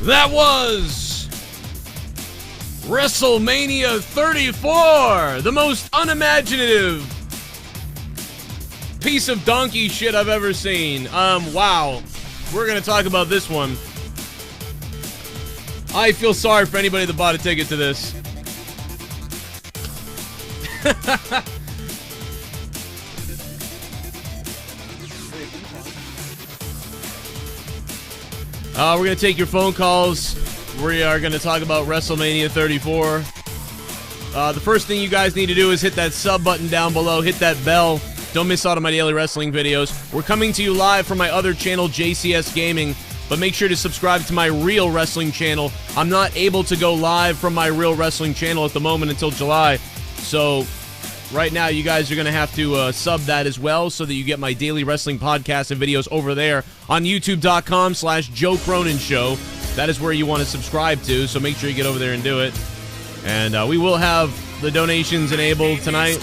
That was WrestleMania 34, the most unimaginative piece of donkey shit I've ever seen. Wow. We're going to talk about this one. I feel sorry for anybody that bought a ticket to this. We're going to take your phone calls. We are going to talk about WrestleMania 34. The first thing you guys need to do is hit that sub button down below. Hit that bell. Don't miss out on my daily wrestling videos. We're coming to you live from my other channel, JCS Gaming. But make sure to subscribe to my real wrestling channel. I'm not able to go live from my real wrestling channel at the moment until July. So right now, you guys are going to have to sub that as well so that you get my daily wrestling podcasts and videos over there on youtube.com/Joe Cronin Show. That is where you want to subscribe to, so make sure you get over there and do it. And we will have the donations enabled tonight.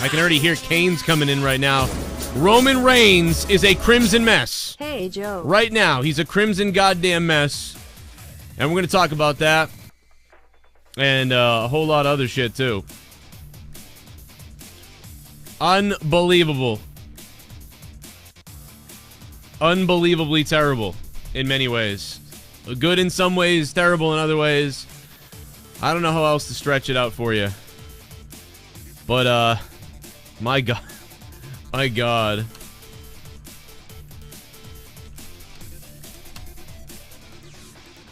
I can already hear Kane's coming in right now. Roman Reigns is a crimson mess. Hey, Joe. Right now, he's a crimson goddamn mess. And we're going to talk about that. And a whole lot of other shit, too. Unbelievable. Unbelievably terrible in many ways. Good in some ways, terrible in other ways. I don't know how else to stretch it out for you. But, my God. My God.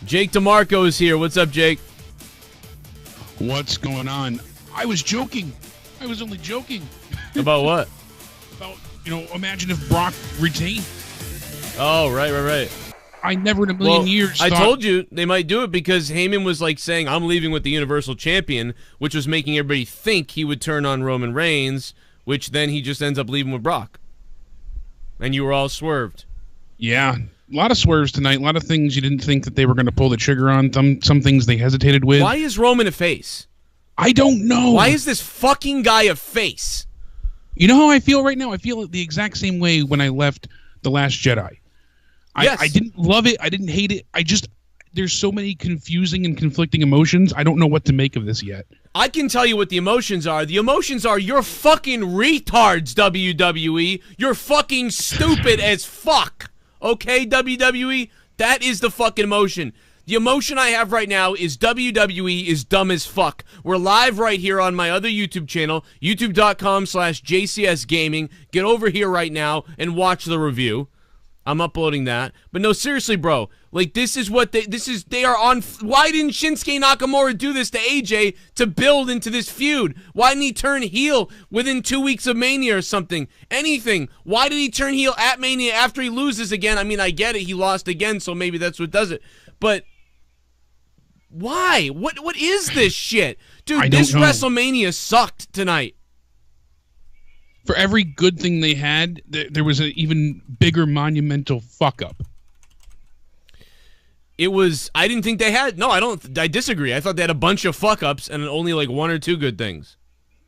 Jake DeMarco is here. What's up, Jake? What's going on? I was joking. I was only joking. About what? About, imagine if Brock retained. Oh, right. I never in a million years thought... I told you they might do it because Heyman was like saying, I'm leaving with the Universal Champion, which was making everybody think he would turn on Roman Reigns, which then he just ends up leaving with Brock. And you were all swerved. Yeah. A lot of swerves tonight. A lot of things you didn't think that they were going to pull the trigger on. Some things they hesitated with. Why is Roman a face? I don't know. Why is this fucking guy a face? You know how I feel right now? I feel the exact same way when I left The Last Jedi. Yes. I didn't love it. I didn't hate it. There's so many confusing and conflicting emotions. I don't know what to make of this yet. I can tell you what the emotions are. The emotions are you're fucking retards, WWE. You're fucking stupid as fuck. Okay, WWE? That is the fucking emotion. The emotion I have right now is WWE is dumb as fuck. We're live right here on my other YouTube channel, youtube.com/JCS Gaming. Get over here right now and watch the review. I'm uploading that. But no, seriously, bro. Like, they are on... Why didn't Shinsuke Nakamura do this to AJ to build into this feud? Why didn't he turn heel within 2 weeks of Mania or something? Anything. Why did he turn heel at Mania after he loses again? I mean, I get it. He lost again, so maybe that's what does it. But why? What is this shit? Dude, this WrestleMania sucked tonight. For every good thing they had, there was an even bigger monumental fuck-up. It was... I didn't think they had... No, I disagree. I thought they had a bunch of fuck-ups and only like one or two good things.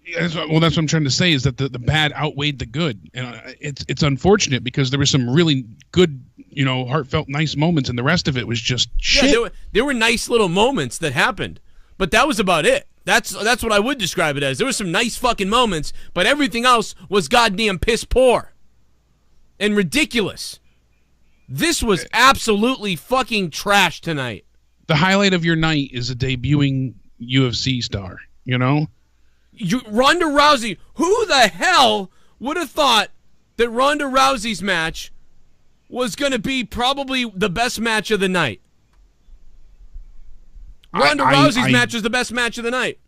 Yeah, that's what I'm trying to say, is that the bad outweighed the good. And it's unfortunate because there was some really good, heartfelt, nice moments, and the rest of it was just shit. Yeah, there were nice little moments that happened, but that was about it. That's what I would describe it as. There were some nice fucking moments, but everything else was goddamn piss poor and ridiculous. This was absolutely fucking trash tonight. The highlight of your night is a debuting UFC star, Ronda Rousey. Who the hell would have thought that Ronda Rousey's match was going to be probably the best match of the night? Ronda Rousey's match was the best match of the night.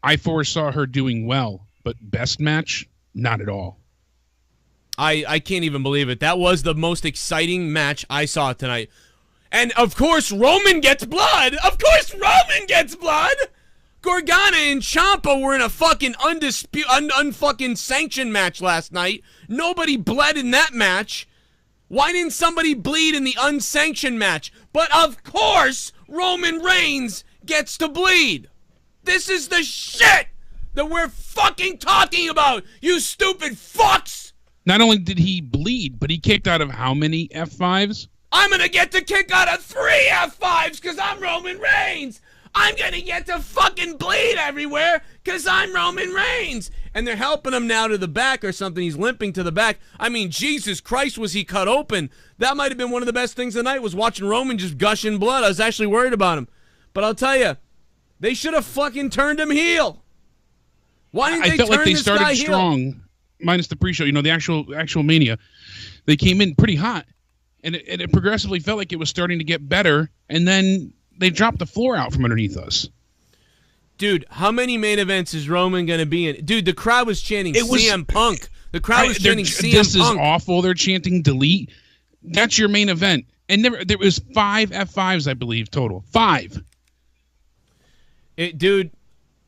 I foresaw her doing well, but best match, not at all. I can't even believe it. That was the most exciting match I saw tonight. And, of course, Roman gets blood. Of course Roman gets blood. Gargano and Ciampa were in a fucking unfucking sanctioned match last night. Nobody bled in that match. Why didn't somebody bleed in the unsanctioned match? But, of course, Roman Reigns gets to bleed. This is the shit that we're fucking talking about, you stupid fucks! Not only did he bleed, but he kicked out of how many F5s? I'm going to get to kick out of 3 F5s because I'm Roman Reigns. I'm going to get to fucking bleed everywhere because I'm Roman Reigns. And they're helping him now to the back or something. He's limping to the back. I mean, Jesus Christ, was he cut open. That might have been one of the best things of the night, was watching Roman just gushing blood. I was actually worried about him. But I'll tell you, they should have fucking turned him heel. Why didn't they turn this guy heel? I felt like they started strong, minus the pre-show, you know, the actual Mania. They came in pretty hot, and it progressively felt like it was starting to get better, and then they dropped the floor out from underneath us. Dude, how many main events is Roman going to be in? Dude, the crowd was chanting CM Punk. The crowd was chanting CM Punk. This is awful. They're chanting delete. That's your main event. And there was 5 F5s, I believe, total. 5. Dude,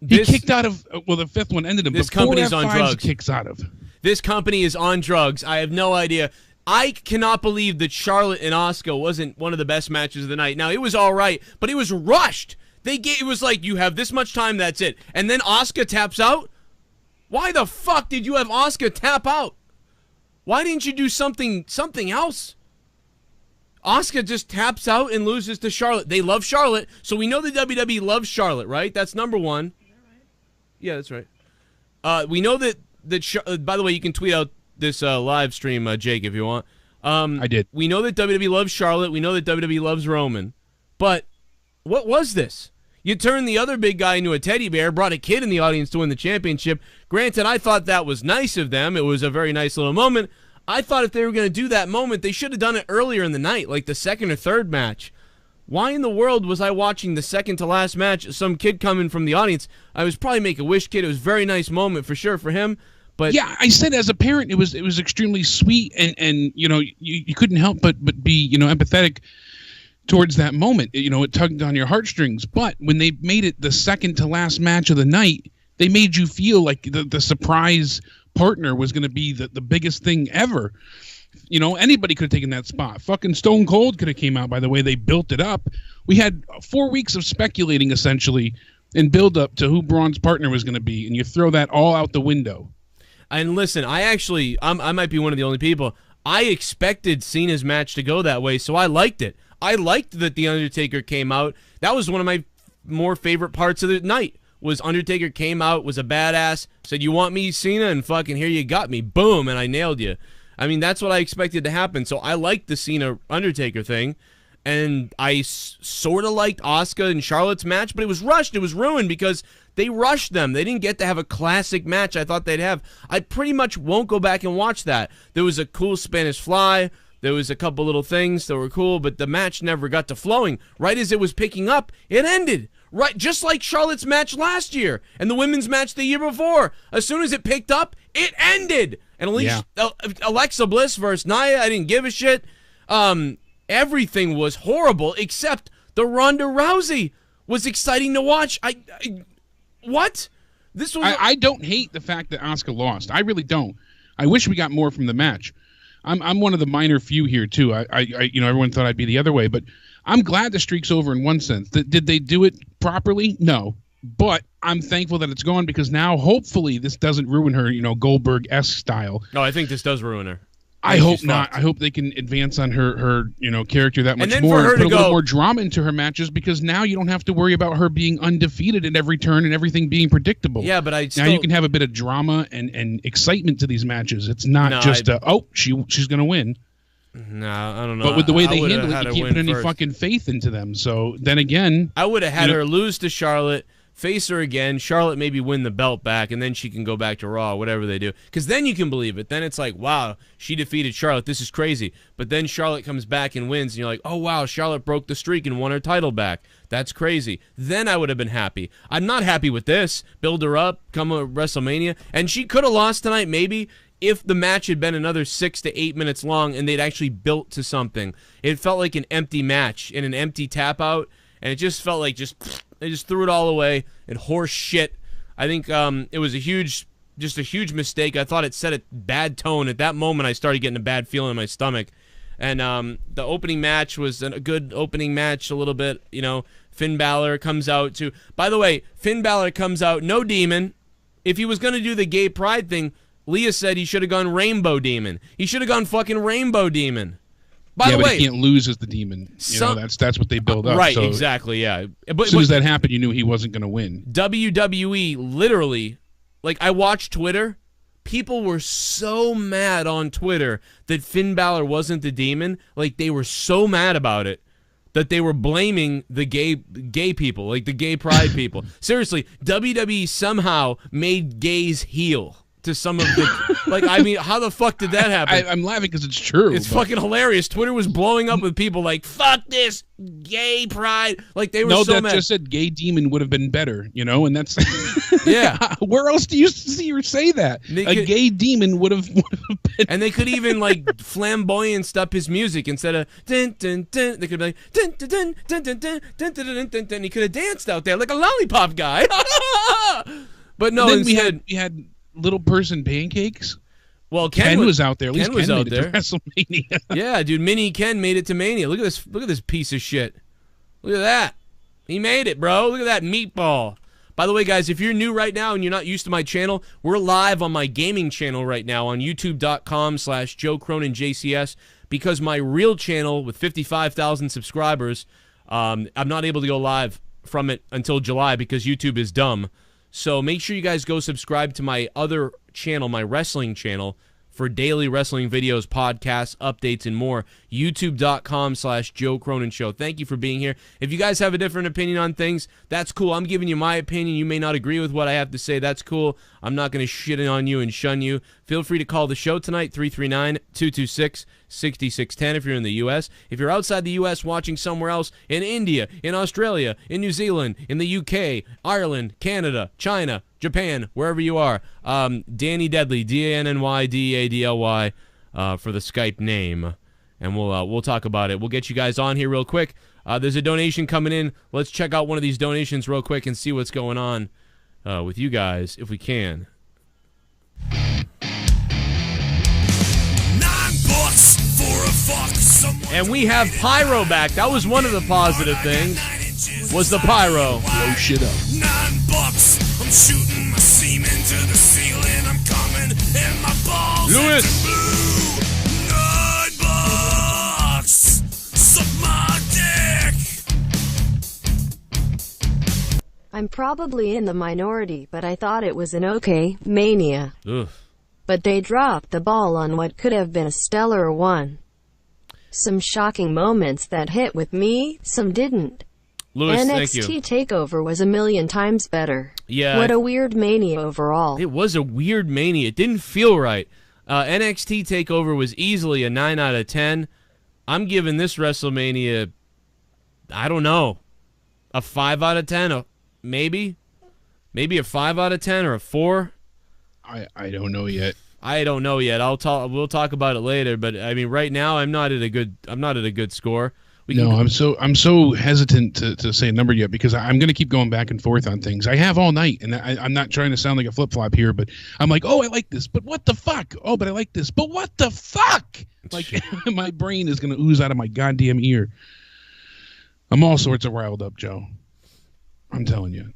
he kicked out of, well, the 5th one ended him. This company's on drugs. Kicks out of. This company is on drugs. I have no idea. I cannot believe that Charlotte and Asuka wasn't one of the best matches of the night. Now, it was all right, but it was rushed. It was like, you have this much time, that's it. And then Asuka taps out? Why the fuck did you have Asuka tap out? Why didn't you do something else? Asuka just taps out and loses to Charlotte. They love Charlotte, so we know the WWE loves Charlotte, right? That's number one. Is that right? Yeah, that's right. We know that by the way, you can tweet out this live stream, Jake, if you want. I did. We know that WWE loves Charlotte. We know that WWE loves Roman. But what was this? You turned the other big guy into a teddy bear, brought a kid in the audience to win the championship. Granted, I thought that was nice of them. It was a very nice little moment. I thought if they were going to do that moment, they should have done it earlier in the night, like the second or third match. Why in the world was I watching the second to last match, some kid coming from the audience? I was probably Make-A-Wish kid. It was a very nice moment for sure for him. But yeah, I said as a parent, it was extremely sweet, and you know, you couldn't help but be, you know, empathetic towards that moment. You know, it tugged on your heartstrings. But when they made it the second to last match of the night, they made you feel like the surprise partner was going to be the biggest thing ever. You know, anybody could have taken that spot. Fucking Stone Cold could have came out by the way they built it up. We had 4 weeks of speculating, essentially, and build up to who Braun's partner was going to be, and you throw that all out the window. And listen, I might be one of the only people. I expected Cena's match to go that way, so I liked it. I liked that The Undertaker came out. That was one of my more favorite parts of the night, was Undertaker came out, was a badass, said, you want me, Cena? And fucking here you got me. Boom, and I nailed you. I mean, that's what I expected to happen. So I liked the Cena-Undertaker thing, and I sort of liked Asuka and Charlotte's match, but it was rushed. It was ruined because they rushed them. They didn't get to have a classic match I thought they'd have. I pretty much won't go back and watch that. There was a cool Spanish Fly. There was a couple little things that were cool, but the match never got to flowing. Right as it was picking up, it ended. Right, just like Charlotte's match last year and the women's match the year before. As soon as it picked up, it ended. And Alexa Bliss versus Nia, I didn't give a shit. Everything was horrible except the Ronda Rousey was exciting to watch. What? This was. I don't hate the fact that Asuka lost. I really don't. I wish we got more from the match. I'm one of the minor few here too. I you know, everyone thought I'd be the other way, but I'm glad the streak's over in one sense. Did they do it properly? No. But I'm thankful that it's gone because now hopefully this doesn't ruin her, you know, Goldberg-esque style. No, I think this does ruin her. I hope not. I hope they can advance on her you know, character that much more and put a little more drama into her matches, because now you don't have to worry about her being undefeated at every turn and everything being predictable. Yeah, but now you can have a bit of drama and excitement to these matches. It's not she's going to win. No, I don't know. But with the way they handle it, you can't put any fucking faith into them. So then again, I would have had her lose to Charlotte, face her again, Charlotte maybe win the belt back, and then she can go back to Raw, whatever they do. Because then you can believe it. Then it's like, wow, she defeated Charlotte. This is crazy. But then Charlotte comes back and wins, and you're like, oh, wow, Charlotte broke the streak and won her title back. That's crazy. Then I would have been happy. I'm not happy with this. Build her up, come to WrestleMania. And she could have lost tonight, maybe, if the match had been another 6 to 8 minutes long and they'd actually built to something. It felt like an empty match and an empty tap out, and it just felt like they just threw it all away and horse shit. I think it was a huge mistake. I thought it set a bad tone. At that moment, I started getting a bad feeling in my stomach. And the opening match was a good opening match a little bit. You know, Finn Balor comes out to... By the way, Finn Balor comes out, no demon. If he was going to do the gay pride thing, Leah said he should have gone Rainbow Demon. He should have gone fucking Rainbow Demon. By the way, he can't lose as the demon. That's what they build up. Right, so exactly, yeah. But as soon as that happened, you knew he wasn't going to win. WWE literally, like, I watched Twitter. People were so mad on Twitter that Finn Balor wasn't the demon. Like, they were so mad about it that they were blaming the gay people, like the gay pride people. Seriously, WWE somehow made gays heel to some of the... Like, I mean, how the fuck did that happen? I'm laughing because it's true. It's fucking hilarious. Twitter was blowing up with people like, fuck this gay pride. Like, they were so mad. No, that just said gay demon would have been better, and that's... Yeah. Where else do you see or say that? Gay demon would have been... And they could even, like, flamboyance up his music instead of... Dun, dun, dun. They could be like... Dun, dun, dun, dun, dun, dun, dun, dun, dun, dun, dun. He could have danced out there like a lollipop guy. But no, instead... we had little person pancakes. Well, Ken was out there. At least Ken was Ken out made there. It to WrestleMania. Yeah, dude, Mini Ken made it to Mania. Look at this. Look at this piece of shit. Look at that. He made it, bro. Look at that meatball. By the way, guys, if you're new right now and you're not used to my channel, we're live on my gaming channel right now on youtube.com/Joe Cronin JCS because my real channel with 55,000 subscribers, I'm not able to go live from it until July because YouTube is dumb. So make sure you guys go subscribe to my other channel, my wrestling channel, for daily wrestling videos, podcasts, updates, and more. YouTube.com/Joe Cronin Show. Thank you for being here. If you guys have a different opinion on things, that's cool. I'm giving you my opinion. You may not agree with what I have to say. That's cool. I'm not going to shit on you and shun you. Feel free to call the show tonight, 339-226-6610 if you're in the U.S. If you're outside the U.S. watching somewhere else, in India, in Australia, in New Zealand, in the U.K., Ireland, Canada, China, Japan, wherever you are, Danny Deadly, DANNYDADLY, for the Skype name, and we'll talk about it. We'll get you guys on here real quick. There's a donation coming in. Let's check out one of these donations real quick and see what's going on with you guys, if we can. And we have Pyro back. That was one of the positive things, was the Pyro. Blow shit up. $9. I'm shooting my semen to the ceiling. I'm coming and my balls Lewis. blue. $9. Suck my dick. I'm probably in the minority, but I thought it was an okay Mania. Ugh. But they dropped the ball on what could have been a stellar one. Some shocking moments that hit with me, some didn't. Lewis, thank you. NXT TakeOver was a million times better. Yeah. What a weird Mania overall. It was a weird Mania. It didn't feel right. NXT TakeOver was easily a 9 out of 10. I'm giving this WrestleMania, I don't know, a 5 out of 10. Maybe a 5 out of 10 or a 4. I don't know yet. I don't know yet. We'll talk about it later. But I mean, right now I'm not at a good score. I'm so hesitant to say a number yet because I'm going to keep going back and forth on things. I have all night, and I'm not trying to sound like a flip-flop here, but I'm like, oh, I like this, but what the fuck? Oh, but I like this, but what the fuck? Like, my brain is going to ooze out of my goddamn ear. I'm all sorts of riled up, Joe. I'm telling you.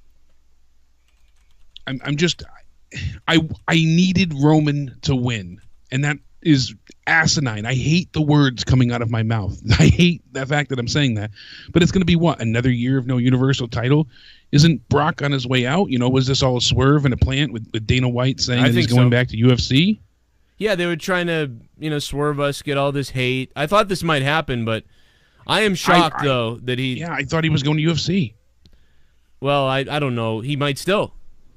I needed Roman to win, and that is asinine. I hate the words coming out of my mouth. I hate the fact that I'm saying that. But it's going to be what? Another year of no Universal title? Isn't Brock on his way out? Was this all a swerve and a plant with Dana White saying that he's going back to UFC? Yeah, they were trying to, swerve us, get all this hate. I thought this might happen, but I am shocked, though, that he... Yeah, I thought he was going to UFC. Well, I don't know. He might still.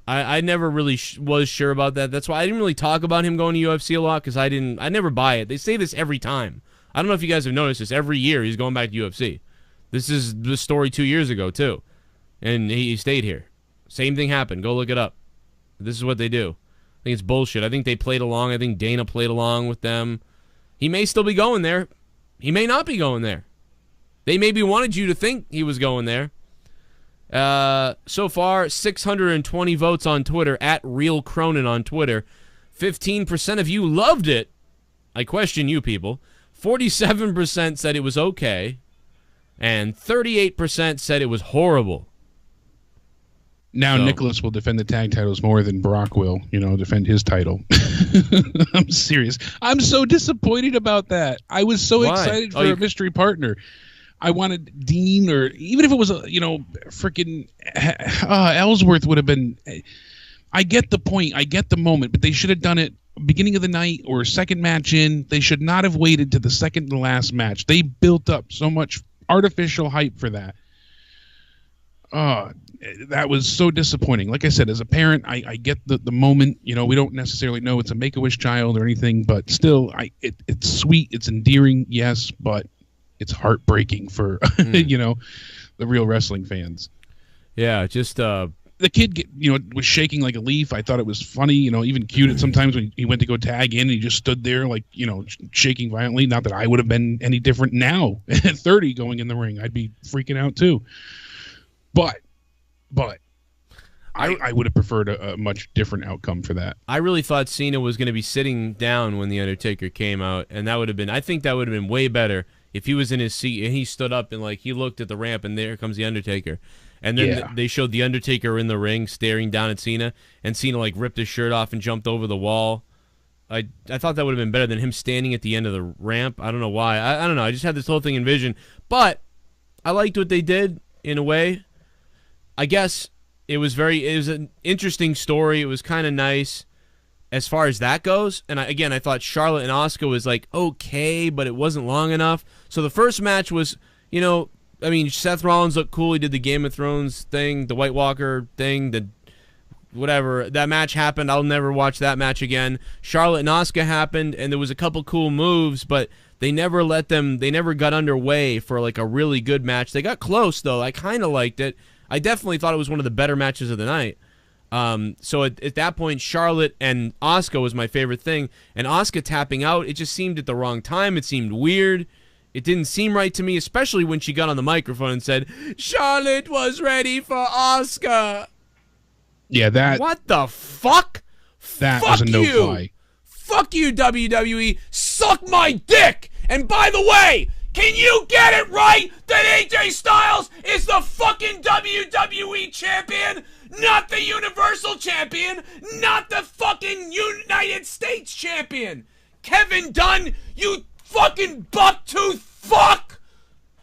I never really was sure about that. That's why I didn't really talk about him going to UFC a lot, because I never buy it. They say this every time. I don't know if you guys have noticed this. Every year he's going back to UFC. This is the story 2 years ago, too. And he stayed here. Same thing happened. Go look it up. This is what they do. I think it's bullshit. I think they played along. I think Dana played along with them. He may still be going there. He may not be going there. They maybe wanted you to think he was going there. So far, 620 votes on Twitter, at Real Cronin on Twitter. 15% of you loved it. I question you people. 47% said it was okay. And 38% said it was horrible. Now So- Nicholas will defend the tag titles more than Brock will, defend his title. I'm serious. I'm so disappointed about that. I was so Why? excited for a mystery partner. I wanted Dean, or even if it was freaking Ellsworth would have been. I get the point. I get the moment, but they should have done it beginning of the night or second match in. They should not have waited to the second to last match. They built up so much artificial hype for that. That was so disappointing. Like I said, as a parent, I get the moment. We don't necessarily know it's a Make-A-Wish child or anything, but still, it's sweet, it's endearing, yes, but it's heartbreaking for the real wrestling fans. Yeah, just the kid was shaking like a leaf. I thought it was funny, even cute at sometimes when he went to go tag in and he just stood there like shaking violently. Not that I would have been any different now at 30 going in the ring. I'd be freaking out too. But I would have preferred a much different outcome for that. I really thought Cena was going to be sitting down when The Undertaker came out, and that would have been, I think that would have been way better if he was in his seat and he stood up and he looked at the ramp and there comes The Undertaker. And then they showed The Undertaker in the ring staring down at Cena, and Cena ripped his shirt off and jumped over the wall. I thought that would have been better than him standing at the end of the ramp. I don't know why. I don't know. I just had this whole thing envisioned. But I liked what they did in a way. I guess it was an interesting story. It was kind of nice as far as that goes. And I thought Charlotte and Asuka was okay, but it wasn't long enough. So the first match was, Seth Rollins looked cool. He did the Game of Thrones thing, the White Walker thing, the whatever. That match happened. I'll never watch that match again. Charlotte and Asuka happened, and there was a couple cool moves, but they never got underway for a really good match. They got close, though. I kind of liked it. I definitely thought it was one of the better matches of the night. So at that point, Charlotte and Asuka was my favorite thing. And Asuka tapping out, it just seemed at the wrong time. It seemed weird. It didn't seem right to me, especially when she got on the microphone and said, Charlotte was ready for Asuka. Yeah, that... What the fuck? That fuck was a no-fly. Fuck you, WWE. Suck my dick. And by the way, can you get it right that AJ Styles is the fucking WWE champion, not the Universal champion, not the fucking United States champion? Kevin Dunn, you fucking bucktooth fuck!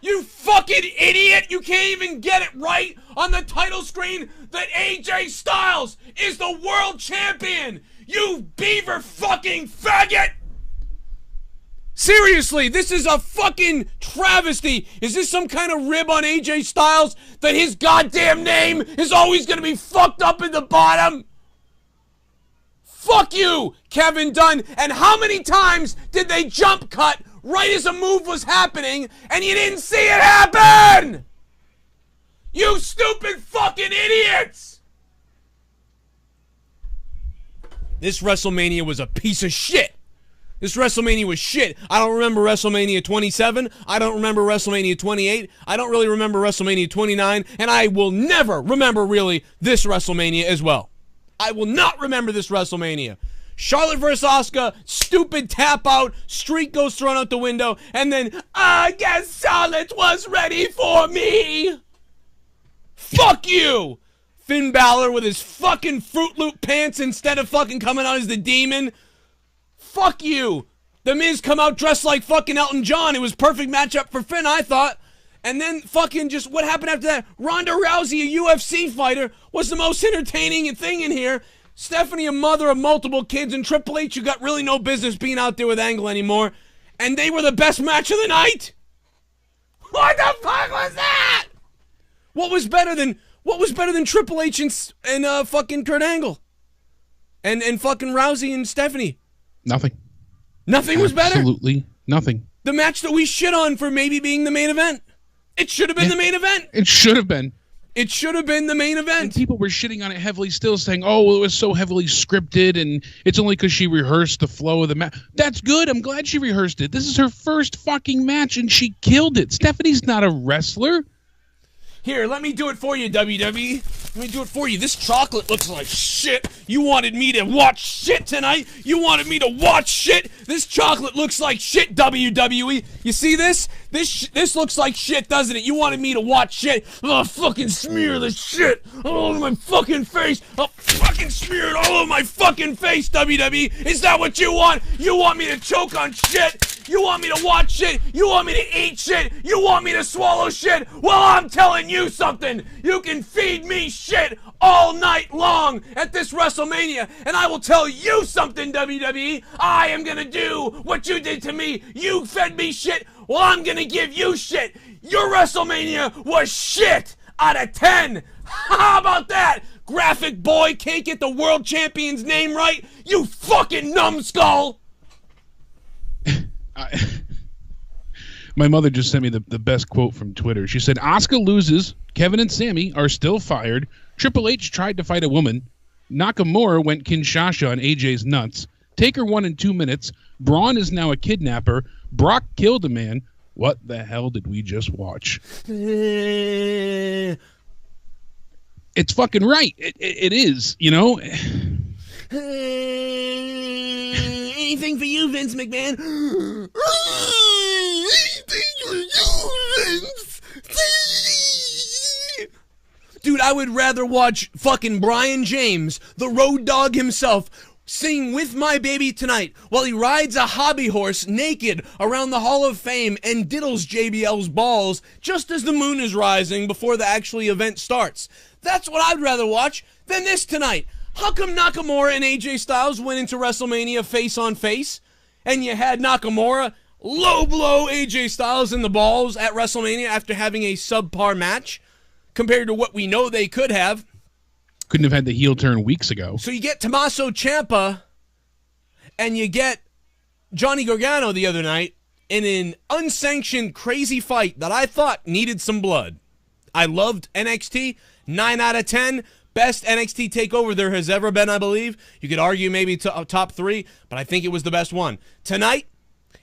You fucking idiot! You can't even get it right on the title screen that AJ Styles is the world champion! You beaver fucking faggot! Seriously, this is a fucking travesty. Is this some kind of rib on AJ Styles that his goddamn name is always gonna be fucked up in the bottom? Fuck you, Kevin Dunn. And how many times did they jump cut right as a move was happening and you didn't see it happen? You stupid fucking idiots! This WrestleMania was a piece of shit. This WrestleMania was shit. I don't remember WrestleMania 27. I don't remember WrestleMania 28. I don't really remember WrestleMania 29. And I will never remember really this WrestleMania as well. I will not remember this WrestleMania. Charlotte versus Asuka, stupid tap out, streak goes thrown out the window, and then, I guess Charlotte was ready for me. Fuck you! Finn Balor with his fucking Fruit Loop pants instead of fucking coming out as the Demon. Fuck you! The Miz come out dressed like fucking Elton John. It was perfect matchup for Finn, I thought. And then fucking just what happened after that? Ronda Rousey, a UFC fighter, was the most entertaining thing in here. Stephanie, a mother of multiple kids, and Triple H, who got really no business being out there with Angle anymore. And they were the best match of the night? What the fuck was that? What was better than Triple H and fucking Kurt Angle? And fucking Rousey and Stephanie? Nothing. Nothing was better? Absolutely nothing. The match that we shit on for maybe being the main event. It should have been the main event. It should have been. It should have been the main event. And people were shitting on it heavily still, saying, oh, well, it was so heavily scripted, and it's only because she rehearsed the flow of the match. That's good. I'm glad she rehearsed it. This is her first fucking match, and she killed it. Stephanie's not a wrestler. Here, let me do it for you, WWE. Let me do it for you. This chocolate looks like shit. You wanted me to watch shit tonight? You wanted me to watch shit? This chocolate looks like shit, WWE. You see this? This looks like shit, doesn't it? You wanted me to watch shit. I'll fucking smear the shit all over my fucking face. I'll fucking smear it all over my fucking face, WWE. Is that what you want? You want me to choke on shit? You want me to watch shit? You want me to eat shit? You want me to swallow shit? Well, I'm telling you something. You can feed me shit all night long at this WrestleMania. And I will tell you something, WWE. I am going to do what you did to me. You fed me shit. Well, I'm going to give you shit. Your WrestleMania was shit out of 10. How about that? Graphic boy can't get the world champion's name right. You fucking numbskull. My mother just sent me the best quote from Twitter. She said, Asuka loses. Kevin and Sammy are still fired. Triple H tried to fight a woman. Nakamura went Kinshasa on AJ's nuts. Taker won in 2 minutes. Braun is now a kidnapper. Brock killed a man. What the hell did we just watch? It's fucking right. It is, you know? Anything for you, Vince McMahon. Anything for you, Vince. Dude, I would rather watch fucking Brian James, the road dog himself, sing With My Baby Tonight while he rides a hobby horse naked around the Hall of Fame and diddles JBL's balls just as the moon is rising before the actual event starts. That's what I'd rather watch than this tonight. How come Nakamura and AJ Styles went into WrestleMania face on face, and you had Nakamura low blow AJ Styles in the balls at WrestleMania after having a subpar match compared to what we know they could have? Couldn't have had the heel turn weeks ago. So you get Tommaso Ciampa and you get Johnny Gargano the other night in an unsanctioned crazy fight that I thought needed some blood. I loved NXT, 9 out of 10. Best NXT takeover there has ever been, I believe. You could argue maybe top 3, but I think it was the best one. Tonight,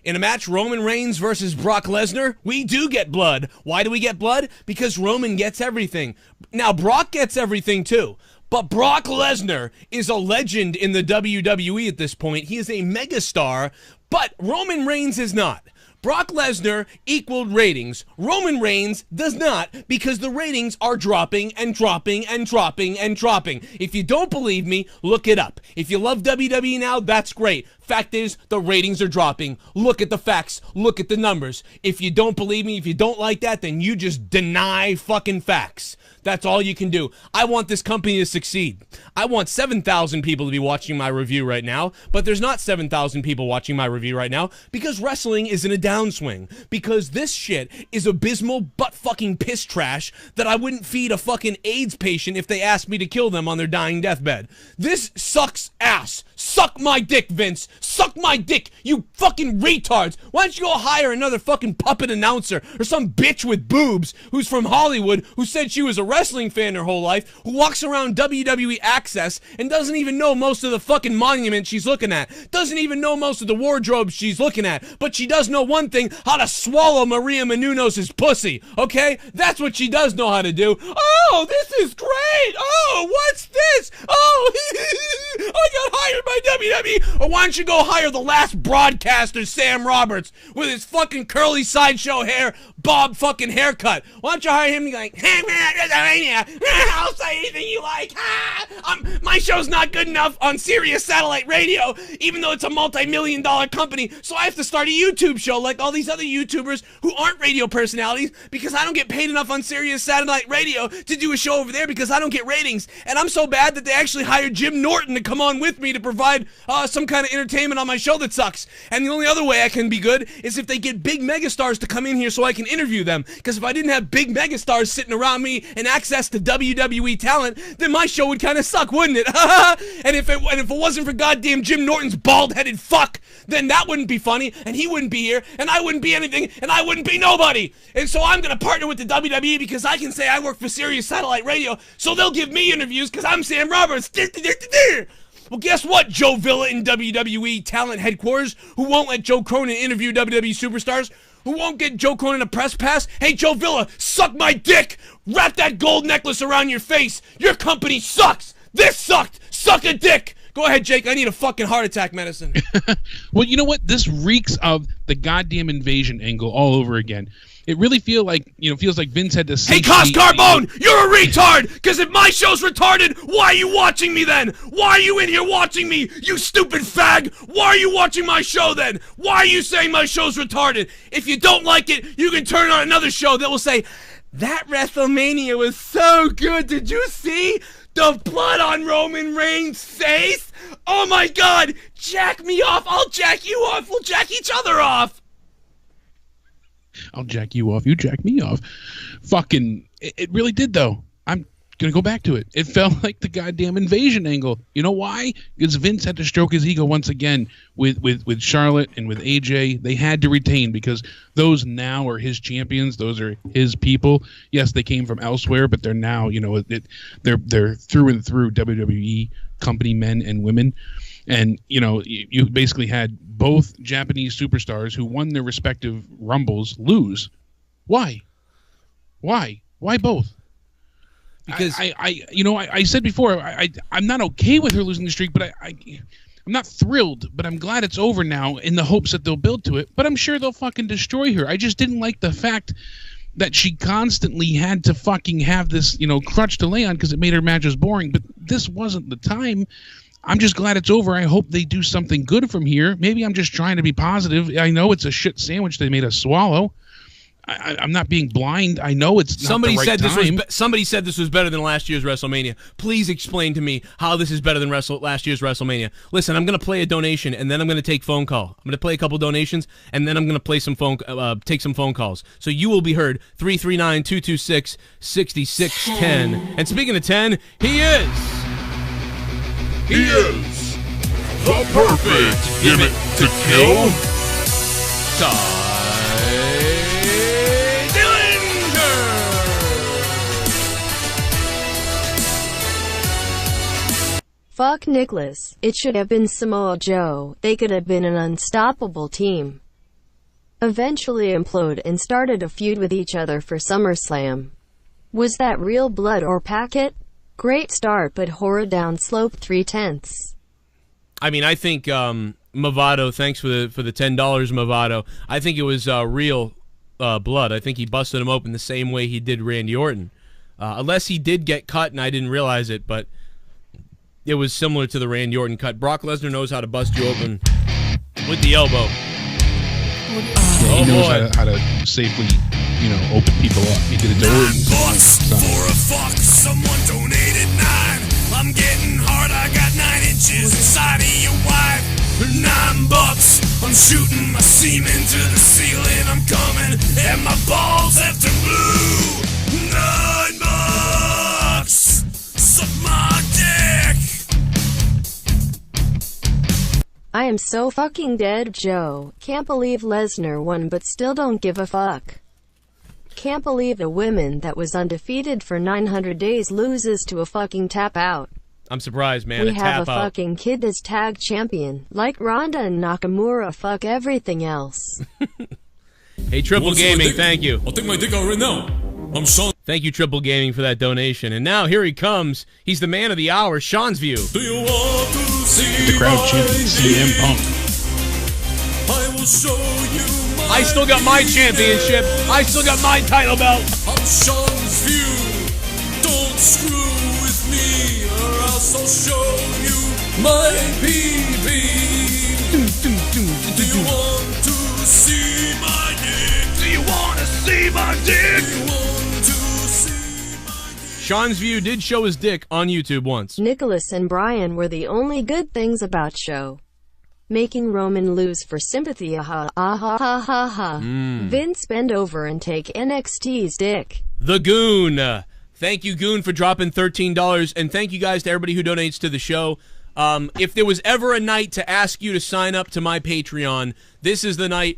in a match, Roman Reigns versus Brock Lesnar, we do get blood. Why do we get blood? Because Roman gets everything. Now, Brock gets everything too. But Brock Lesnar is a legend in the WWE at this point. He is a megastar, but Roman Reigns is not. Brock Lesnar equaled ratings. Roman Reigns does not, because the ratings are dropping and dropping and dropping and dropping. If you don't believe me, look it up. If you love WWE now, that's great. Fact is, the ratings are dropping. Look at the facts. Look at the numbers. If you don't believe me, if you don't like that, then you just deny fucking facts. That's all you can do. I want this company to succeed. I want 7,000 people to be watching my review right now, but there's not 7,000 people watching my review right now because wrestling is in a downswing. Because this shit is abysmal butt fucking piss trash that I wouldn't feed a fucking AIDS patient if they asked me to kill them on their dying deathbed. This sucks ass. Suck my dick, Vince. Suck my dick, you fucking retards. Why don't you go hire another fucking puppet announcer or some bitch with boobs who's from Hollywood who said she was a wrestling fan her whole life, who walks around WWE Access and doesn't even know most of the fucking monuments she's looking at, doesn't even know most of the wardrobes she's looking at, but she does know one thing, how to swallow Maria Menounos' pussy, okay? That's what she does know how to do. Oh, this is great! Oh, what's this? Oh, I got hired by WWE. Or why don't you go hire the last broadcaster, Sam Roberts, with his fucking curly sideshow hair, bob fucking haircut. Why don't you hire him and be like, hey man, I'll say anything you like. My show's not good enough on Sirius Satellite Radio, even though it's a multi-million-dollar company, so I have to start a YouTube show like all these other YouTubers who aren't radio personalities because I don't get paid enough on Sirius Satellite Radio to do a show over there because I don't get ratings. And I'm so bad that they actually hired Jim Norton to come on with me to provide some kind of entertainment on my show that sucks. And the only other way I can be good is if they get big megastars to come in here so I can interview them. Because if I didn't have big megastars sitting around me and access to WWE talent, then my show would kind of suck, wouldn't it? and if it wasn't for goddamn Jim Norton's bald-headed fuck, then that wouldn't be funny, and he wouldn't be here, and I wouldn't be anything, and I wouldn't be nobody. And so I'm gonna partner with the WWE because I can say I work for Sirius Satellite Radio, so they'll give me interviews because I'm Sam Roberts. Well, guess what, Joe Villa in WWE Talent Headquarters, who won't let Joe Cronin interview WWE superstars? who won't get Joe Cronin a press pass? Hey, Joe Villa, suck my dick! Wrap that gold necklace around your face! Your company sucks! This sucked! Suck a dick! Go ahead, Jake. I need a fucking heart attack medicine. Well, you know what? This reeks of the goddamn invasion angle all over again. It really feels like Vince had to say, hey, Cos Carbone, you're a retard! Because if my show's retarded, why are you watching me then? Why are you in here watching me, you stupid fag? Why are you watching my show then? Why are you saying my show's retarded? If you don't like it, you can turn on another show that will say, that WrestleMania was so good. Did you see the blood on Roman Reigns' face? Oh my God! Jack me off! I'll jack you off! We'll jack each other off! I'll jack you off. You jack me off. Fucking, it really did though. I'm gonna go back to it. It felt like the goddamn invasion angle. You know why? Because Vince had to stroke his ego once again with Charlotte and with AJ. They had to retain because those now are his champions. Those are his people. Yes, they came from elsewhere, but they're now, they're through and through WWE company men and women. And, you basically had both Japanese superstars who won their respective Rumbles lose. Why? Why both? Because I said before, I'm not okay with her losing the streak, but I'm not thrilled, but I'm glad it's over now in the hopes that they'll build to it. But I'm sure they'll fucking destroy her. I just didn't like the fact that she constantly had to fucking have this, crutch to lay on because it made her matches boring. But this wasn't the time. I'm just glad it's over. I hope they do something good from here. Maybe I'm just trying to be positive. I know it's a shit sandwich they made us swallow. I'm not being blind. I know it's not the right time. Somebody said this was better than last year's WrestleMania. Please explain to me how this is better than last year's WrestleMania. Listen, I'm going to play a donation, and then I'm going to take phone call. I'm going to play a couple donations, and then I'm going to play take some phone calls. So you will be heard, 339-226-6610. And speaking of 10, he is the perfect gimmick to kill. Fuck Nicholas. It should have been Samoa Joe. They could have been an unstoppable team. Eventually implode and started a feud with each other for SummerSlam. Was that real blood or packet? Great start, but horror down slope 3/10. I mean, I think Movado, thanks for the $10, Movado. I think it was real blood. I think he busted him open the same way he did Randy Orton. Unless he did get cut and I didn't realize it, but it was similar to the Randy Orton cut. Brock Lesnar knows how to bust you open with the elbow. Yeah, he knows how to safely, open people up. He did it to Orton. $9 for a fuck. Someone donated 9. I'm getting hard. I got 9 inches inside of your wife. $9. I'm shooting my semen to the ceiling. I'm coming, and my balls have turned blue. $9. Suck my dick. I am so fucking dead, Joe. Can't believe Lesnar won but still don't give a fuck. Can't believe a woman that was undefeated for 900 days loses to a fucking tap out. I'm surprised, man. We have a fucking kid as tag champion. Like Ronda and Nakamura, fuck everything else. Hey, Triple Gaming, thank you. I'll take my dick out right now. I'm Sean. Thank you, Triple Gaming, for that donation. And now, here he comes. He's the man of the hour, Seanzview. Do you want to see The crowd chanting CM Punk. I will show you my I still got my championship. I still got my title belt. I'm Seanzview. Don't screw with me or else I'll show you my PV. Do you want to see my dick? Do you want to see my dick? Do you want to see my dick? Seanzview did show his dick on YouTube once. Nicholas and Bryan were the only good things about show. Making Roman lose for sympathy, ha ha. Vince bend over and take NXT's dick. The Goon. Thank you, Goon, for dropping $13. And thank you guys to everybody who donates to the show. If there was ever a night to ask you to sign up to my Patreon, this is the night.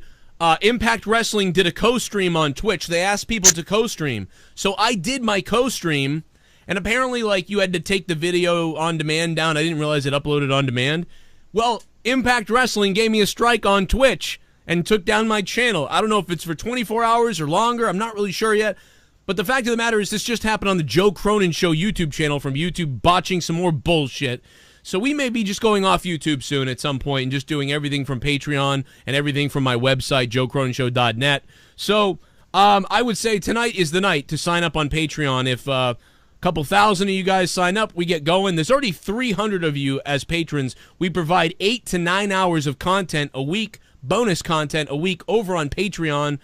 Impact Wrestling did a co-stream on Twitch. They asked people to co-stream. So I did my co-stream, and apparently, you had to take the video on demand down. I didn't realize it uploaded on demand. Well, Impact Wrestling gave me a strike on Twitch, and took down my channel. I don't know if it's for 24 hours or longer. I'm not really sure yet. But the fact of the matter is this just happened on the Joe Cronin Show YouTube channel from YouTube botching some more bullshit. So we may be just going off YouTube soon at some point and just doing everything from Patreon and everything from my website, joecroninshow.net. So I would say tonight is the night to sign up on Patreon. If a couple thousand of you guys sign up, we get going. There's already 300 of you as patrons. We provide 8 to 9 hours of content a week, bonus content a week over on Patreon.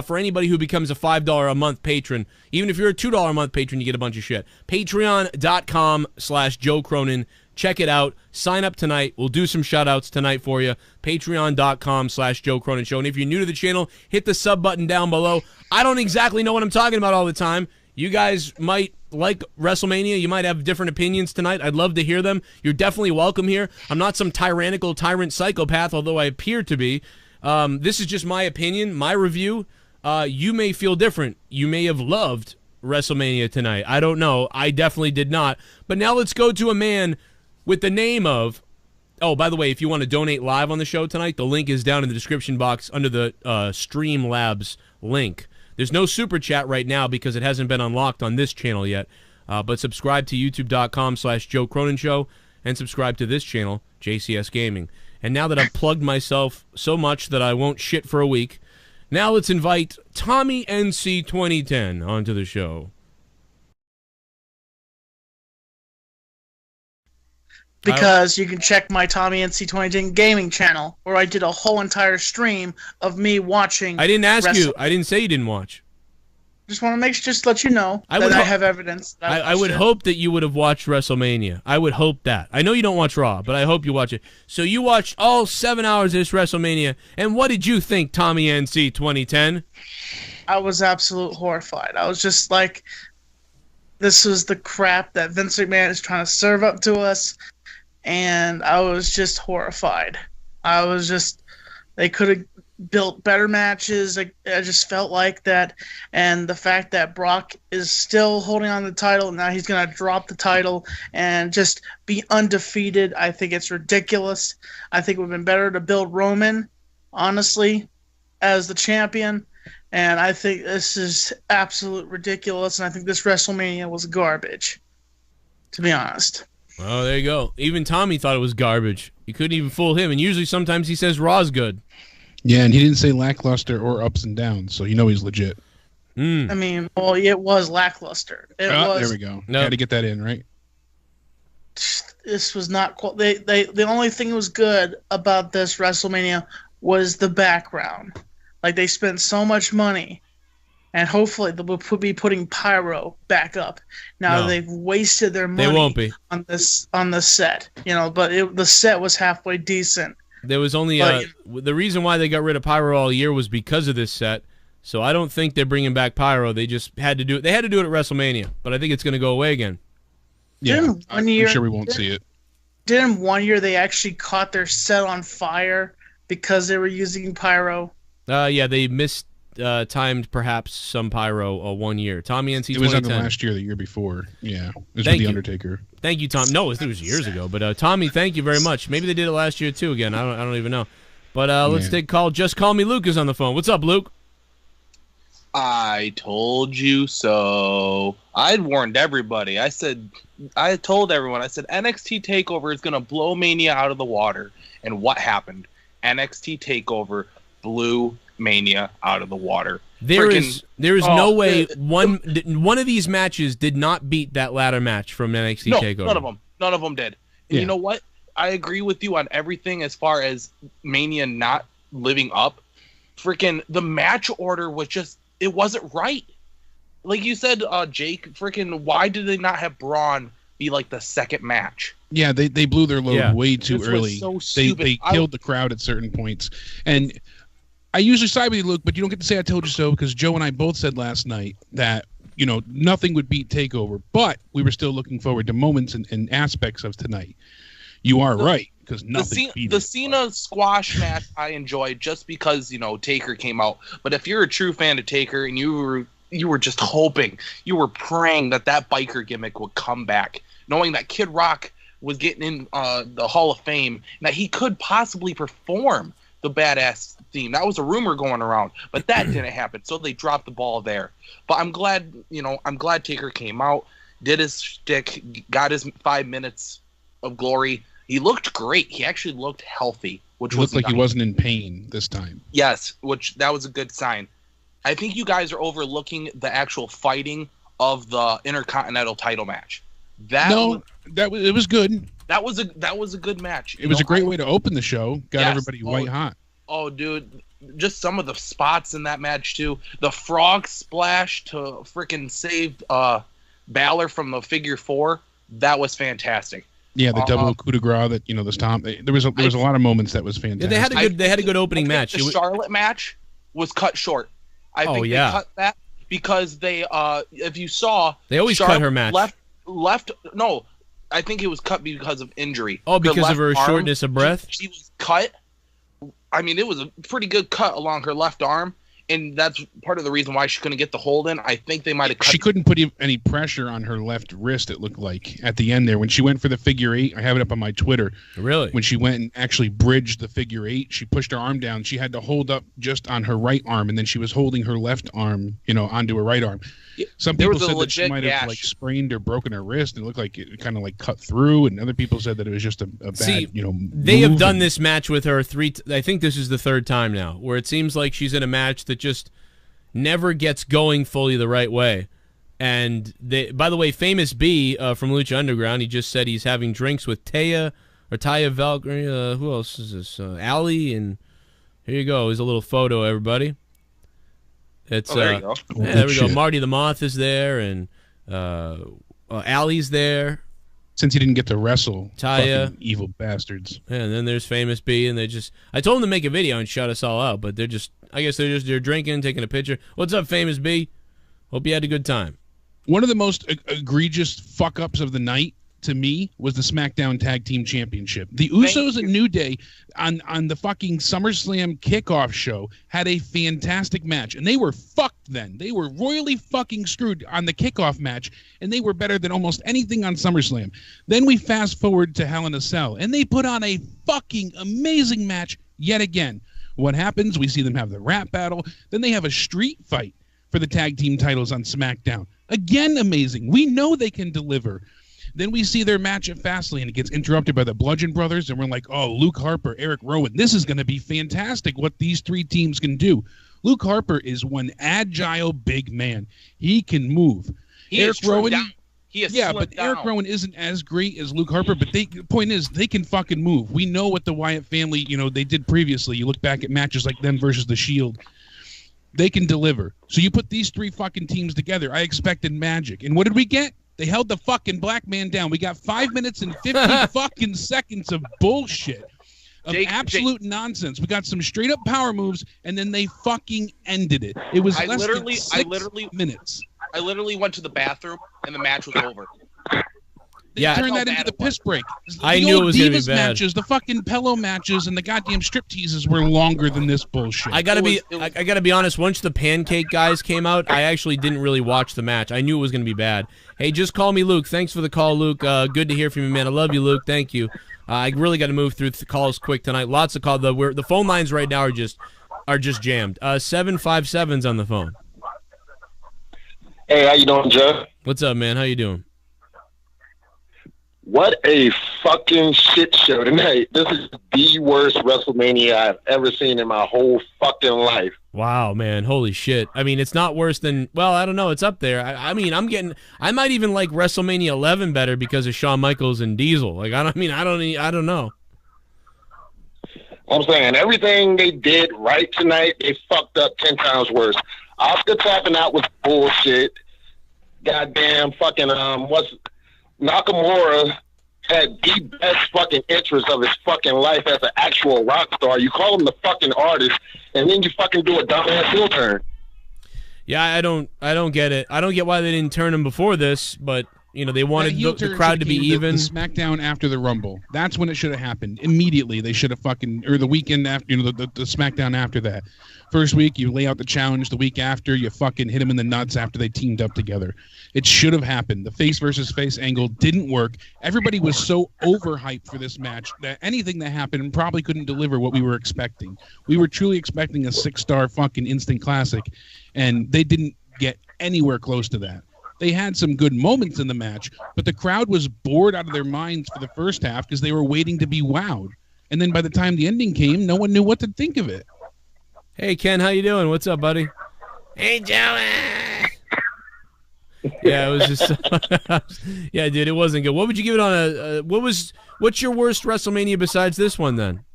For anybody who becomes a $5 a month patron. Even if you're a $2 a month patron, you get a bunch of shit. Patreon.com/Joe Cronin. Check it out. Sign up tonight. We'll do some shout-outs tonight for you. Patreon.com/Joe Cronin Show. And if you're new to the channel, hit the sub button down below. I don't exactly know what I'm talking about all the time. You guys might like WrestleMania. You might have different opinions tonight. I'd love to hear them. You're definitely welcome here. I'm not some tyrannical tyrant psychopath, although I appear to be. This is just my opinion, my review. You may feel different. You may have loved WrestleMania tonight. I don't know. I definitely did not. But now let's go to a man with the name of... Oh, by the way, if you want to donate live on the show tonight, the link is down in the description box under the Streamlabs link. There's no super chat right now because it hasn't been unlocked on this channel yet. But subscribe to youtube.com/Joe Cronin Show and subscribe to this channel, JCS Gaming. And now that I've plugged myself so much that I won't shit for a week, now let's invite Tommy NC 2010 onto the show. Because you can check my Tommy NC 2010 gaming channel, where I did a whole entire stream of me watching. I didn't ask you. I didn't say you didn't watch. Just want to just let you know that I have evidence. I would hope that you would have watched WrestleMania. I would hope that. I know you don't watch Raw, but I hope you watch it. So you watched all 7 hours of this WrestleMania, and what did you think, Tommy NC 2010? I was absolutely horrified. I was just like, this was the crap that Vince McMahon is trying to serve up to us, and I was just horrified. They could have built better matches. I just felt like that, and the fact that Brock is still holding on the title, now he's going to drop the title and just be undefeated, I think it's ridiculous. I think it would have been better to build Roman, honestly, as the champion, and I think this is absolute ridiculous, and I think this WrestleMania was garbage, to be honest. Oh, there you go. Even Tommy thought it was garbage. You couldn't even fool him, and usually sometimes he says Raw's good. Yeah, and he didn't say lackluster or ups and downs, so you know he's legit. I mean, well, it was lackluster. There we go. Nope. Got to get that in, right? This was not... The only thing that was good about this WrestleMania was the background. Like, they spent so much money, and hopefully they'll be putting Pyro back up. Now they've wasted their money they won't be. on the set, but the set was halfway decent. There was only the reason why they got rid of Pyro all year was because of this set. So I don't think they're bringing back Pyro. They just had to do it. They had to do it at WrestleMania, but I think it's going to go away again. Yeah, I'm sure we won't see it. Didn't one year they actually caught their set on fire because they were using Pyro? Yeah, they mistimed perhaps some Pyro 1 year. Tommy NC 2010. It was on the last year, the year before. Yeah, it was with The Undertaker. Thank you, Tom. No, it was years ago. But Tommy, thank you very much. Maybe they did it last year too. Again, I don't even know. But let's take a call. Just call me Luke is on the phone. What's up, Luke? I told you so. I'd warned everybody. I told everyone. I said NXT TakeOver is gonna blow Mania out of the water. And what happened? NXT TakeOver blew Mania out of the water. There is no way one of these matches did not beat that ladder match from NXT TakeOver. None of them did. And you know what? I agree with you on everything as far as Mania not living up. Freaking the match order was just, it wasn't right. Like you said, Jake, freaking why did they not have Braun be like the second match? Yeah, they blew their load way too This early. was so stupid. They killed the crowd at certain points. And I usually side with you, Luke, but you don't get to say I told you so because Joe and I both said last night that, nothing would beat TakeOver, but we were still looking forward to moments and aspects of tonight. You are right, because nothing beat the Cena squash match I enjoyed just because, Taker came out. But if you're a true fan of Taker and you were just hoping, you were praying that biker gimmick would come back, knowing that Kid Rock was getting in the Hall of Fame, and that he could possibly perform the badass theme. That was a rumor going around, but that didn't happen. So they dropped the ball there. But I'm glad Taker came out, did his shtick, got his 5 minutes of glory. He looked great. He actually looked healthy, which looked like he wasn't in pain this time. Yes, that was a good sign. I think you guys are overlooking the actual fighting of the Intercontinental title match. It was good. That was a good match. It was a great way to open the show. Got everybody white hot. Oh, dude, just some of the spots in that match too. The frog splash to freaking save Balor from the figure 4. That was fantastic. Yeah, the double coup de grace that the stomp. There was a lot of moments that was fantastic. Yeah, they had a good opening match. The Charlotte match was cut short. I think they cut that because they if you saw, they always Charlotte cut her match. Left no, I think it was cut because of injury. Oh, because of her shortness of breath? She was cut. I mean, it was a pretty good cut along her left arm, and that's part of the reason why she couldn't get the hold in. I think they might have cut. She couldn't put any pressure on her left wrist, it looked like, at the end there. When she went for the figure 8, I have it up on my Twitter. Really? When she went and actually bridged the figure 8, she pushed her arm down. She had to hold up just on her right arm, and then she was holding her left arm, onto her right arm. Some people said that she might have sprained or broken her wrist, and it looked like it kind of cut through, and other people said that it was just a bad, they have done this match with her I think this is the 3rd time now, where it seems like she's in a match that just never gets going fully the right way. And by the way, Famous B from Lucha Underground, he just said he's having drinks with Taya Valkyrie. Who else is this? Ali, and here you go. Here's a little photo, everybody. It's there you go. There we go. Marty the Moth is there, and Ali's there. Since he didn't get to wrestle, Taya, evil bastards. Yeah, and then there's Famous B, and I told them to make a video and shut us all out, but they're drinking, taking a picture. What's up, Famous B? Hope you had a good time. One of the most egregious fuck-ups of the night, to me, was the SmackDown Tag Team Championship. The Usos and New Day on the fucking SummerSlam kickoff show had a fantastic match, and they were fucked then. They were royally fucking screwed on the kickoff match, and they were better than almost anything on SummerSlam. Then we fast forward to Hell in a Cell, and they put on a fucking amazing match yet again. What happens? We see them have the rap battle. Then they have a street fight for the tag team titles on SmackDown. Again, amazing. We know they can deliver. Then we see their match at Fastlane. It gets interrupted by the Bludgeon Brothers, and we're like, oh, Luke Harper, Eric Rowan. This is going to be fantastic what these 3 teams can do. Luke Harper is one agile big man. He can move. Eric Rowan, Eric Rowan isn't as great as Luke Harper, but the point is they can fucking move. We know what the Wyatt family, they did previously. You look back at matches like them versus The Shield. They can deliver. So you put these 3 fucking teams together. I expected magic. And what did we get? They held the fucking black man down. We got 5 minutes and 50 fucking seconds of bullshit. Of absolute nonsense. We got some straight up power moves, and then they fucking ended it. It was less than 6 minutes. I literally went to the bathroom, and the match was over. They turned that into the piss break. I knew it was going to be bad. Matches, the fucking pillow matches, and the goddamn strip teases were longer than this bullshit. I gotta be honest. Once the pancake guys came out, I actually didn't really watch the match. I knew it was going to be bad. Hey, just call me Luke. Thanks for the call, Luke. Good to hear from you, man. I love you, Luke. Thank you. I really got to move through the calls quick tonight. Lots of calls. The phone lines right now are just jammed. 757's on the phone. Hey, how you doing, Joe? What's up, man? How you doing? What a fucking shit show tonight. This is the worst WrestleMania I've ever seen in my whole fucking life. Wow, man. Holy shit. I mean, it's not worse than, well, I don't know. It's up there. I might even like WrestleMania 11 better because of Shawn Michaels and Diesel. Like, I don't know. I'm saying everything they did right tonight, they fucked up 10 times worse. Oscar tapping out was bullshit. Goddamn fucking, Nakamura had the best fucking interest of his fucking life as an actual rock star. You call him the fucking artist, and then you fucking do a dumbass heel turn. Yeah, I don't get it. I don't get why they didn't turn him before this, but You know, they wanted the crowd to be even. The SmackDown after the Rumble. That's when it should have happened. Immediately, they should have or the weekend after, you know, the SmackDown after that. First week, you lay out the challenge. The week after, you fucking hit them in the nuts after they teamed up together. It should have happened. The face versus face angle didn't work. Everybody was so overhyped for this match that anything that happened probably couldn't deliver what we were expecting. We were truly expecting a 6-star fucking instant classic, and they didn't get anywhere close to that. They had some good moments in the match, but the crowd was bored out of their minds for the first half because they were waiting to be wowed. And then by the time the ending came, no one knew what to think of it. Hey, Ken, how you doing? What's up, buddy? Hey, Joey! Yeah, it was just... yeah, dude, it wasn't good. What would you give it on a... what's your worst WrestleMania besides this one, then?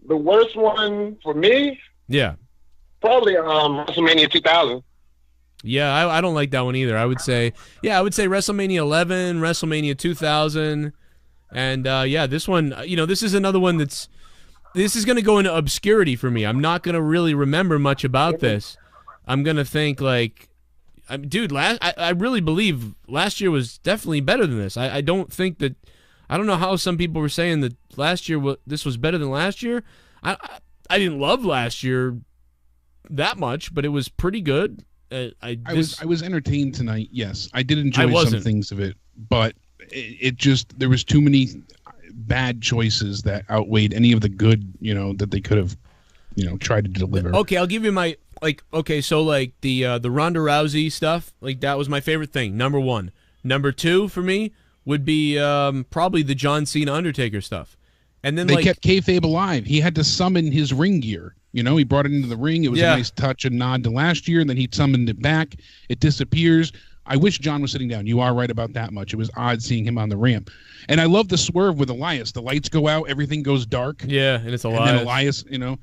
The worst one for me? Yeah. Probably WrestleMania 2000. Yeah, I don't like that one either. I would say WrestleMania 11, WrestleMania 2000, and yeah, this one, you know, this is another one this is going to go into obscurity for me. I'm not going to really remember much about this. I'm going to think like, dude, I really believe last year was definitely better than this. I don't think that, I don't know how some people were saying that last year this was better than last year. I didn't love last year that much, but it was pretty good. I was entertained tonight. Yes, I did enjoy some things of it, but it just, there was too many bad choices that outweighed any of the good, you know, that they could have, you know, tried to deliver. Okay, I'll give you my so the Ronda Rousey stuff, like that was my favorite thing. Number 1. Number 2 for me would be probably the John Cena Undertaker stuff. And then they kept kayfabe alive. He had to summon his ring gear. You know, he brought it into the ring. It was a nice touch and nod to last year, and then he summoned it back. It disappears. I wish John was sitting down. You are right about that much. It was odd seeing him on the ramp. And I love the swerve with Elias. The lights go out, everything goes dark. Yeah, and it's Elias. And then Elias, you know,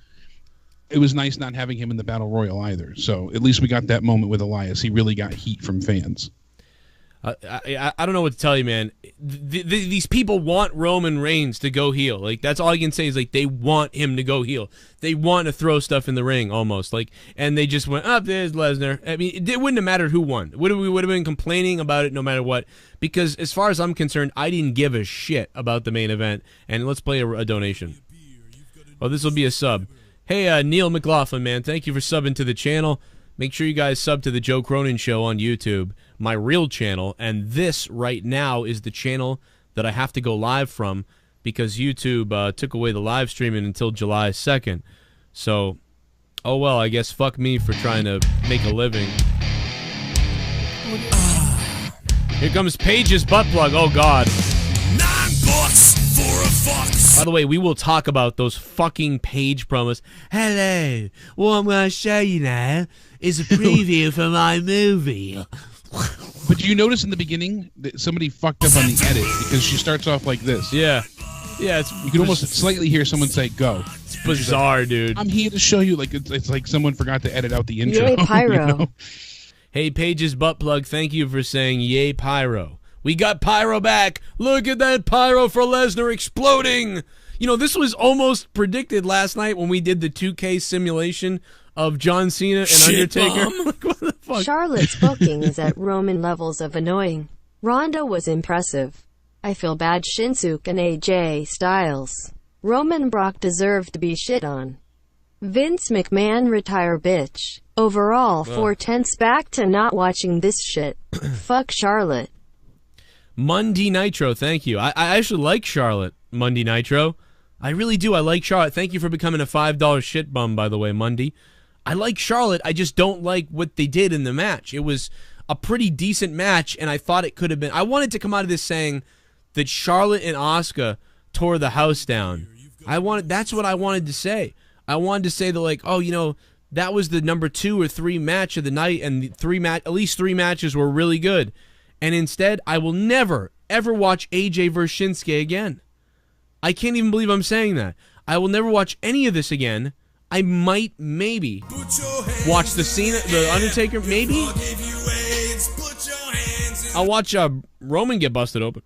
it was nice not having him in the Battle Royal either. So at least we got that moment with Elias. He really got heat from fans. I don't know what to tell you, man. These people want Roman Reigns to go heel. Like, that's all I can say is, like, they want him to go heel. They want to throw stuff in the ring, almost. Like, and they just went, there's Lesnar. I mean, it wouldn't have mattered who won. We would have been complaining about it no matter what. Because as far as I'm concerned, I didn't give a shit about the main event. And let's play a donation. Oh, this will be a sub. Hey, Neil McLaughlin, man, thank you for subbing to the channel. Make sure you guys sub to the Joe Cronin Show on YouTube, my real channel, and this right now is the channel that I have to go live from because YouTube took away the live streaming until July 2nd. So, oh well, I guess fuck me for trying to make a living. Here comes Paige's butt plug. Oh, God. $9 for a fox. By the way, we will talk about those fucking Paige promos. Hello, what I'm going to show you now is a preview for my movie. But do you notice in the beginning that somebody fucked up on the edit because she starts off like this? Yeah. Yeah, you can almost slightly hear someone say "go." It's bizarre, like, dude. I'm here to show you. Like it's like someone forgot to edit out the intro. Yay, Pyro. You know? Hey, Paige's butt plug. Thank you for saying yay, Pyro. We got Pyro back. Look at that Pyro for Lesnar exploding. You know, this was almost predicted last night when we did the 2K simulation of John Cena and Undertaker. What the fuck? Charlotte's booking is at Roman levels of annoying. Ronda was impressive. I feel bad Shinsuke and AJ Styles. Roman Brock deserved to be shit on. Vince McMahon retire bitch. Overall, 4/10 back to not watching this shit. Fuck Charlotte. Monday Nitro, thank you. I actually like Charlotte, Monday Nitro. I really do. I like Charlotte. Thank you for becoming a $5 shit bum, by the way, Monday. I like Charlotte. I just don't like what they did in the match. It was a pretty decent match, and I thought it could have been. I wanted to come out of this saying that Charlotte and Asuka tore the house down. That's what I wanted to say. I wanted to say that, like, oh, you know, that was the number 2 or 3 match of the night, and at least 3 matches were really good. And instead, I will never, ever watch AJ versus Shinsuke again. I can't even believe I'm saying that. I will never watch any of this again. I might, maybe, watch the Undertaker, maybe. I'll watch Roman get busted open.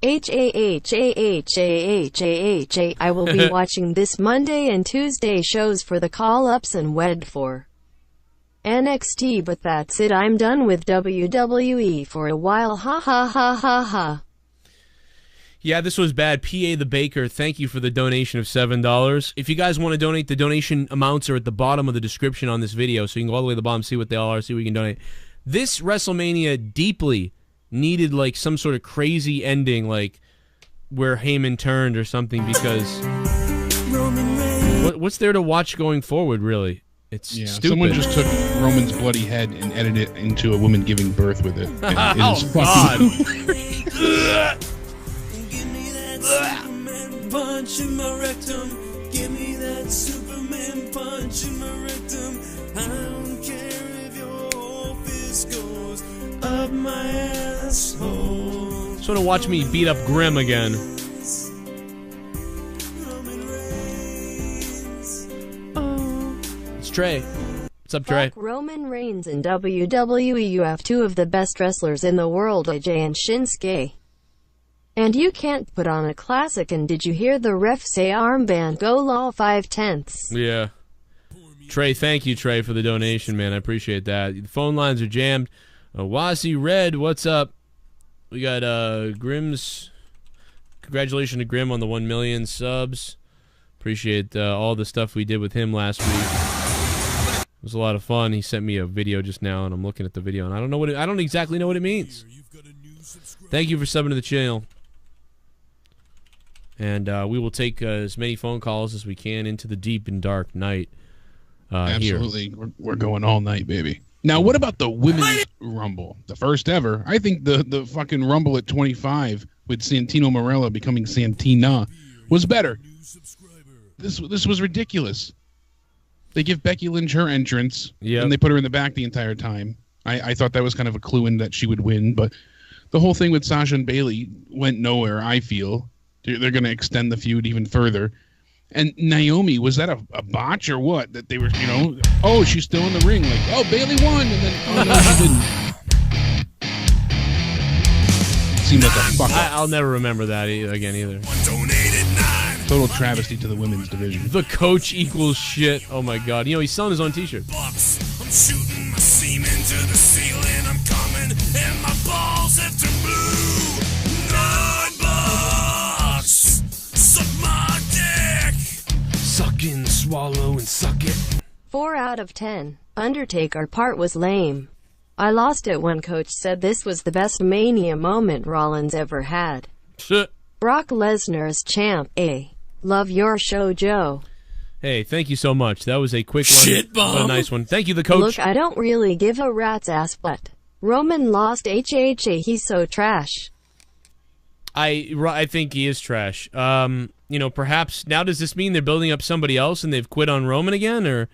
HAHAHAHAHA. I will be watching this Monday and Tuesday shows for the call-ups and wed for NXT, but that's it. I'm done with WWE for a while. Ha ha ha ha ha. Yeah, this was bad. PA the Baker, thank you for the donation of $7. If you guys want to donate, the donation amounts are at the bottom of the description on this video, so you can go all the way to the bottom, see what they all are, see what you can donate. This WrestleMania deeply needed like some sort of crazy ending, like where Heyman turned or something, because what's there to watch going forward, really? It's stupid. Someone just took Roman's bloody head and edited it into a woman giving birth with it. And it is God. Give me that Superman punch in my rectum. Give me that Superman punch in my rectum. I don't care if your whole fist goes up my asshole. Just want to watch me beat up Grimm again. It's Trey. What's up, Trey? Fuck Roman Reigns in WWE. You have two of the best wrestlers in the world, AJ and Shinsuke. And you can't put on a classic. And did you hear the ref say armband go law 5/10? Yeah. Trey, thank you, Trey, for the donation, man. I appreciate that. The phone lines are jammed. Wasi Red, what's up? We got Grimm's. Congratulations to Grimm on the 1 million subs. Appreciate all the stuff we did with him last week. It was a lot of fun. He sent me a video just now, and I'm looking at the video, and I don't exactly know what it means. Thank you for subbing to the channel. And we will take as many phone calls as we can into the deep and dark night. Absolutely. Here. We're going all night, baby. Now, what about the Women's Rumble? The first ever. I think the fucking Rumble at 25 with Santino Marella becoming Santina was better. This was ridiculous. They give Becky Lynch her entrance, and they put her in the back the entire time. I thought that was kind of a clue in that she would win, but the whole thing with Sasha and Bayley went nowhere, I feel. They're going to extend the feud even further. And Naomi, was that a botch or what? That they were, oh, she's still in the ring. Like, oh, Bayley won. And then, oh, no, she didn't. It seemed like a fuck up. I'll never remember that again either. Total travesty to the women's division. The coach equals shit. Oh, my God. He's selling his own t-shirt. I'm shooting my semen to the ceiling. I'm coming and my balls have turned blue. $9. Suck my dick. Suck and swallow and suck it. 4 out of 10. Undertaker part was lame. I lost it when Coach said this was the best Mania moment Rollins ever had. Shit. Brock Lesnar as champ. Love your show, Joe. Hey, thank you so much. That was a quick one. Shit bomb. What a nice one. Thank you, the coach. Look, I don't really give a rat's ass, but Roman lost HHA. He's so trash. I think he is trash. Perhaps now does this mean they're building up somebody else and they've quit on Roman again, or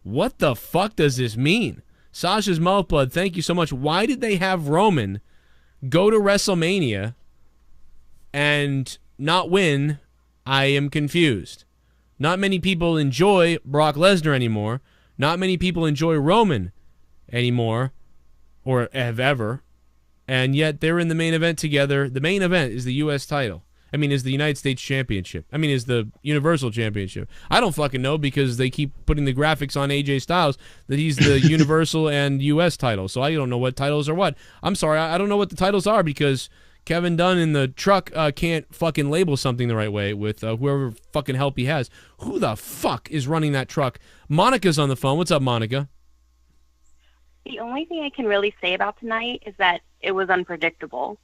what the fuck does this mean? Sasha's Mouthblood, thank you so much. Why did they have Roman go to WrestleMania and not win? I am confused. Not many people enjoy Brock Lesnar anymore. Not many people enjoy Roman anymore, or have ever. And yet they're in the main event together. The main event is the U.S. title. Is the United States Championship. Is the Universal Championship. I don't fucking know because they keep putting the graphics on AJ Styles that he's the Universal and U.S. title. So I don't know what titles are what. I'm sorry, I don't know what the titles are because Kevin Dunn in the truck can't fucking label something the right way with whoever fucking help he has. Who the fuck is running that truck? Monica's on the phone. What's up, Monica? The only thing I can really say about tonight is that it was unpredictable.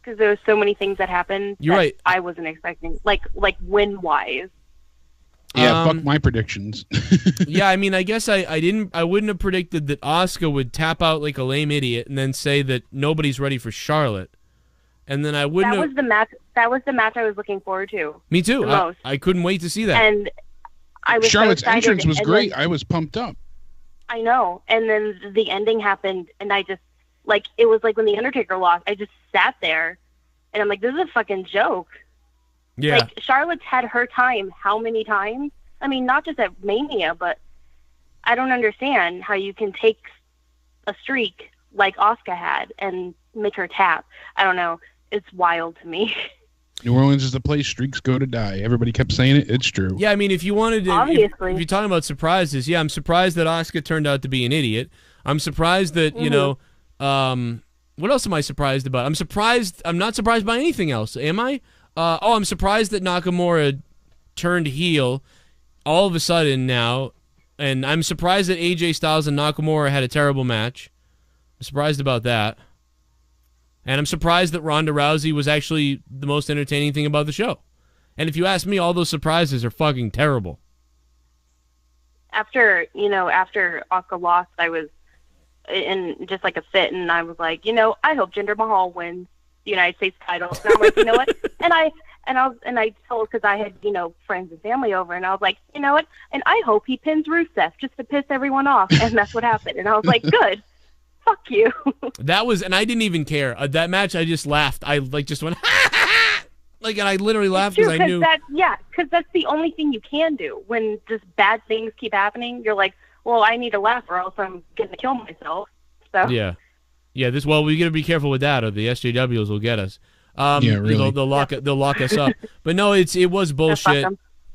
Because there were so many things that happened You're that right. I wasn't expecting, like win-wise. Yeah, fuck my predictions. Yeah, I guess I wouldn't have predicted that Asuka would tap out like a lame idiot and then say that nobody's ready for Charlotte. And then I wouldn't That was the match I was looking forward to. Me too. The most. I couldn't wait to see that. And I was Charlotte's so excited, entrance was and great. then- I was pumped up. I know. And then the ending happened, and I just, it was like when The Undertaker lost, I just sat there, and I'm like, this is a fucking joke. Yeah. Charlotte's had her time how many times? Not just at Mania, but I don't understand how you can take a streak like Asuka had and make her tap. I don't know. it's wild to me. New Orleans is the place streaks go to die. Everybody kept saying it. It's true. Yeah, I mean, if you wanted to, Obviously. if you're talking about surprises, yeah, I'm surprised that Asuka turned out to be an idiot. I'm surprised that, you know, what else am I surprised about? I'm not surprised by anything else, am I? I'm surprised that Nakamura turned heel all of a sudden now, and I'm surprised that AJ Styles and Nakamura had a terrible match. I'm surprised about that. And I'm surprised that Ronda Rousey was actually the most entertaining thing about the show. And if you ask me, all those surprises are fucking terrible. After Asuka lost, I was in just like a fit, and I was like, I hope Jinder Mahal wins the United States title. And I'm like, you know what? And I told, because I had, friends and family over, and I was like, you know what? And I hope he pins Rusev just to piss everyone off. And that's what happened. And I was like, good. Fuck you. That was, and I didn't even care. That match, I just laughed. I just went, and I literally laughed because I knew. Because that's the only thing you can do when just bad things keep happening. You're like, well, I need to laugh or else I'm going to kill myself. So yeah. Well, we got to be careful with that, or the SJWs will get us. Really. They'll lock us up. But no, it was bullshit.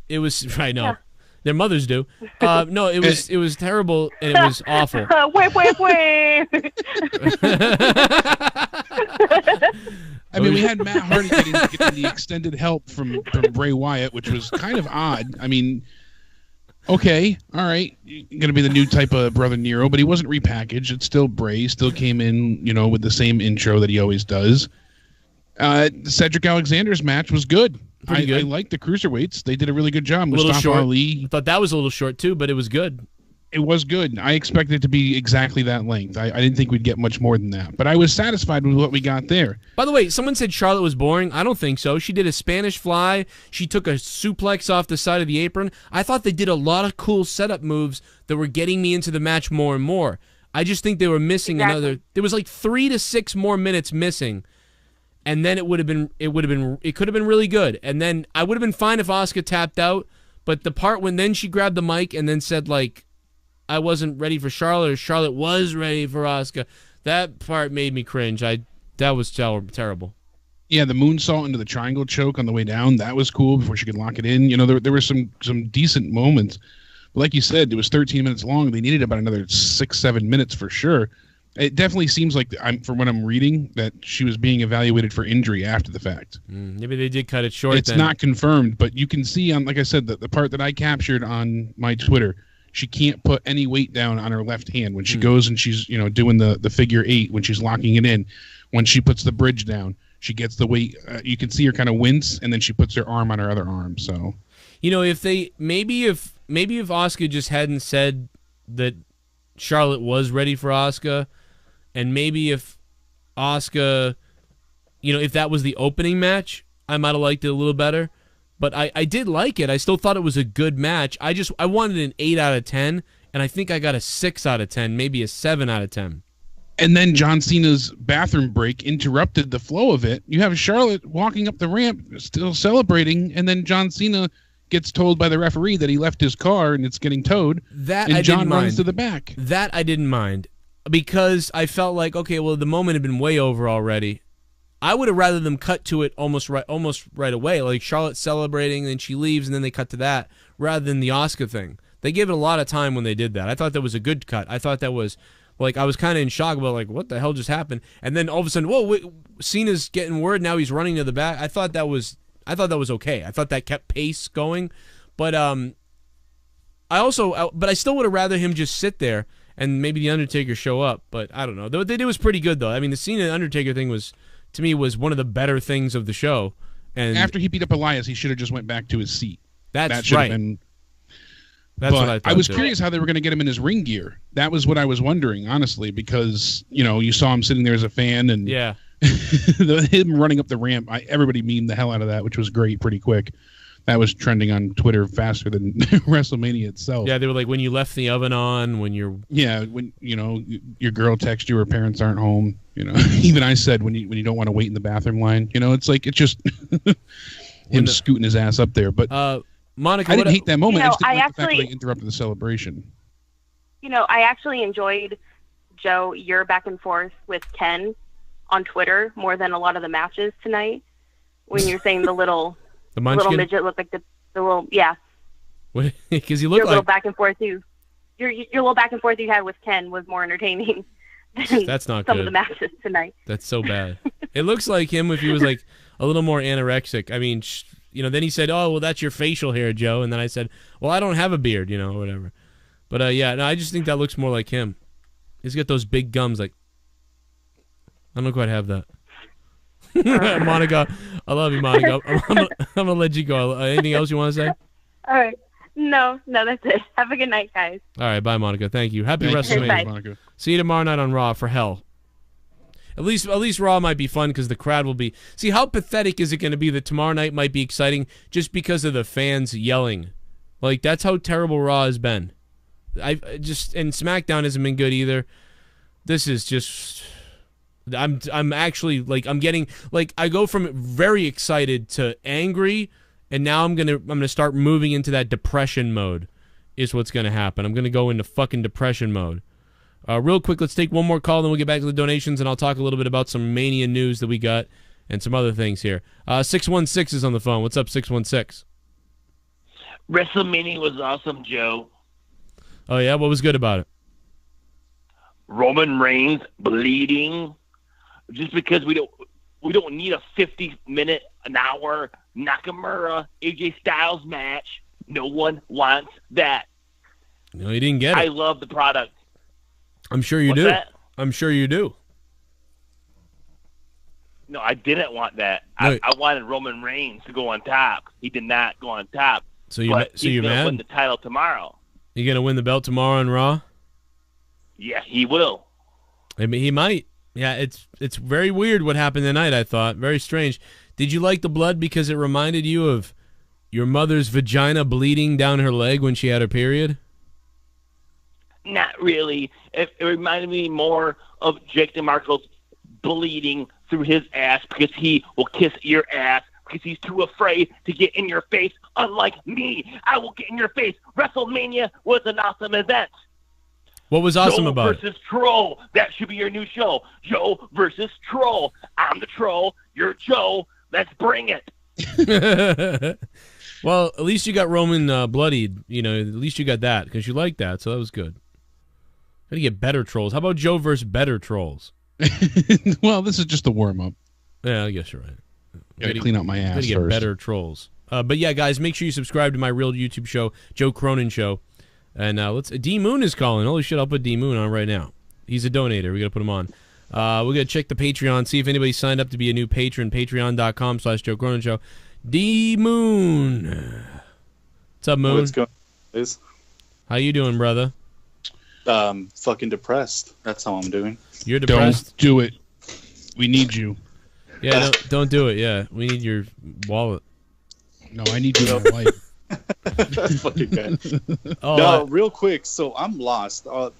It was, I know. Yeah. Their mothers do. No, it was terrible, and it was awful. Wait. I mean, we had Matt Hardy getting the extended help from Bray Wyatt, which was kind of odd. I mean, okay, all right, you're going to be the new type of Brother Nero, but he wasn't repackaged. It's still Bray. Still came in, with the same intro that he always does. Cedric Alexander's match was good. I like the cruiserweights. They did a really good job. A little Mustafa short. Ali. I thought that was a little short, too, but it was good. It was good. I expected it to be exactly that length. I didn't think we'd get much more than that. But I was satisfied with what we got there. By the way, someone said Charlotte was boring. I don't think so. She did a Spanish fly. She took a suplex off the side of the apron. I thought they did a lot of cool setup moves that were getting me into the match more and more. I just think they were missing another. There was like 3 to 6 more minutes missing. And then it could have been really good. And then I would have been fine if Asuka tapped out, but the part when then she grabbed the mic and then said, like, I wasn't ready for Charlotte, or Charlotte was ready for Asuka, that part made me cringe. That was terrible. Yeah, the moonsault into the triangle choke on the way down, that was cool before she could lock it in. There were some decent moments. But like you said, it was 13 minutes long. They needed about another 6-7 minutes for sure. It definitely seems like, from what I'm reading, that she was being evaluated for injury after the fact. Maybe they did cut it short. It's not confirmed, but you can see on, like I said, the part that I captured on my Twitter, she can't put any weight down on her left hand when she goes and she's doing the figure 8 when she's locking it in. When she puts the bridge down, she gets the weight. You can see her kind of wince, and then she puts her arm on her other arm. So, if Asuka just hadn't said that Charlotte was ready for Asuka. And maybe if Asuka, if that was the opening match, I might have liked it a little better. But I did like it. I still thought it was a good match. I wanted an 8 out of 10, and I think I got a 6 out of 10, maybe a 7 out of 10. And then John Cena's bathroom break interrupted the flow of it. You have Charlotte walking up the ramp, still celebrating, and then John Cena gets told by the referee that he left his car and it's getting towed. John runs to the back. That I didn't mind. Because I felt like, okay, well, the moment had been way over already. I would have rather them cut to it almost right away, like Charlotte celebrating, then she leaves, and then they cut to that, rather than the Asuka thing. They gave it a lot of time when they did that. I thought that was a good cut. I thought that was, like, I was kind of in shock about, like, what the hell just happened? And then all of a sudden, whoa, Cena's getting word, now he's running to the back. I thought that was okay. I thought that kept pace going. But I still would have rather him just sit there and maybe the Undertaker show up, but I don't know. What they did was pretty good, though. I mean, the Cena Undertaker thing was, to me, was one of the better things of the show. And after he beat up Elias, he should have just went back to his seat. That's right. That's what I thought. I was curious how they were going to get him in his ring gear. That was what I was wondering, honestly, because you saw him sitting there as a fan, and yeah, him running up the ramp. Everybody memed the hell out of that, which was great, pretty quick. That was trending on Twitter faster than WrestleMania itself. Yeah, they were like, when you left the oven on, when you're... Yeah, when, your girl texts you, her parents aren't home. Even I said, when you don't want to wait in the bathroom line. It's like, it's just him scooting his ass up there. But Monica, I didn't hate that moment. I just didn't like the fact that they interrupted the celebration. I actually enjoyed, Joe, your back and forth with Ken on Twitter more than a lot of the matches tonight. When you're saying the little Munchkin? midget looked like the little Because he your looked little like back and forth your little back and forth you had with Ken was more entertaining than that's not some good. of the matches tonight. That's so bad. It looks like him if he was like a little more anorexic. I mean, then he said, "Oh, well, that's your facial hair, Joe." And then I said, "Well, I don't have a beard, or whatever." But yeah, no, I just think that looks more like him. He's got those big gums. Like, I don't quite have that. Monica, I love you, Monica. I'm gonna let you go. Anything else you want to say? All right. No, that's it. Have a good night, guys. All right, bye, Monica. Thank you. Happy Thank you. WrestleMania, Bye. Monica. See you tomorrow night on Raw for hell. At least Raw might be fun because the crowd will be. See, how pathetic is it going to be that tomorrow night might be exciting just because of the fans yelling? Like, that's how terrible Raw has been. And SmackDown hasn't been good either. This is just. I'm actually like I'm getting like I go from very excited to angry, and now I'm gonna start moving into that depression mode. Is what's gonna happen. I'm gonna go into fucking depression mode. Real quick, let's take one more call, then we'll get back to the donations, and I'll talk a little bit about some Mania news that we got and some other things here. 616 is on the phone. What's up, 616? WrestleMania was awesome, Joe. Oh yeah, what was good about it? Roman Reigns bleeding. Just because we don't need a 50-minute, an hour Nakamura AJ Styles match. No one wants that. No, you didn't get it. I love the product. I'm sure you What's do. that? I'm sure you do. No, I didn't want that. No. I wanted Roman Reigns to go on top. He did not go on top. So you're you're gonna mad? win the title tomorrow. You gonna win the belt tomorrow on Raw? Yeah, he will. I mean, he might. Yeah, it's very weird what happened tonight, I thought. Very strange. Did you like the blood because it reminded you of your mother's vagina bleeding down her leg when she had her period? Not really. It reminded me more of Jake DeMarco's bleeding through his ass because he will kiss your ass because he's too afraid to get in your face. Unlike me, I will get in your face. WrestleMania was an awesome event. What was awesome Joe about it? versus Troll. That should be your new show. Joe versus Troll. I'm the Troll. You're Joe. Let's bring it. Well, at least you got Roman bloodied. At least you got that because you like that, so that was good. Got to get better trolls. How about Joe versus better trolls? Well, this is just a warm-up. Yeah, I guess you're right. Gotta clean out my ass Gotta get first. better trolls. But yeah, guys, make sure you subscribe to my real YouTube show, Joe Cronin Show. And D Moon is calling. Holy shit, I'll put D Moon on right now. He's a donator. We gotta put him on. We're gonna check the Patreon, see if anybody signed up to be a new patron. Patreon.com/Joe Cronin Show. D Moon. What's up, Moon? What's going on, guys? How you doing, brother? Fucking depressed. That's how I'm doing. You're depressed? Don't do it. We need you. Yeah, don't do it. Yeah, we need your wallet. No, I need you in my life. Fucking guy. Oh, No, real quick. So I'm lost. I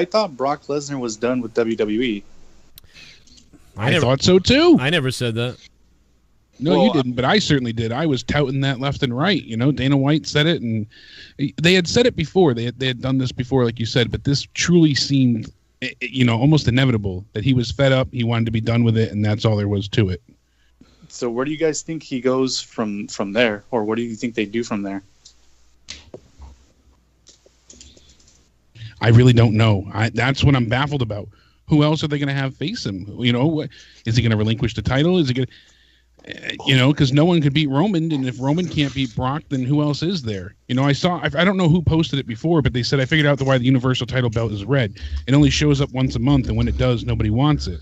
thought Brock Lesnar was done with WWE. I thought so too. I never said that. No, Well, you didn't, but I certainly did. I was touting that left and right. Dana White said it, and they had said it before. They had done this before, like you said, but this truly seemed, almost inevitable that he was fed up. He wanted to be done with it, and that's all there was to it. So where do you guys think he goes from there, or what do you think they do from there? I really don't know. That's what I'm baffled about. Who else are they going to have face him? Is he going to relinquish the title? Is he going to, because no one could beat Roman, and if Roman can't beat Brock, then who else is there? I don't know who posted it before, but they said I figured out why the Universal title belt is red. It only shows up once a month, and when it does, nobody wants it.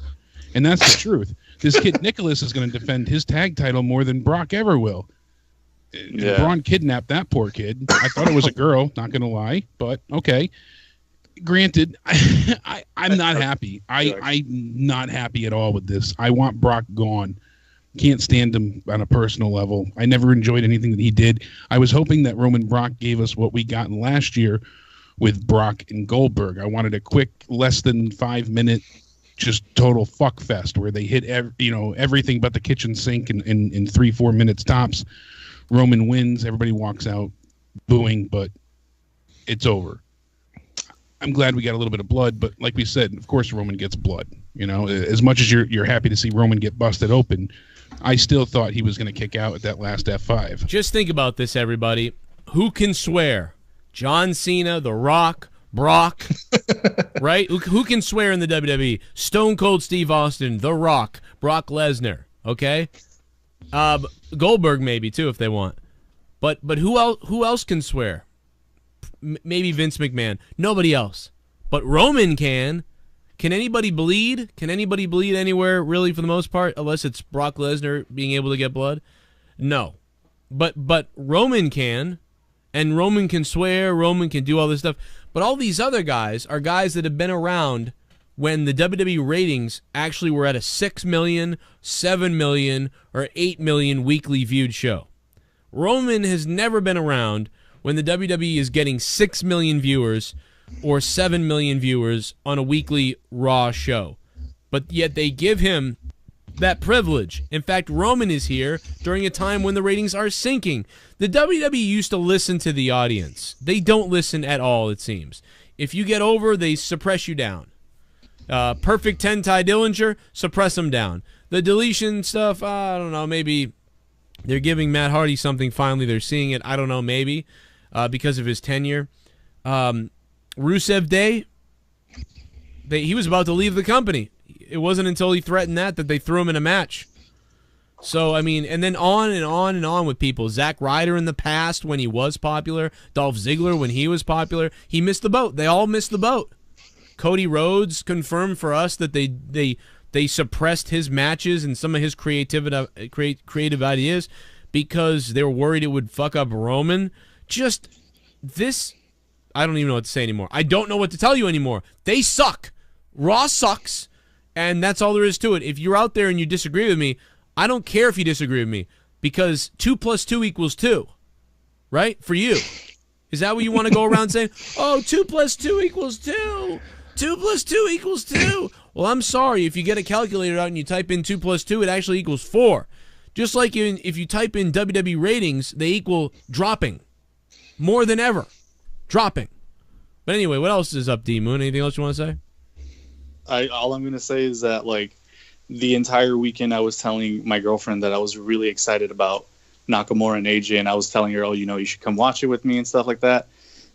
And that's the truth. This kid Nicholas is going to defend his tag title more than Brock ever will. Yeah. Braun kidnapped that poor kid. I thought it was a girl, not going to lie, but okay. Granted, I'm not happy. I'm not happy at all with this. I want Brock gone. Can't stand him on a personal level. I never enjoyed anything that he did. I was hoping that Roman Brock gave us what we got last year with Brock and Goldberg. I wanted a quick, less than 5-minute, just total fuck fest where they hit everything but the kitchen sink in 3-4 minutes tops. Roman wins. Everybody walks out booing, but it's over. I'm glad we got a little bit of blood, but like we said, of course Roman gets blood. You know, as much as you're happy to see Roman get busted open, I still thought he was going to kick out at that last F5. Just think about this, everybody. Who can swear? John Cena, The Rock, Brock, right? Who can swear in the WWE? Stone Cold Steve Austin, The Rock, Brock Lesnar, okay? Goldberg maybe too if they want. But who else can swear? Maybe Vince McMahon. Nobody else. But Roman can. Can anybody bleed? Can anybody bleed anywhere, really, for the most part, unless it's Brock Lesnar being able to get blood? No. But Roman can, and Roman can swear, Roman can do all this stuff. But all these other guys are guys that have been around when the WWE ratings actually were at a 6 million, 7 million, or 8 million weekly viewed show. Roman has never been around when the WWE is getting 6 million viewers or 7 million viewers on a weekly Raw show. But yet they give him that privilege. In fact, Roman is here during a time when the ratings are sinking. The WWE used to listen to the audience. They don't listen at all, it seems. If you get over, they suppress you down. Perfect 10 Ty Dillinger, suppress them down. The deletion stuff, I don't know, maybe they're giving Matt Hardy something finally. They're seeing it, I don't know, maybe, because of his tenure. Rusev Day, he was about to leave the company. It wasn't until he threatened that they threw him in a match. So, I mean, and then on and on and on with people. Zack Ryder in the past when he was popular. Dolph Ziggler when he was popular. He missed the boat. They all missed the boat. Cody Rhodes confirmed for us that they suppressed his matches and some of his creative ideas because they were worried it would fuck up Roman. Just this... I don't even know what to say anymore. I don't know what to tell you anymore. They suck. Raw sucks, and that's all there is to it. If you're out there and you disagree with me, I don't care if you disagree with me, because 2 + 2 = 2, right? For you. Is that what you want to go around saying? Oh, 2 + 2 = 2. 2 + 2 = 2. Well, I'm sorry. If you get a calculator out and you type in 2 + 2, it actually equals 4. Just like if you type in WWE ratings, they equal dropping. More than ever. Dropping. But anyway, what else is up, D-Moon? Anything else you want to say? All I'm going to say is that, like, the entire weekend I was telling my girlfriend that I was really excited about Nakamura and AJ, and I was telling her, oh, you know, you should come watch it with me and stuff like that.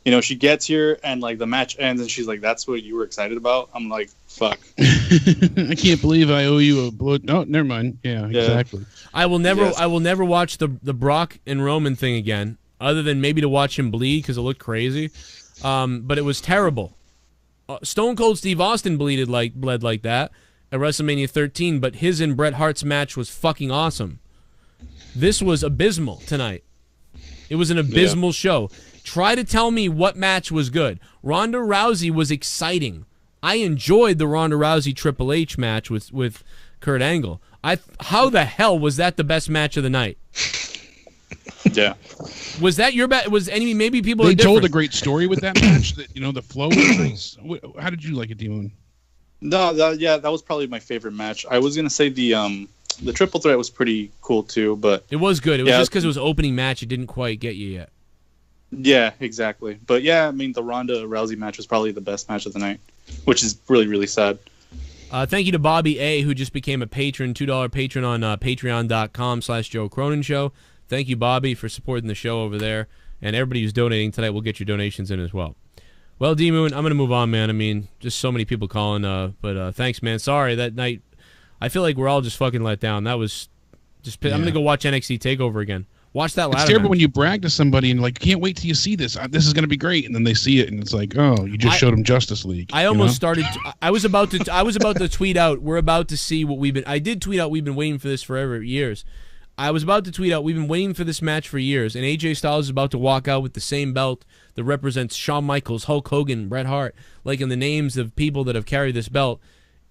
You know, she gets here, and, like, the match ends, and she's like, that's what you were excited about? I'm like, fuck. I can't believe I owe you a blow. No, never mind. Yeah, exactly. I will never watch the Brock and Roman thing again, other than maybe to watch him bleed because it looked crazy. But it was terrible. Stone Cold Steve Austin bled like that at WrestleMania 13, but his and Bret Hart's match was fucking awesome. This was abysmal tonight. It was an abysmal show. Try to tell me what match was good. Ronda Rousey was exciting. I enjoyed the Ronda Rousey Triple H match with Kurt Angle. How the hell was that the best match of the night? Yeah. Was that your bet? Maybe people they are told a great story with that match. That, you know, the flow was nice. How did you like it, D-Moon? No, that was probably my favorite match. I was gonna say the triple threat was pretty cool too, but it was good. It was just because it was opening match. It didn't quite get you yet. Yeah, exactly. But yeah, I mean, the Ronda Rousey match was probably the best match of the night, which is really, really sad. Thank you to Bobby A, who just became a patron, $2 patron on patreon.com/Joe Cronin Show. Thank you, Bobby, for supporting the show over there. And everybody who's donating tonight will get your donations in as well. Well, D-Moon, I'm going to move on, man. I mean, just so many people calling. But thanks, man. Sorry, that night, I feel like we're all just fucking let down. That was just... I'm going to go watch NXT TakeOver again. Watch that ladder It's terrible match. when you brag to somebody and like, can't wait till you see this. This is going to be great. And then they see it and it's like, oh, you just showed them Justice League. I almost started... I was about to tweet out, we're about to see what we've been... I did tweet out, we've been waiting for this forever, years. I was about to tweet out, we've been waiting for this match for years, and AJ Styles is about to walk out with the same belt that represents Shawn Michaels, Hulk Hogan, Bret Hart, like in the names of people that have carried this belt.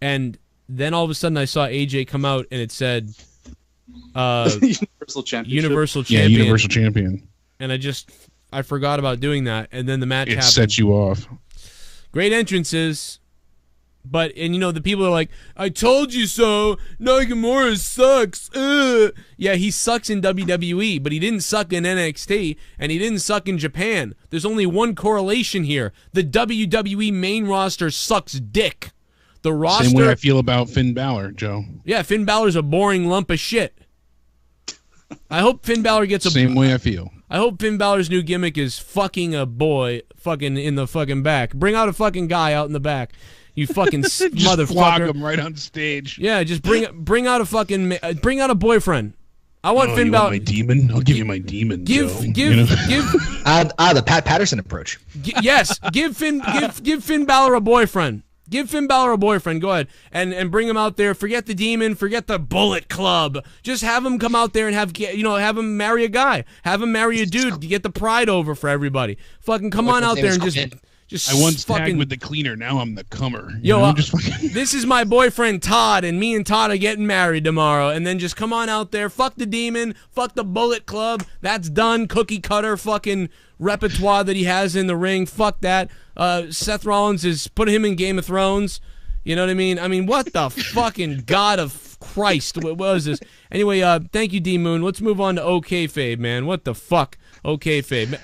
And then all of a sudden I saw AJ come out and it said Universal Championship. Universal Champion. Yeah, Universal Champion. And I forgot about doing that, and then the match happened. It sets you off. Great entrances. But, and the people are like, I told you so. Nakamura sucks. Yeah, he sucks in WWE, but he didn't suck in NXT, and he didn't suck in Japan. There's only one correlation here. The WWE main roster sucks dick. The roster. Same way I feel about Finn Balor, Joe. Yeah, Finn Balor's a boring lump of shit. I hope Finn Balor gets a. Same way I feel. I hope Finn Balor's new gimmick is fucking a boy fucking in the fucking back. Bring out a fucking guy out in the back. You fucking motherfucker. Flog him right on stage. Yeah, just bring out a fucking bring out a boyfriend. I want Finn Balor. My demon? I'll give you my demon. Give the Pat Patterson approach. Yes, give Finn Balor a boyfriend. Give Finn Balor a boyfriend. Go ahead and bring him out there. Forget the demon. Forget the Bullet Club. Just have him come out there and have him marry a guy. Have him marry a dude to get the pride over for everybody. Fucking come on out there and just I once tagged with the cleaner. Now I'm the comer. This is my boyfriend Todd, and me and Todd are getting married tomorrow. And then just come on out there. Fuck the demon. Fuck the Bullet Club. That's done. Cookie cutter fucking repertoire that he has in the ring. Fuck that. Seth Rollins is put him in Game of Thrones. You know what I mean? I mean, what the fucking God of Christ? What was this? Anyway, thank you, D Moon. Let's move on to OK Fade, man. What the fuck? OK Fade.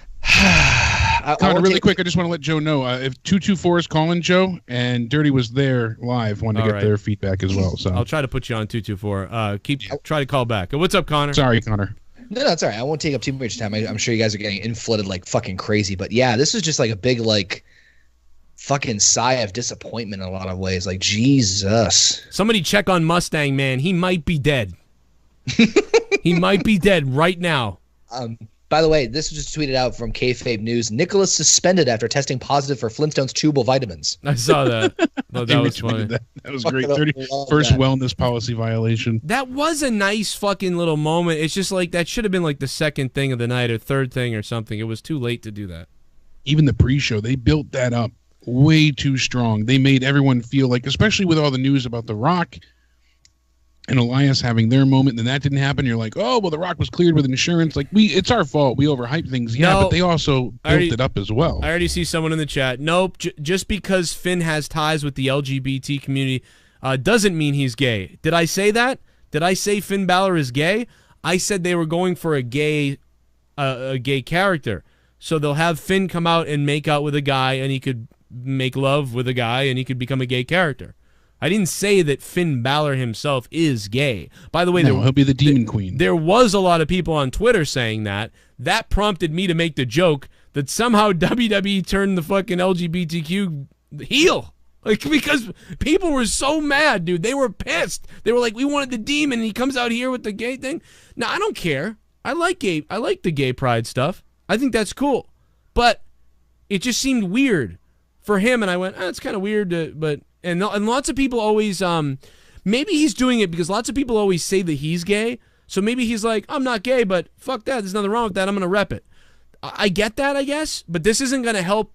Connor, really quick, I just want to let Joe know if 224 is calling Joe, and Dirty was there live, wanted to get their feedback as well. So I'll try to put you on 224. Try to call back. What's up, Connor? Sorry, Connor. No, it's all right. I won't take up too much time. I'm sure you guys are getting inflated like fucking crazy, but yeah, this is just like a big like fucking sigh of disappointment in a lot of ways. Like Jesus. Somebody check on Mustang Man. He might be dead. He might be dead right now. By the way, this was just tweeted out from Kayfabe News. Nicholas suspended after testing positive for Flintstones chewable vitamins. I saw that. Oh, that was funny. That was great. 31st wellness policy violation. That was a nice fucking little moment. It's just like that should have been like the second thing of the night or third thing or something. It was too late to do that. Even the pre-show, they built that up way too strong. They made everyone feel like, especially with all the news about The Rock and Elias having their moment, and then that didn't happen. You're like, oh, well, The Rock was cleared with insurance. Like, it's our fault. We overhyped things. Yeah, but they also built it up as well. I already see someone in the chat. Nope, just because Finn has ties with the LGBT community doesn't mean he's gay. Did I say that? Did I say Finn Balor is gay? I said they were going for a gay character. So they'll have Finn come out and make out with a guy, and he could make love with a guy, and he could become a gay character. I didn't say that Finn Balor himself is gay. By the way, he'll be the Demon Queen. There was a lot of people on Twitter saying that. That prompted me to make the joke that somehow WWE turned the fucking LGBTQ heel. Like, because people were so mad, dude. They were pissed. They were like, we wanted the demon, and he comes out here with the gay thing. Now, I don't care. I like the gay pride stuff. I think that's cool. But it just seemed weird for him, and I went, it's kind of weird, but... And lots of people always, maybe he's doing it because lots of people always say that he's gay. So maybe he's like, I'm not gay, but fuck that. There's nothing wrong with that. I'm going to rep it. I get that, I guess. But this isn't going to help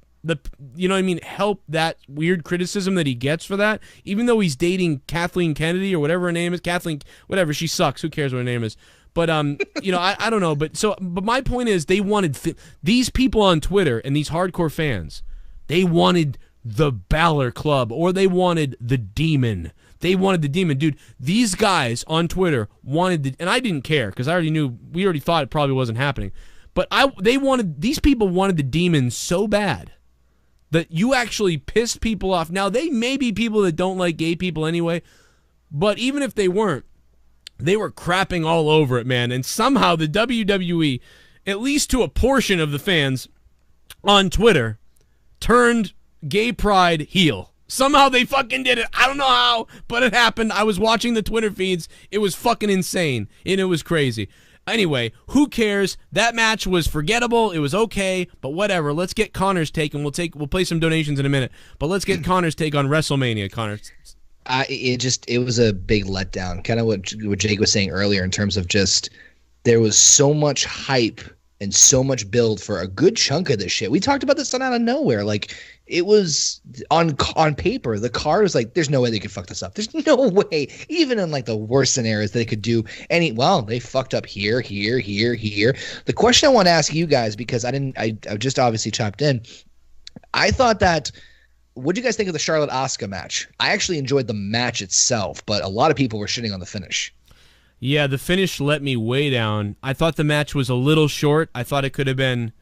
help that weird criticism that he gets for that. Even though he's dating Kathleen Kennedy or whatever her name is. Kathleen, whatever, she sucks. Who cares what her name is? But, I don't know. But my point is they wanted, these people on Twitter and these hardcore fans, they wanted the Balor Club, or they wanted the Demon. They wanted the Demon. Dude, these guys on Twitter wanted and I didn't care because I already knew, we already thought it probably wasn't happening. But these people wanted the Demon so bad that you actually pissed people off. Now, they may be people that don't like gay people anyway, but even if they weren't, they were crapping all over it, man. And somehow the WWE, at least to a portion of the fans on Twitter, turned gay pride heel. Somehow they fucking did it. I don't know how, but it happened. I was watching the Twitter feeds. It was fucking insane, and it was crazy. Anyway, who cares? That match was forgettable. It was okay, but whatever. Let's get Connor's take, and we'll play some donations in a minute. But let's get Connor's take on WrestleMania, Connor. It was a big letdown. Kind of what Jake was saying earlier in terms of just there was so much hype and so much build for a good chunk of this shit. We talked about this out of nowhere. Like, it was on paper, the card was like, there's no way they could fuck this up. There's no way, even in like the worst scenarios, they could do they fucked up here. The question I want to ask you guys, because I just obviously chopped in. I thought that what do you guys think of the Charlotte Asuka match? I actually enjoyed the match itself, but a lot of people were shitting on the finish. Yeah, the finish let me way down. I thought the match was a little short. I thought it could have been...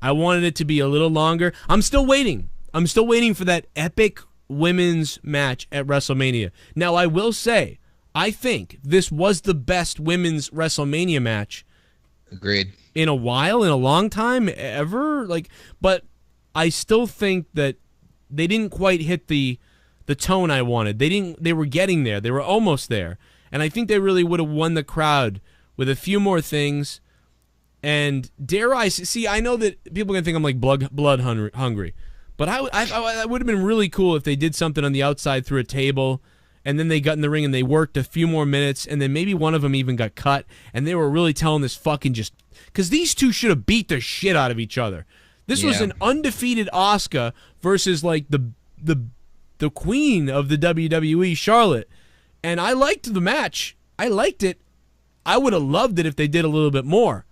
I wanted it to be a little longer. I'm still waiting. I'm still waiting for that epic women's match at WrestleMania. Now, I will say, I think this was the best women's WrestleMania match. Agreed. In a while, in a long time, ever. But I still think that they didn't quite hit the tone I wanted. They were getting there. They were almost there. And I think they really would have won the crowd with a few more things. And dare I see? I know that people are gonna think I'm like blood hungry, but I would have been really cool if they did something on the outside through a table, and then they got in the ring and they worked a few more minutes, and then maybe one of them even got cut, and they were really telling this fucking just because these two should have beat the shit out of each other. This was an undefeated Asuka versus like the queen of the WWE, Charlotte. And I liked the match. I liked it. I would have loved it if they did a little bit more.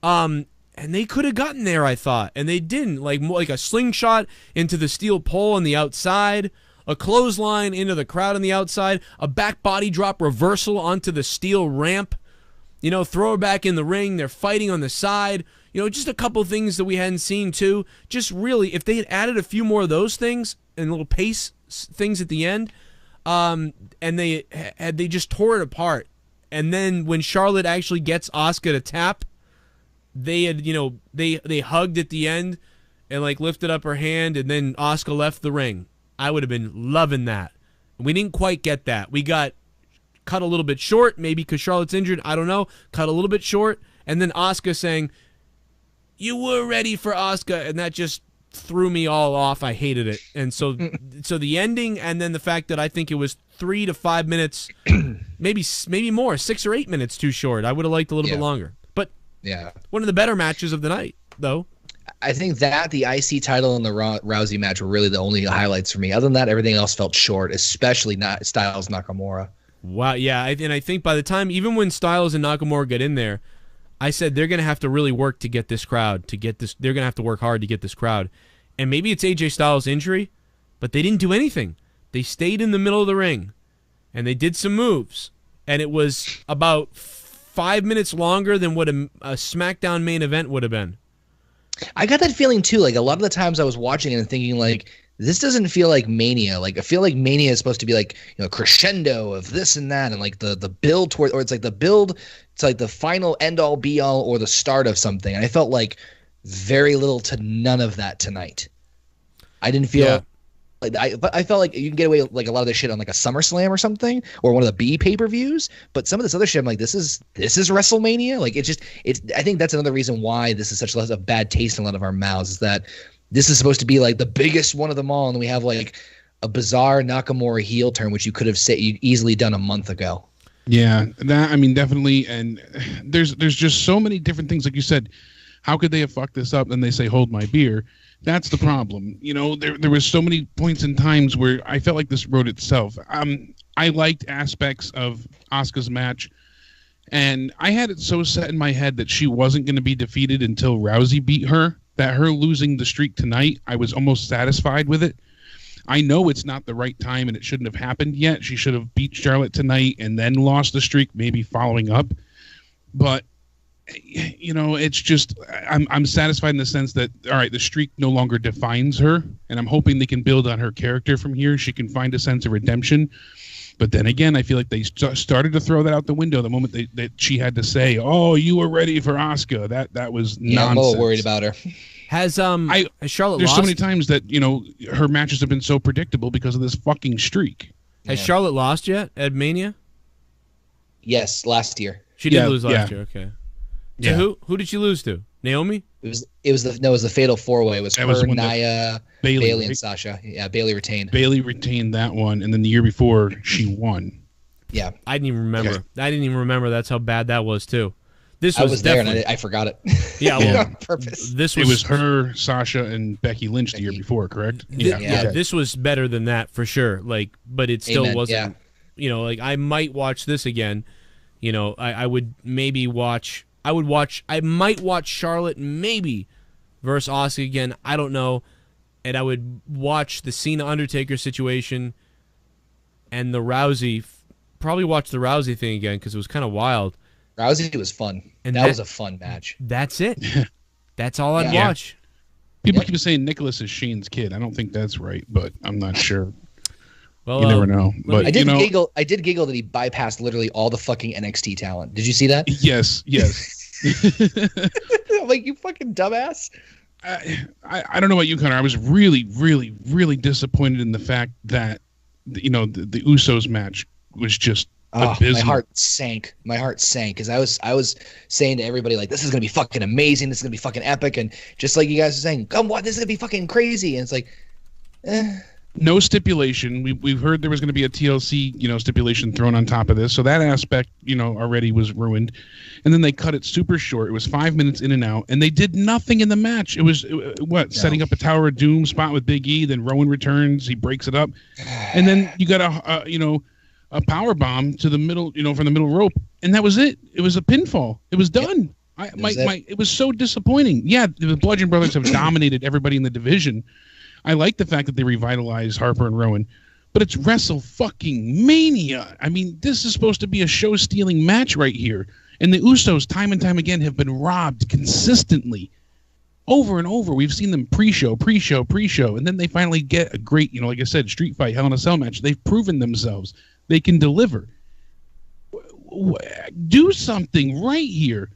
And they could have gotten there, I thought. And they didn't. Like a slingshot into the steel pole on the outside, a clothesline into the crowd on the outside, a back body drop reversal onto the steel ramp. You know, throw her back in the ring. They're fighting on the side. You know, just a couple things that we hadn't seen, too. Just really, if they had added a few more of those things and little pace things at the end... and they just tore it apart. And then when Charlotte actually gets Asuka to tap, they had, they hugged at the end and like lifted up her hand, and then Asuka left the ring. I would have been loving that. We didn't quite get that. We got cut a little bit short, maybe because Charlotte's injured. I don't know. Cut a little bit short, and then Asuka saying, "You were ready for Asuka," and that just threw me all off. I hated it. And so the ending, and then the fact that I think it was 3 to 5 minutes, maybe more, 6 or 8 minutes too short. I would have liked a little bit longer. But one of the better matches of the night, though. I think that the IC title and the Rousey match were really the only highlights for me. Other than that, everything else felt short, especially not Styles Nakamura. Wow, yeah, and I think by the time, even when Styles and Nakamura get in there, I said they're going to have to really work to get this crowd, they're going to have to work hard to get this crowd. And maybe it's AJ Styles' injury, but they didn't do anything. They stayed in the middle of the ring, and they did some moves. And it was about 5 minutes longer than what a SmackDown main event would have been. I got that feeling, too. Like, a lot of the times I was watching it and thinking, like, this doesn't feel like Mania. Like, I feel like Mania is supposed to be like, crescendo of this and that, and like the build toward, or it's like the build, it's like the final end all be all or the start of something. And I felt like very little to none of that tonight. I didn't feel like I felt like you can get away with like a lot of this shit on like a SummerSlam or something, or one of the B pay-per-views. But some of this other shit, I'm like, this is WrestleMania. Like it's I think that's another reason why this is such a bad taste in a lot of our mouths, is that this is supposed to be like the biggest one of them all, and we have like a bizarre Nakamura heel turn, which you could have easily done a month ago. Yeah, that, I mean, definitely. And there's just so many different things. Like you said, how could they have fucked this up? And they say, hold my beer. That's the problem. There was so many points and times where I felt like this wrote itself. I liked aspects of Asuka's match, and I had it so set in my head that she wasn't going to be defeated until Rousey beat her, that her losing the streak tonight, I was almost satisfied with it. I know it's not the right time and it shouldn't have happened yet. She should have beat Charlotte tonight and then lost the streak, maybe following up. But it's just I'm satisfied in the sense that, all right, the streak no longer defines her, and I'm hoping they can build on her character from here. She can find a sense of redemption. But then again, I feel like they started to throw that out the window the moment that she had to say, "Oh, you were ready for Asuka." That was nonsense. I'm a little worried about her. Has Charlotte There's lost? so many times that her matches have been so predictable because of this fucking streak. Has Charlotte lost yet at Mania? Yes, last year. She did lose last year. Okay. To who did she lose to? Naomi? It was the Fatal 4-Way. It was her, Nia, Bayley, right? and Sasha. Yeah, Bayley retained. Bayley retained that one, and then the year before she won. Yeah, I didn't even remember. Okay. I didn't even remember. That's how bad that was too. I was there and I forgot it. Yeah, well, on purpose. It was her, Sasha, and Becky Lynch the year before, correct? Yeah. This was better than that for sure. Like, but it still wasn't. Yeah. Like I might watch this again. I would maybe watch. I might watch Charlotte maybe versus Asuka again. I don't know. and I would watch the Cena Undertaker situation and the Rousey. Probably watch the Rousey thing again because it was kind of wild. Rousey was fun. And that was a fun match. That's it. That's all I'd watch. People keep saying Nicholas is Shane's kid. I don't think that's right, but I'm not sure. Well, you never know. But I did giggle. I did giggle that he bypassed literally all the fucking NXT talent. Did you see that? Yes. Like, you fucking dumbass. I don't know about you, Connor. I was really, really, really disappointed in the fact that the Usos match was just abysmal. My heart sank. My heart sank because I was saying to everybody, like, this is gonna be fucking amazing. This is gonna be fucking epic. And just like you guys are saying, come on, this is gonna be fucking crazy. And it's like, no stipulation. We've heard there was going to be a TLC, stipulation thrown on top of this. So that aspect, already was ruined. And then they cut it super short. It was 5 minutes in and out, and they did nothing in the match. It was setting up a Tower of Doom spot with Big E. Then Rowan returns, he breaks it up, and then you got a power bomb to the middle, from the middle rope, and that was it. It was a pinfall. It was done. It was so disappointing. Yeah, the Bludgeon Brothers have dominated everybody in the division. I like the fact that they revitalized Harper and Rowan, but it's Wrestlemania. I mean, this is supposed to be a show-stealing match right here. And the Usos, time and time again, have been robbed consistently. Over and over. We've seen them pre-show. And then they finally get a great, like I said, street fight, Hell in a Cell match. They've proven themselves. They can deliver. Do something right here.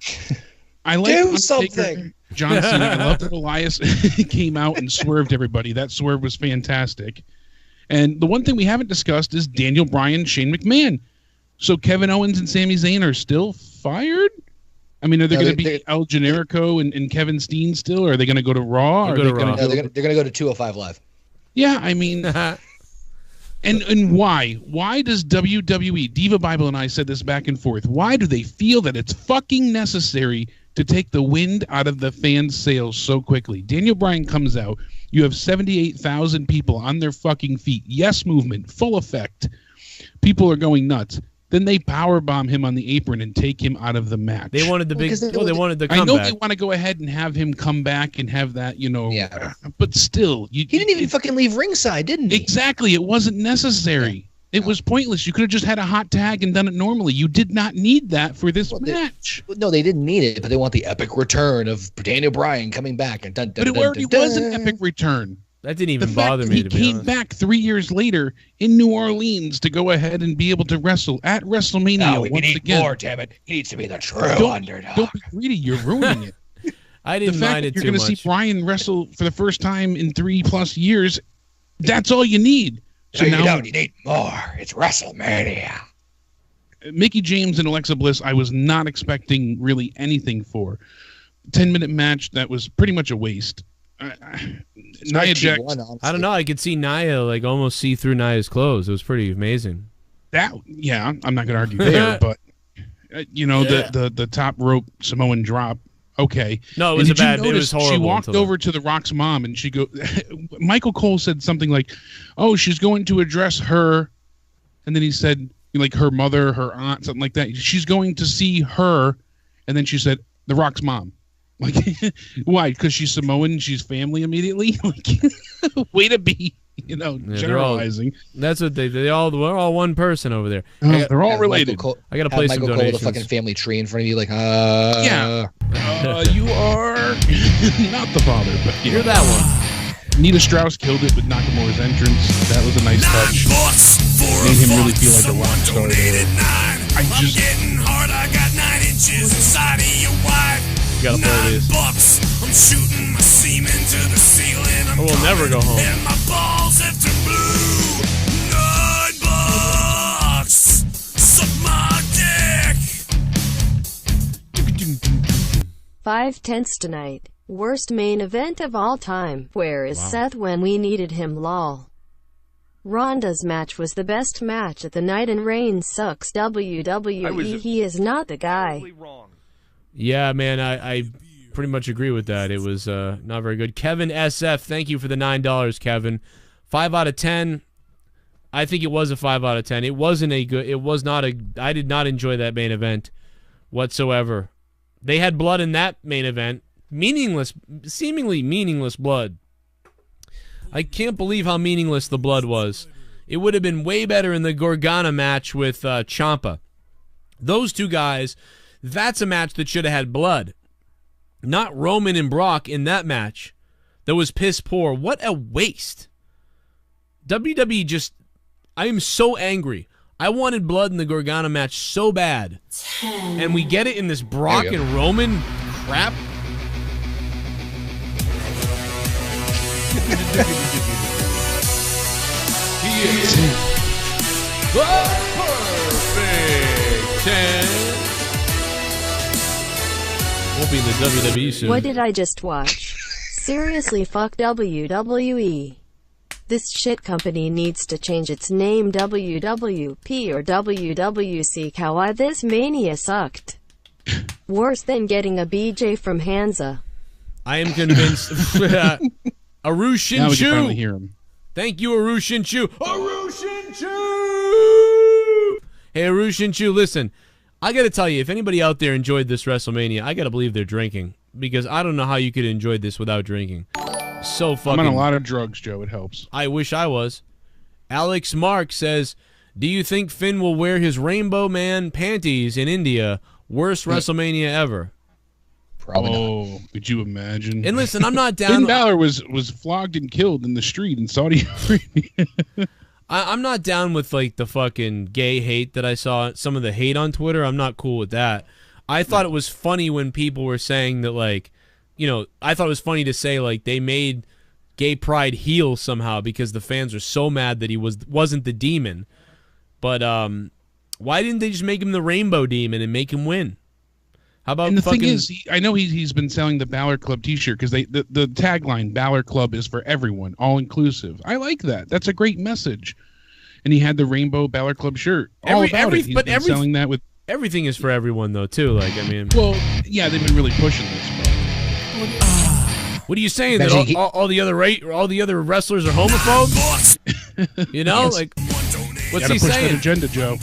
I like do something. John Cena. I love that Elias came out and swerved everybody. That swerve was fantastic. And the one thing we haven't discussed is Daniel Bryan, Shane McMahon. So Kevin Owens and Sami Zayn are still fired? I mean, are they going to be El Generico and Kevin Steen still? Or are they going to go to Raw? They're going to go to 205 Live. Yeah, I mean... And why? Why does WWE, Diva Bible and I said this back and forth, why do they feel that it's fucking necessary to take the wind out of the fans' sails so quickly? Daniel Bryan comes out. You have 78,000 people on their fucking feet. Yes movement, full effect. People are going nuts. Then they powerbomb him on the apron and take him out of the match. They wanted the they wanted the comeback. I know they want to go ahead and have him come back and have that, Yeah. But still. He didn't even fucking leave ringside, didn't he? Exactly. It wasn't necessary. It was pointless. You could have just had a hot tag and done it normally. You did not need that for this match. No, they didn't need it, but they want the epic return of Daniel Bryan coming back. And but it already was an epic return. That didn't even bother me, to be honest. He came back 3 years later in New Orleans to go ahead and be able to wrestle at WrestleMania once again. More, damn it. He needs to be the true underdog. Don't be greedy. You're ruining it. I didn't mind it too much. You're going to see Bryan wrestle for the first time in 3+ years. That's all you need. So now you need more. It's WrestleMania. Mickie James and Alexa Bliss, I was not expecting really anything for. 10-minute match that was pretty much a waste. Nia Jax. I don't know. I could see Nia almost see through Nia's clothes. It was pretty amazing. I'm not going to argue there, but the top rope Samoan drop. Okay. No, it was it was horrible. She walked over to The Rock's mom and she Michael Cole said something like, "Oh, she's going to address her," and then he said her mother, her aunt, something like that. She's going to see her, and then she said The Rock's mom. Why? Because she's Samoan, she's family immediately. Way to be, generalizing. That's what we're all one person over there. They're all related. I got to play some donations. Cole with a fucking family tree in front of you, you are not the father, but you're that one. Nita Strauss killed it with Nakamura's entrance. That was a nice touch. Made him really feel like a rock star. I got 9 inches inside of your wife. You gotta play these. $9. I'm shooting my semen to the ceiling. I will never go home. And my balls have turned blue. $9. Suck my dick. 5/10 tonight. Worst main event of all time. Where is Seth when we needed him? Lol. Ronda's match was the best match at the night and Reigns sucks. WWE. He is not the guy. Yeah, man, I pretty much agree with that. It was not very good. Kevin SF, thank you for the $9, Kevin. 5 out of 10. I think it was a 5 out of 10. It wasn't a good. It was not a. I did not enjoy that main event whatsoever. They had blood in that main event. Seemingly meaningless blood. I can't believe how meaningless the blood was. It would have been way better in the Gargano match with Ciampa. Those two guys, that's a match that should have had blood. Not Roman and Brock in that match. That was piss poor. What a waste. WWE just... I am so angry. I wanted blood in the Gargano match so bad. And we get it in this Brock and Roman crap. He is the perfect 10. Won't be in the WWE soon. What did I just watch? Seriously, fuck WWE. This shit company needs to change its name WWP or WWC. Kawaii, this mania sucked. Worse than getting a BJ from Hansa. I am convinced. Aru Shinshu. Now we can finally hear him. Thank you, Aru Shinshu. Aru Shinshu! Hey, Aru Shinshu, listen. I got to tell you, if anybody out there enjoyed this WrestleMania, I got to believe they're drinking. Because I don't know how you could enjoy this without drinking. So fucking... I'm on a lot of drugs, Joe. It helps. I wish I was. Alex Mark says, do you think Finn will wear his Rainbow Man panties in India? Worst WrestleMania ever. Probably not. Could you imagine? And listen, I'm not down... Finn Balor was flogged and killed in the street in Saudi Arabia. I'm not down with, like, the fucking gay hate that I saw. Some of the hate on Twitter, I'm not cool with that. I thought it was funny when people were saying that, like, you know, I thought it was funny to say, like, they made gay pride heel somehow because the fans are so mad that he wasn't the demon. But why didn't they just make him the Rainbow Demon and make him win? How about and the fucking... thing is, I know he's been selling the Balor Club T-shirt because the tagline Balor Club is for everyone, all inclusive. I like that. That's a great message. And he had the Rainbow Balor Club shirt. He's been selling that with... Everything is for everyone, though, too. Like, I mean... Well, yeah, they've been really pushing this. But... What are you saying? That all the other wrestlers are homophobes? You know? Yes. Like, what's he he push saying? That agenda, Joe.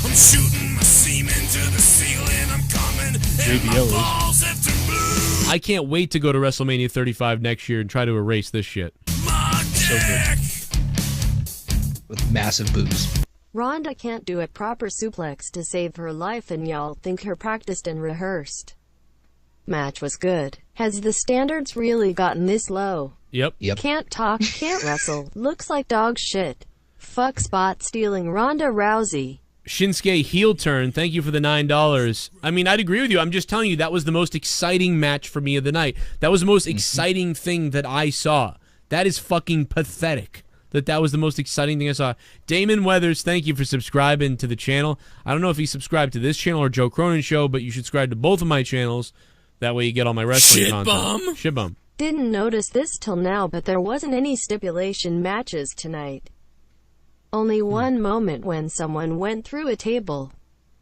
I'm shooting my semen to the ceiling. I'm coming. I can't wait to go to WrestleMania 35 next year and try to erase this shit. So good. With massive boobs. Rhonda can't do a proper suplex to save her life and y'all think her practiced and rehearsed. Match was good. Has the standards really gotten this low? Yep. Can't talk, can't wrestle, looks like dog shit. Fuck spot stealing Ronda Rousey. Shinsuke heel turn, thank you for the $9. I mean, I'd agree with you. I'm just telling you that was the most exciting match for me of the night. That was the most exciting thing that I saw. That is fucking pathetic. That was the most exciting thing I saw. Damon Weathers, thank you for subscribing to the channel. I don't know if he subscribed to this channel or Joe Cronin Show, but you should subscribe to both of my channels. That way you get all my wrestling content. ShiBUM. Didn't notice this till now, but there wasn't any stipulation matches tonight. Only one moment when someone went through a table.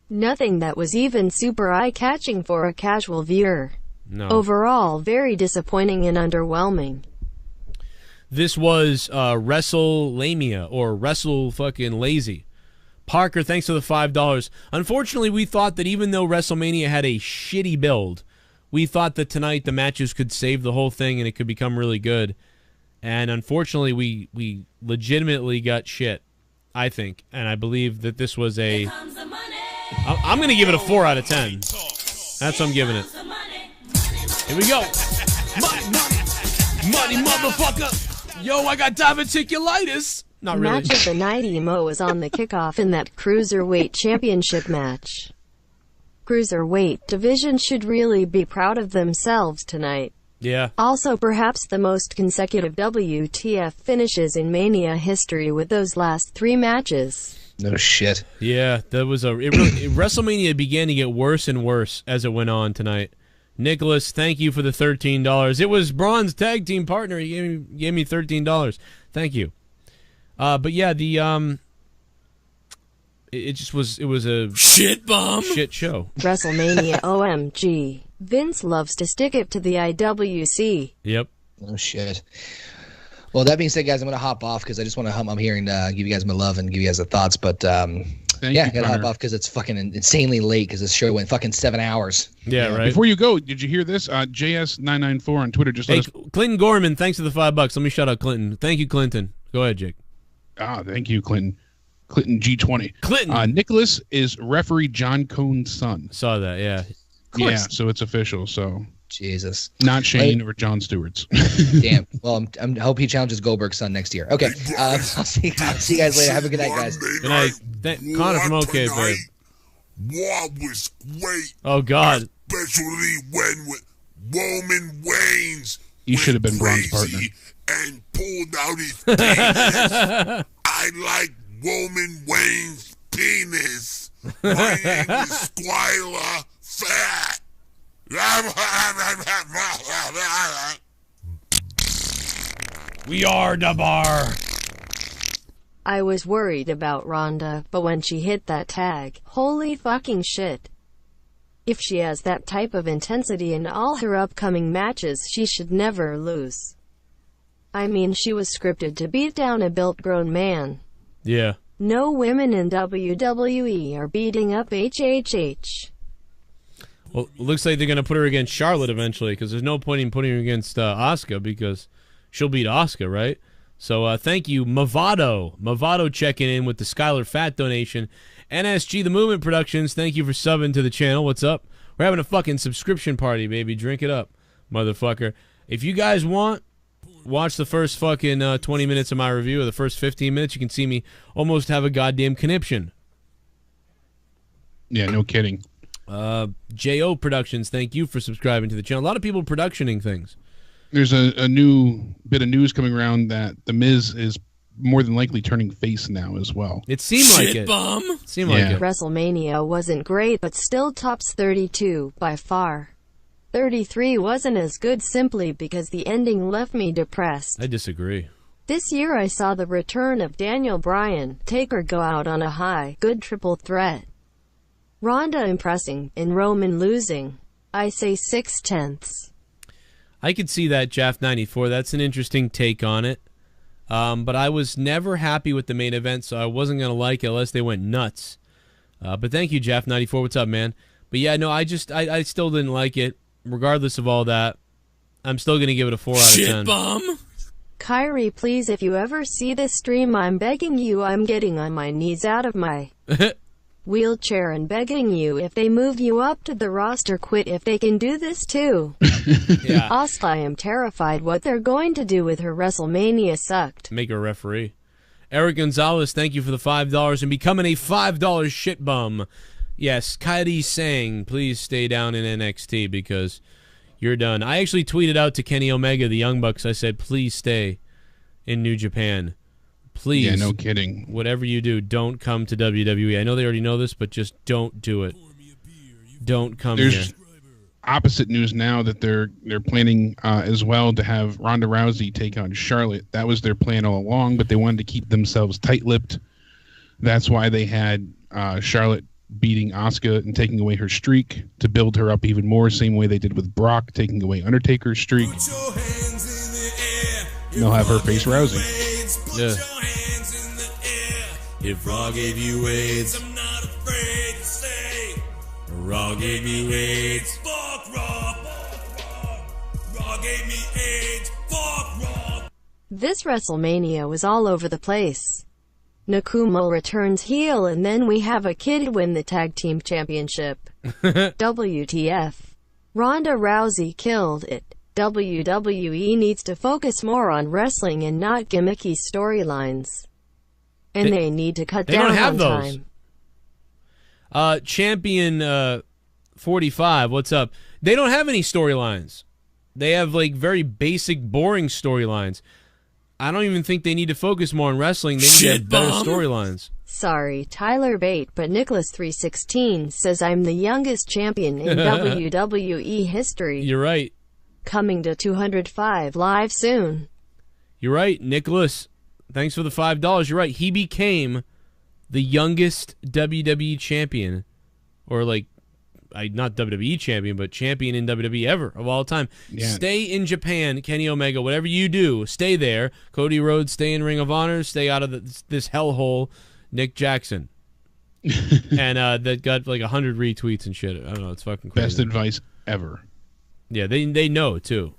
Nothing that was even super eye-catching for a casual viewer. No. Overall, very disappointing and underwhelming. This was Wrestlemania or Wrestle fucking Lazy. Parker, thanks for the $5. Unfortunately, we thought that even though WrestleMania had a shitty build, we thought that tonight the matches could save the whole thing and it could become really good. And unfortunately, we legitimately got shit, I think. And I believe that this was a... I'm going to give it a 4 out of 10. That's what I'm giving it. Here we go. Money, motherfucker. Yo, I got diverticulitis. Not really. Match of the night emo was on the kickoff in that Cruiserweight Championship match. Cruiserweight division should really be proud of themselves tonight. Yeah. Also perhaps the most consecutive WTF finishes in Mania history with those last 3 matches. No shit. Yeah, that was WrestleMania began to get worse and worse as it went on tonight. Nicholas, thank you for the $13. It was Braun's tag team partner. He gave me $13. Thank you. But yeah, it was a shit show. WrestleMania OMG. Vince loves to stick it to the IWC. Yep. Oh shit. Well, that being said, guys, I'm going to hop off because I just want to I'm here and give you guys my love and give you guys the thoughts. But Thank Yeah, you, gotta hop Connor. off because it's fucking insanely late because this show went fucking 7 hours. Yeah, right. Before you go, did you hear this? JS994 on Twitter just Hey, let us. Clinton Gorman, thanks for the $5. Let me shout out Clinton. Thank you, Clinton. Go ahead, Jake. Thank you, Clinton. Clinton G20. Clinton. Nicholas is referee John Cohn's son. Saw that, yeah. Yeah, so it's official. So Jesus. not Shane or John Stewart's. Damn. Well, I hope he challenges Goldberg's son next year. Okay. I'll see you guys later. Have a good night, guys. Good night. Connor from OK, babe. War was great, Oh, God. especially when Roman Reigns You should have been went Braun's partner. crazy and pulled out his penis. I like Roman Reigns' penis. My name is Skyler Fat. We are the bar. I was worried about Ronda, but when she hit that tag, holy fucking shit. If she has that type of intensity in all her upcoming matches, she should never lose. I mean, she was scripted to beat down a built grown man. Yeah. No women in WWE are beating up HHH. Well, it looks like they're going to put her against Charlotte eventually because there's no point in putting her against Asuka because she'll beat Asuka, right? So thank you, Movado. Movado checking in with the Skyler Fat donation. NSG The Movement Productions, thank you for subbing to the channel. What's up? We're having a fucking subscription party, baby. Drink it up, motherfucker. If you guys want, watch the first fucking 20 minutes of my review or the first 15 minutes. You can see me almost have a goddamn conniption. Yeah, no kidding. JO Productions, thank you for subscribing to the channel. A lot of people productioning things. There's a new bit of news coming around that The Miz is more than likely turning face now as well. It seemed like it. Shit-bum. Seemed like it. WrestleMania wasn't great, but still tops 32 by far. 33 wasn't as good simply because the ending left me depressed. I disagree. This year I saw the return of Daniel Bryan, Taker go out on a high, good triple threat. Ronda impressing, and Roman losing. I say 6/10. I could see that, Jaff94. That's an interesting take on it. But I was never happy with the main event, so I wasn't going to like it unless they went nuts. But thank you, Jaff94. What's up, man? But yeah, no, I still didn't like it. Regardless of all that, I'm still going to give it a 4 out of 10. Shit bum. Kyrie, please, if you ever see this stream, I'm begging you, I'm getting on my knees out of my wheelchair and begging you, if they move you up to the roster, quit if they can do this too. Yeah. Asuka, I am terrified what they're going to do with her. WrestleMania sucked. Make her a referee. Eric Gonzalez, thank you for the $5 and becoming a $5 shit bum. Yes, Kairi saying, please stay down in NXT because you're done. I actually tweeted out to Kenny Omega, the Young Bucks, I said, please stay in New Japan. Please. Yeah, no kidding. Whatever you do, don't come to WWE. I know they already know this, but just don't do it. Don't come here. There's opposite news now that they're planning as well to have Ronda Rousey take on Charlotte. That was their plan all along, but they wanted to keep themselves tight-lipped. That's why they had Charlotte beating Asuka and taking away her streak to build her up even more, same way they did with Brock, taking away Undertaker's streak. And they'll have her face Rousey. Yeah. If Raw gave you AIDS, I'm not afraid to say. Raw gave you AIDS. Fuck Raw, fuck Raw. Raw gave me AIDS. Fuck Raw. This WrestleMania was all over the place. Nakumo returns heel and then we have a kid win the tag team championship. WTF. Ronda Rousey killed it. WWE needs to focus more on wrestling and not gimmicky storylines. And they need to cut down don't have on those. time. Champion 45, what's up? They don't have any storylines. They have like very basic, boring storylines. I don't even think they need to focus more on wrestling. They need to have better storylines. Sorry, Tyler Bate, but Nicholas316 says I'm the youngest champion in WWE history. You're right. Coming to 205 live soon. You're right, Nicholas. Thanks for the $5. You're right. He became the youngest WWE champion. Or like, not WWE champion, but champion in WWE ever of all time. Yeah. Stay in Japan, Kenny Omega. Whatever you do, stay there. Cody Rhodes, stay in Ring of Honor. Stay out of this hellhole, Nick Jackson. And that got like 100 retweets and shit. I don't know. It's fucking crazy. Best advice ever. Yeah, they know too.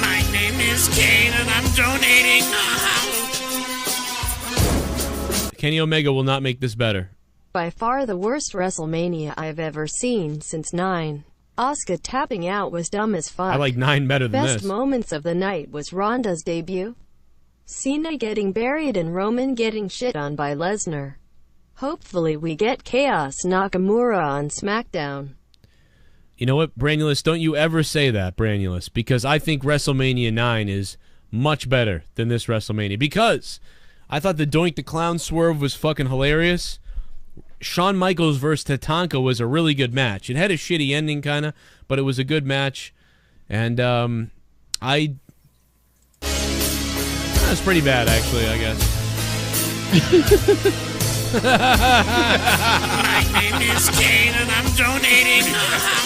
My name is Kane and I'm donating now. Kenny Omega will not make this better. By far the worst WrestleMania I've ever seen since 9. Asuka tapping out was dumb as fuck. I like 9 better than Best this. moments of the night was Ronda's debut, Cena getting buried and Roman getting shit on by Lesnar. Hopefully we get Chaos Nakamura on SmackDown. You know what, Branulus? Don't you ever say that, Branulus, because I think WrestleMania 9 is much better than this WrestleMania. Because I thought the Doink the Clown swerve was fucking hilarious. Shawn Michaels versus Tatanka was a really good match. It had a shitty ending, kind of, but it was a good match. And that's pretty bad, actually, I guess. My name is Kane and I'm donating now.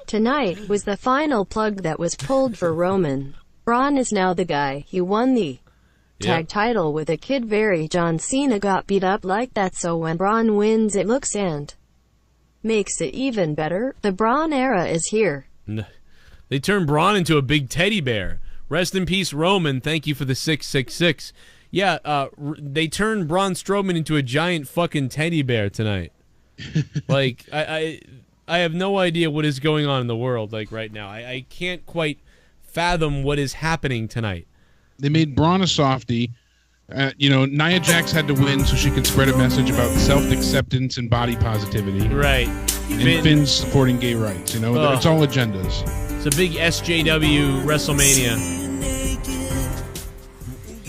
Tonight was the final plug that was pulled for Roman. Braun is now the guy. He won the tag title with a kid. John Cena got beat up like that, so when Braun wins it looks and makes it even better. The Braun era is here. They turned Braun into a big teddy bear. Rest in peace, Roman. Thank you for the 666. Yeah, they turned Braun Strowman into a giant fucking teddy bear tonight. Like, I have no idea what is going on in the world, like, right now. I can't quite fathom what is happening tonight. They made Braun a softie. Nia Jax had to win so she could spread a message about self-acceptance and body positivity. Right. And Finn's supporting gay rights. It's all agendas. It's a big SJW WrestleMania.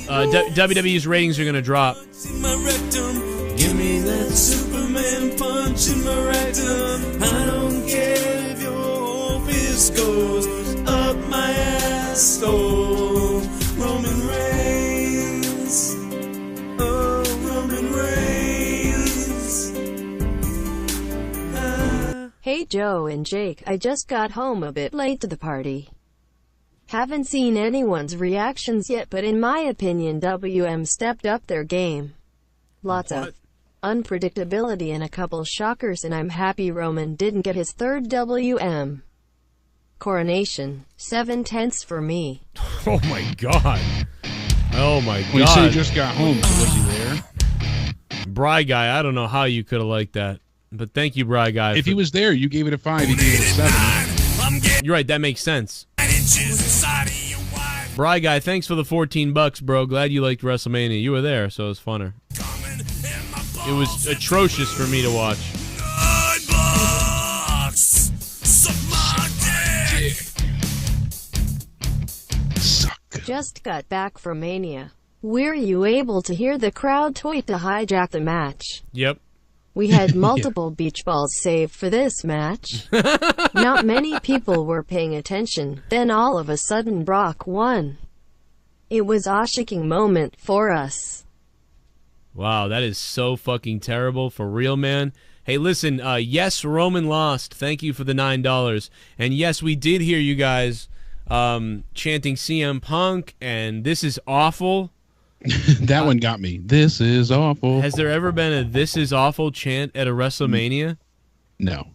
WWE's ratings are going to drop. Give me that Superman punch in my rectum. I don't care if your fist goes up my ass. Oh, Roman Reigns. Oh, Roman Reigns. Hey Joe and Jake, I just got home a bit late to the party. Haven't seen anyone's reactions yet, but in my opinion WM stepped up their game. Lots of unpredictability and a couple shockers, and I'm happy Roman didn't get his third WM coronation. 7/10 for me. Oh my god. Oh my god. Well, you say he just got home, so was he there? Bry Guy, I don't know how you could have liked that. But thank you, Bry Guy. If he was there, you gave it a 5, he gave it a 7. You're right, that makes sense. Bry Guy, thanks for the $14, bro. Glad you liked WrestleMania. You were there, so it was funner. It was atrocious for me to watch. Just got back from Mania. Were you able to hear the crowd tweet to hijack the match? Yep. We had multiple beach balls saved for this match. Not many people were paying attention. Then all of a sudden Brock won. It was a shocking moment for us. Wow, that is so fucking terrible. For real, man. Hey, listen, yes, Roman lost. Thank you for the $9. And yes, we did hear you guys chanting CM Punk, and this is awful. That one got me. This is awful. Has there ever been a "this is awful" chant at a WrestleMania? No.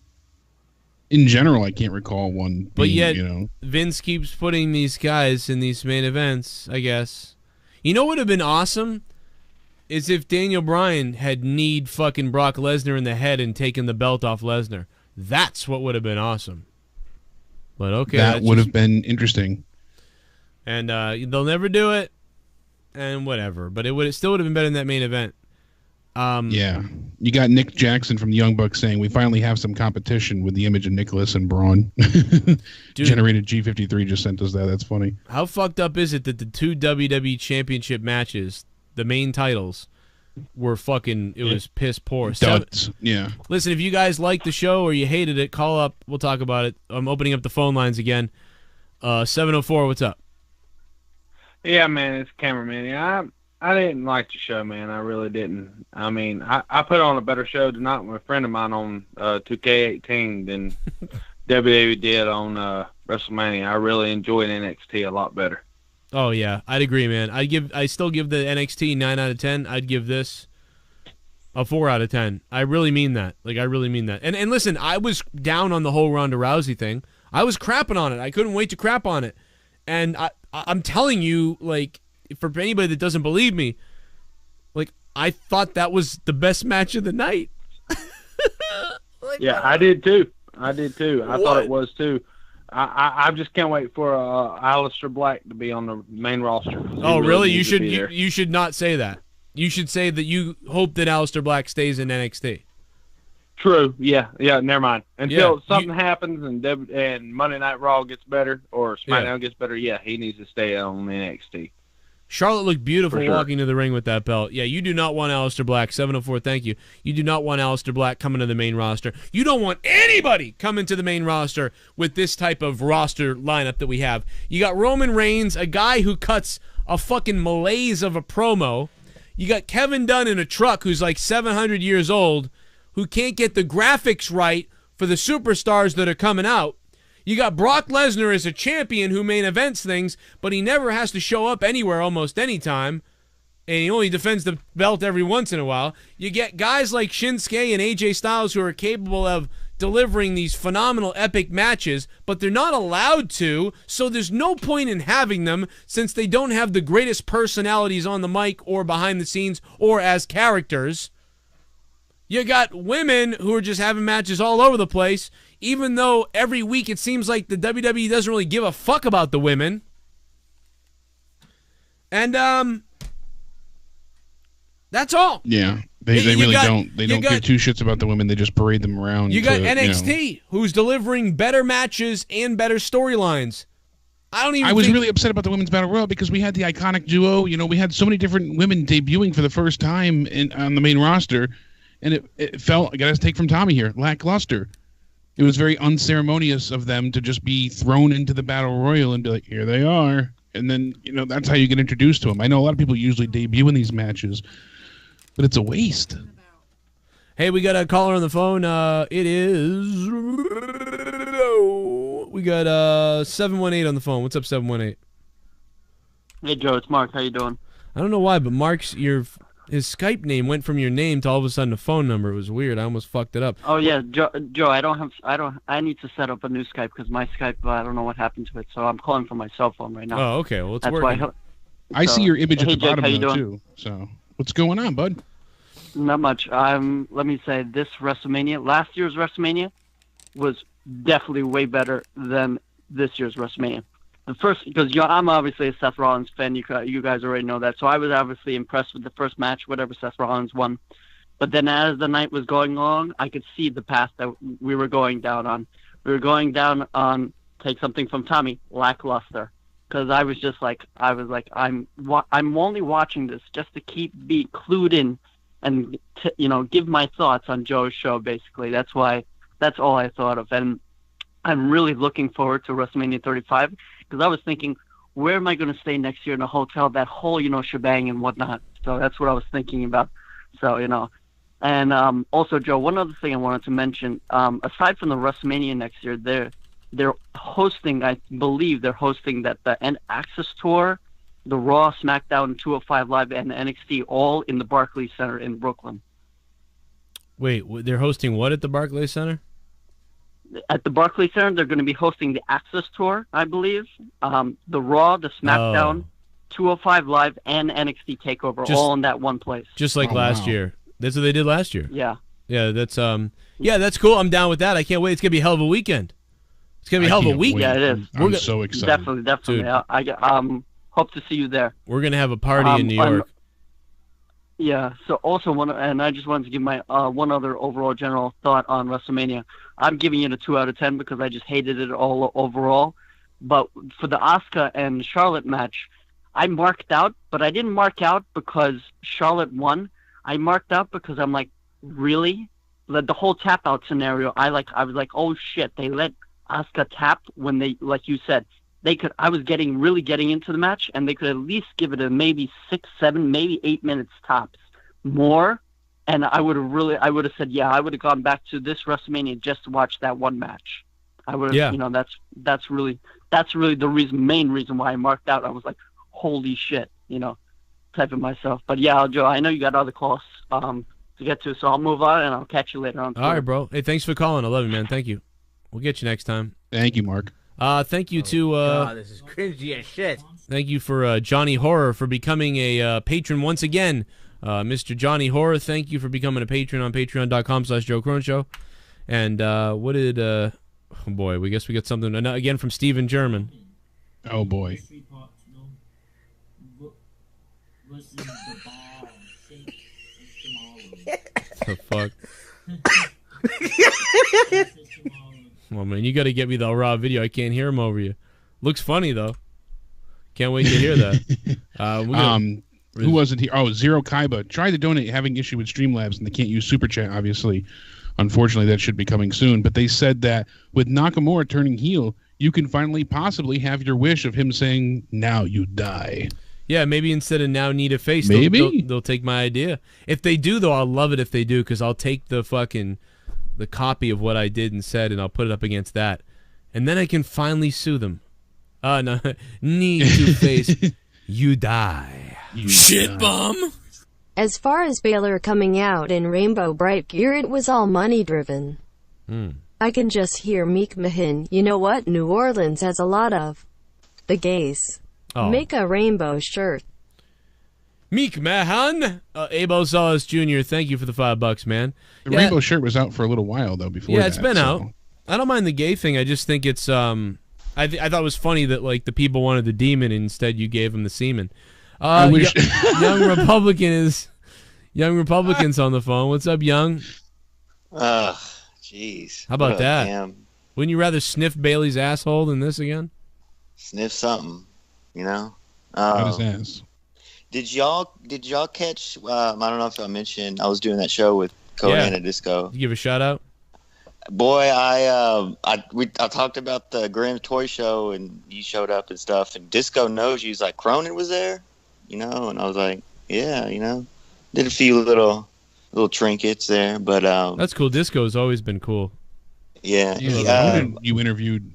In general, I can't recall one. But yet, Vince keeps putting these guys in these main events, I guess. You know what would have been awesome? Is if Daniel Bryan had kneed fucking Brock Lesnar in the head and taken the belt off Lesnar. That's what would have been awesome. But okay. That would have been interesting. And they'll never do it. And whatever, but it still would have been better than that main event. Yeah, you got Nick Jackson from the Young Bucks saying we finally have some competition with the image of Nicholas and Braun. Generated G53 just sent us that. That's funny. How fucked up is it that the two WWE Championship matches, the main titles, were fucking? It was piss poor. Duds. Yeah. Listen, if you guys liked the show or you hated it, call up. We'll talk about it. I'm opening up the phone lines again. 704. What's up? Yeah, man, it's cameraman. Yeah, I didn't like the show, man. I really didn't. I mean, I put on a better show tonight with a friend of mine on 2K18 than WWE did on WrestleMania. I really enjoyed NXT a lot better. Oh yeah, I'd agree, man. I still give the NXT 9 out of 10. I'd give this a 4 out of 10. I really mean that. Like, I really mean that. And listen, I was down on the whole Ronda Rousey thing. I was crapping on it. I couldn't wait to crap on it. And I'm telling you, like, for anybody that doesn't believe me, like, I thought that was the best match of the night. Yeah, I did too. I thought it was too. I just can't wait for Aleister Black to be on the main roster. Oh, really? You should not say that. You should say that you hope that Aleister Black stays in NXT. True. Yeah. Never mind. Until something happens and Monday Night Raw gets better or SmackDown gets better. Yeah, he needs to stay on NXT. Charlotte looked beautiful walking to the ring with that belt. Yeah, you do not want Aleister Black. 704, thank you. You do not want Aleister Black coming to the main roster. You don't want anybody coming to the main roster with this type of roster lineup that we have. You got Roman Reigns, a guy who cuts a fucking malaise of a promo. You got Kevin Dunn in a truck who's like 700 years old, who can't get the graphics right for the superstars that are coming out. You got Brock Lesnar as a champion who main events things, but he never has to show up anywhere almost any time, and he only defends the belt every once in a while. You get guys like Shinsuke and AJ Styles who are capable of delivering these phenomenal epic matches, but they're not allowed to, so there's no point in having them since they don't have the greatest personalities on the mic or behind the scenes or as characters. You got women who are just having matches all over the place, even though every week it seems like the WWE doesn't really give a fuck about the women. And that's all. Yeah, they really don't. They don't give two shits about the women. They just parade them around. You got NXT, who's delivering better matches and better storylines. I was really upset about the Women's Battle Royal because we had the iconic duo. You know, we had so many different women debuting for the first time on the main roster, and it felt, I got to take from Tommy here, lackluster. It was very unceremonious of them to just be thrown into the Battle Royal and be like, here they are. And then, you know, that's how you get introduced to them. I know a lot of people usually debut in these matches, but it's a waste. Hey, we got a caller on the phone. It is... We got 718 on the phone. What's up, 718? Hey, Joe. It's Mark. How you doing? I don't know why, but his Skype name went from your name to all of a sudden a phone number. It was weird. I almost fucked it up. Oh yeah, Joe. I need to set up a new Skype because my Skype, I don't know what happened to it. So I'm calling from my cell phone right now. Oh, okay. Well, it's working. I see your image at the bottom though, too. So what's going on, bud? Not much. Let me say this WrestleMania, last year's WrestleMania, was definitely way better than this year's WrestleMania. The first, because I'm obviously a Seth Rollins fan. You guys already know that. So I was obviously impressed with the first match, whatever Seth Rollins won. But then as the night was going along, I could see the path that we were going down on. We were going down on, take something from Tommy, lackluster. Because I was I'm only watching this just to be clued in and give my thoughts on Joe's show. Basically, that's all I thought of, and I'm really looking forward to WrestleMania 35 because I was thinking, where am I going to stay next year in a hotel? That whole shebang and whatnot. So that's what I was thinking about. So and also Joe, one other thing I wanted to mention. Aside from the WrestleMania next year, they're hosting. I believe they're hosting the Access Tour, the Raw, SmackDown, 205 Live, and NXT all in the Barclays Center in Brooklyn. Wait, they're hosting what at the Barclays Center? At the Barclays Center, they're going to be hosting the Access Tour, I believe. The Raw, the SmackDown, 205 Live, and NXT TakeOver, all in that one place. Just like last year. That's what they did last year. Yeah. Yeah, that's that's cool. I'm down with that. I can't wait. It's gonna be a hell of a weekend. It's gonna be a hell of a week. Yeah, it is. I'm so excited. Definitely. Dude. I hope to see you there. We're gonna have a party in New York. Yeah. So also and I just wanted to give my one other overall general thought on WrestleMania. I'm giving it a 2 out of 10 because I just hated it all overall. But for the Asuka and Charlotte match, I marked out, but I didn't mark out because Charlotte won. I marked out because I'm like, really? The whole tap out scenario, I was like, oh shit, they let Asuka tap when they, like you said, I was really getting into the match, and they could at least give it a maybe 6, 7, maybe 8 minutes tops more. And I would have said, yeah, I would have gone back to this WrestleMania just to watch that one match. I would have, Yeah. you know, that's really the main reason why I marked out. I was like, holy shit, you know, typing myself. But yeah, Joe, I know you got other calls to get to, so I'll move on and I'll catch you later on Twitter. All right, bro. Hey, thanks for calling. I love you, man. Thank you. We'll get you next time. Thank you, Mark. Thank you to God, this is cringy as shit. thank you for Johnny Horror for becoming a patron once again. Mr. Johnny Horror, thank you for becoming a patron on patreon.com/Joe Cronin Show. And what did oh boy, we guess we got something again from Steven German. Oh boy. The fuck? Oh man, you got to get me the raw video. I can't hear him over you. Looks funny though. Can't wait to hear that. Who wasn't here? Oh, Zero Kaiba. Try to donate, having issue with Streamlabs, and they can't use Super Chat, obviously. Unfortunately, that should be coming soon. But they said that with Nakamura turning heel, you can finally possibly have your wish of him saying, "Now you die." Yeah, maybe instead of "now need a face," Maybe. they'll take my idea. If they do, though, I'll love it if they do, because I'll take the copy of what I did and said, and I'll put it up against that. And then I can finally sue them. No, need to face, you die. Shit bum. As far as Baylor coming out in rainbow bright gear, it was all money driven. I can just hear Mcmahon, you know what, New Orleans has a lot of the gays. Oh. Make a rainbow shirt. Mcmahon, Abo Salas Jr., thank you for the $5, man. The rainbow shirt was out for a little while, though, before Yeah, it's been so. out. I don't mind the gay thing. I just think it's, I thought it was funny that, like, the people wanted the demon and instead you gave them the semen. I wish... Young Republican's on the phone. What's up, Young? Jeez. How about What that? damn Wouldn't you rather sniff Bailey's asshole than this again? sniff something, you know? What is ass? Did y'all catch? I don't know if I mentioned I was doing that show with Conan at Disco. Did you give a shout out? Boy, I talked about the Grimm Toy Show and you showed up and stuff. And Disco knows you. He's like, Cronin was there, you know. And I was like, yeah, you know, did a few little trinkets there, but That's cool. Disco's always been cool. Yeah, Conan you interviewed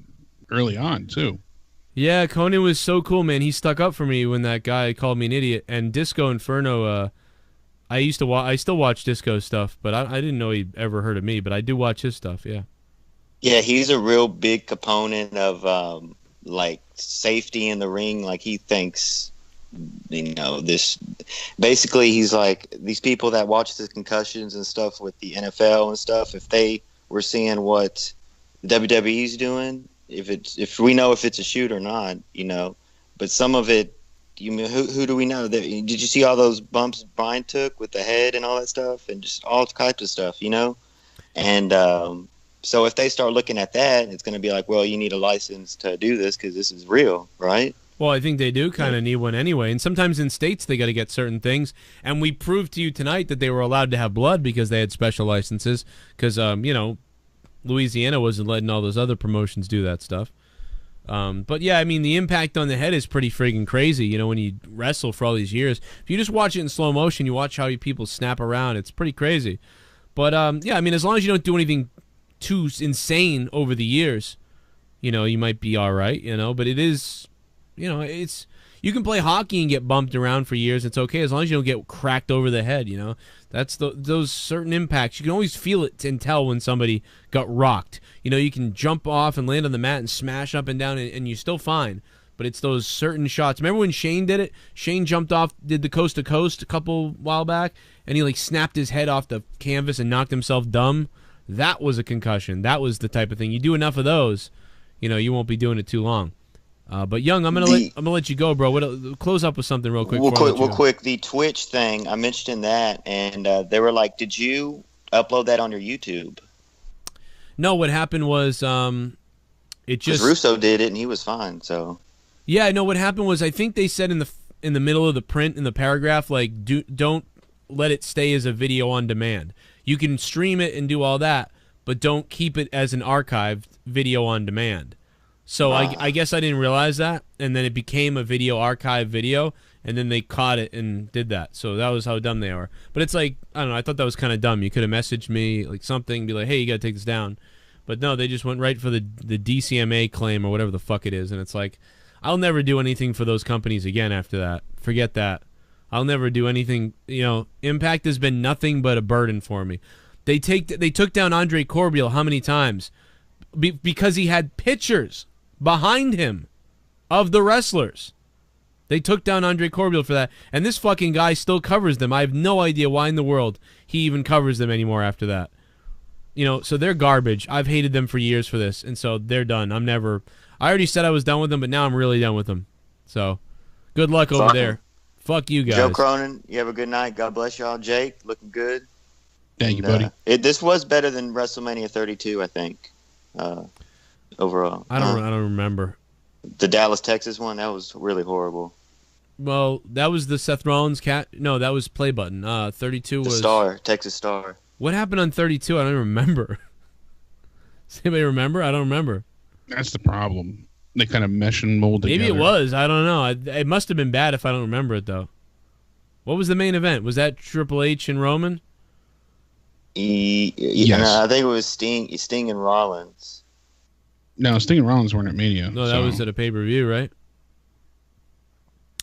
early on too. Yeah, Conan was so cool, man. He stuck up for me when that guy called me an idiot. And Disco Inferno, I still watch Disco stuff, but I didn't know he ever heard of me. But I do watch his stuff. Yeah. Yeah, he's a real big component of like safety in the ring. Like he thinks, you know, this. Basically, he's like these people that watch the concussions and stuff with the NFL and stuff. If they were seeing what WWE's doing, if we know if it's a shoot or not, you know. But some of it, you mean who do we know? Did you see all those bumps Bryan took with the head and all that stuff, and just all types of stuff, you know? And so if they start looking at that, it's going to be like, well, you need a license to do this because this is real, right? Well, I think they do kind of need one anyway. And sometimes in states they got to get certain things. And we proved to you tonight that they were allowed to have blood because they had special licenses. Because, you know, Louisiana wasn't letting all those other promotions do that stuff. But yeah, I mean, the impact on the head is pretty friggin' crazy. You know, when you wrestle for all these years, if you just watch it in slow motion, you watch how people snap around. It's pretty crazy. But yeah, I mean, as long as you don't do anything too insane over the years, you know, you might be all right. You know, but it is, you know, it's you can play hockey and get bumped around for years. It's okay as long as you don't get cracked over the head. You know, that's those certain impacts. You can always feel it and tell when somebody got rocked. You know, you can jump off and land on the mat and smash up and down, and you're still fine. But it's those certain shots. Remember when Shane did it? Shane jumped off, did the coast to coast a couple while back, and he like snapped his head off the canvas and knocked himself dumb. That was a concussion. That was the type of thing. You do enough of those, you know, you won't be doing it too long. But Young, I'm gonna let you go, bro. Close up with something real quick. Real quick. The Twitch thing I mentioned that, and they were like, "Did you upload that on your YouTube?" No, what happened was it just Russo did it, and he was fine. So yeah, I know what happened was I think they said in the middle of the print in the paragraph like don't let it stay as a video on demand. You can stream it and do all that, but don't keep it as an archived video on demand. So I guess I didn't realize that, and then it became a video archive video, and then they caught it and did that. So that was how dumb they are. But it's like, I don't know, I thought that was kind of dumb. You could have messaged me like something, be like, hey, you got to take this down. But no, they just went right for the DCMA claim or whatever the fuck it is, and it's like, I'll never do anything for those companies again after that. Forget that. I'll never do anything. You know, Impact has been nothing but a burden for me. They took down Andre Corbiel how many times? Because he had pictures behind him of the wrestlers. They took down Andre Corbiel for that, and this fucking guy still covers them. I have no idea why in the world he even covers them anymore after that. You know, so they're garbage. I've hated them for years for this, and so they're done. I already said I was done with them, but now I'm really done with them. So, good luck over there. Fuck you guys. Joe Cronin, you have a good night. God bless y'all. Jake, looking good. Thank you, buddy. This was better than WrestleMania 32, I think. Overall, I don't remember the Dallas, Texas one. That was really horrible. Well, that was the Seth Rollins cat. No, that was Play Button. 32 was Texas Star. What happened on 32? I don't even remember. Does anybody remember? I don't remember. That's the problem. They kind of mesh and mold together. Maybe it was. I don't know. It must have been bad if I don't remember it though. What was the main event? Was that Triple H and Roman? Yes. I think it was Sting and Rollins. No, Sting and Rollins weren't at Mania. No, that was at a pay-per-view, right?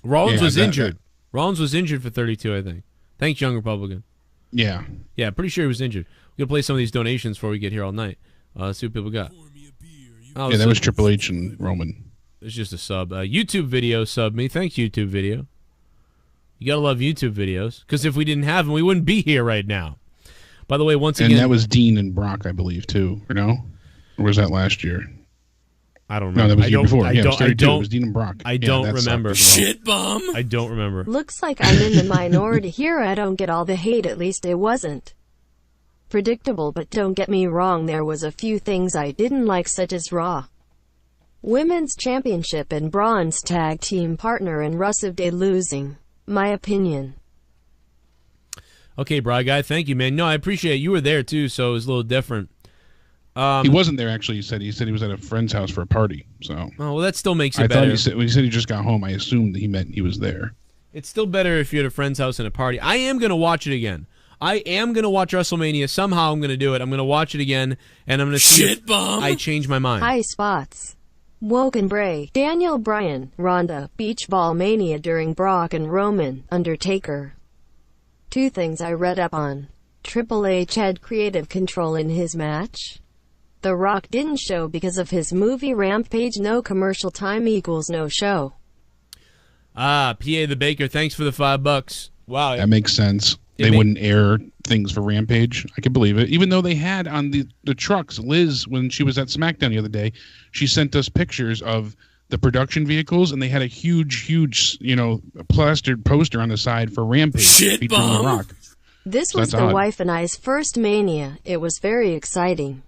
Rollins was injured. Rollins was injured for 32, I think. Thanks, Young Republican. Yeah. Yeah, pretty sure he was injured. We're going to play some of these donations before we get here all night. See what people got. Oh, yeah, that was Triple H and Roman. It's just a sub. YouTube video sub me. Thanks, YouTube video. You got to love YouTube videos, because if we didn't have them, we wouldn't be here right now. By the way, once again... And that was Dean and Brock, I believe, too. Or no? Or was that last year? I don't remember. No, that was the year before. Yeah, it was 32. It was Dean and Brock. I don't remember. Shit bum. I don't remember. Looks like I'm in the minority here. I don't get all the hate. At least it wasn't predictable, but don't get me wrong, there was a few things I didn't like, such as Raw Women's Championship and Braun's tag team partner and Rusev Day losing. My opinion. Okay, Bri Guy, thank you, man. No, I appreciate it. You were there, too, so it was a little different. He wasn't there, actually. He said he was at a friend's house for a party. So. Oh, well, that still makes it better. When he said he just got home, I assumed that he meant he was there. It's still better if you're at a friend's house and a party. I am going to watch it again. I am going to watch WrestleMania. Somehow I'm going to do it. I'm going to watch it again, and I'm going to see if I change my mind. High spots. Woken Bray, Daniel Bryan, Ronda, Beach Ball Mania during Brock and Roman, Undertaker. Two things I read up on. Triple H had creative control in his match. The Rock didn't show because of his movie Rampage. No commercial time equals no show. PA the Baker, thanks for the $5. Wow. That makes sense. They wouldn't air things for Rampage. I can believe it. Even though they had on the trucks, Liz, when she was at SmackDown the other day, she sent us pictures of the production vehicles, and they had a huge, plastered poster on the side for Rampage featuring The Rock. This was the wife and I's first Mania. It was very exciting.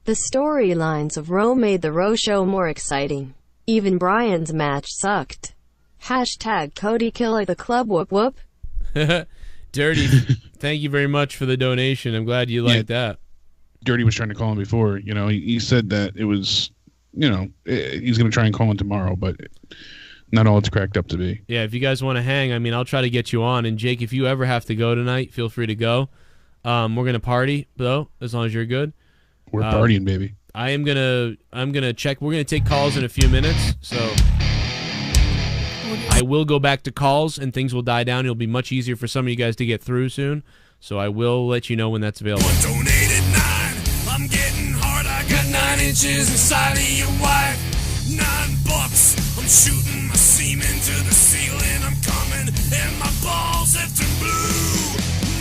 The storylines of Raw made the Raw show more exciting. Even Bryan's match sucked. Hashtag Cody Killer the Club whoop whoop. Dirty, thank you very much for the donation. I'm glad you liked that. Dirty was trying to call him before. He said that it was, he's going to try and call him tomorrow, but not all it's cracked up to be. Yeah, if you guys want to hang, I'll try to get you on. And Jake, if you ever have to go tonight, feel free to go. We're going to party, though, as long as you're good. We're partying, baby. I'm gonna check. We're gonna take calls in a few minutes, so I will go back to calls and things will die down. It'll be much easier for some of you guys to get through soon. So I will let you know when that's available. Donated 9. I'm getting hard. I got 9 inches inside of your wife. $9. I'm shooting my semen to the ceiling. I'm coming and my balls have turned blue.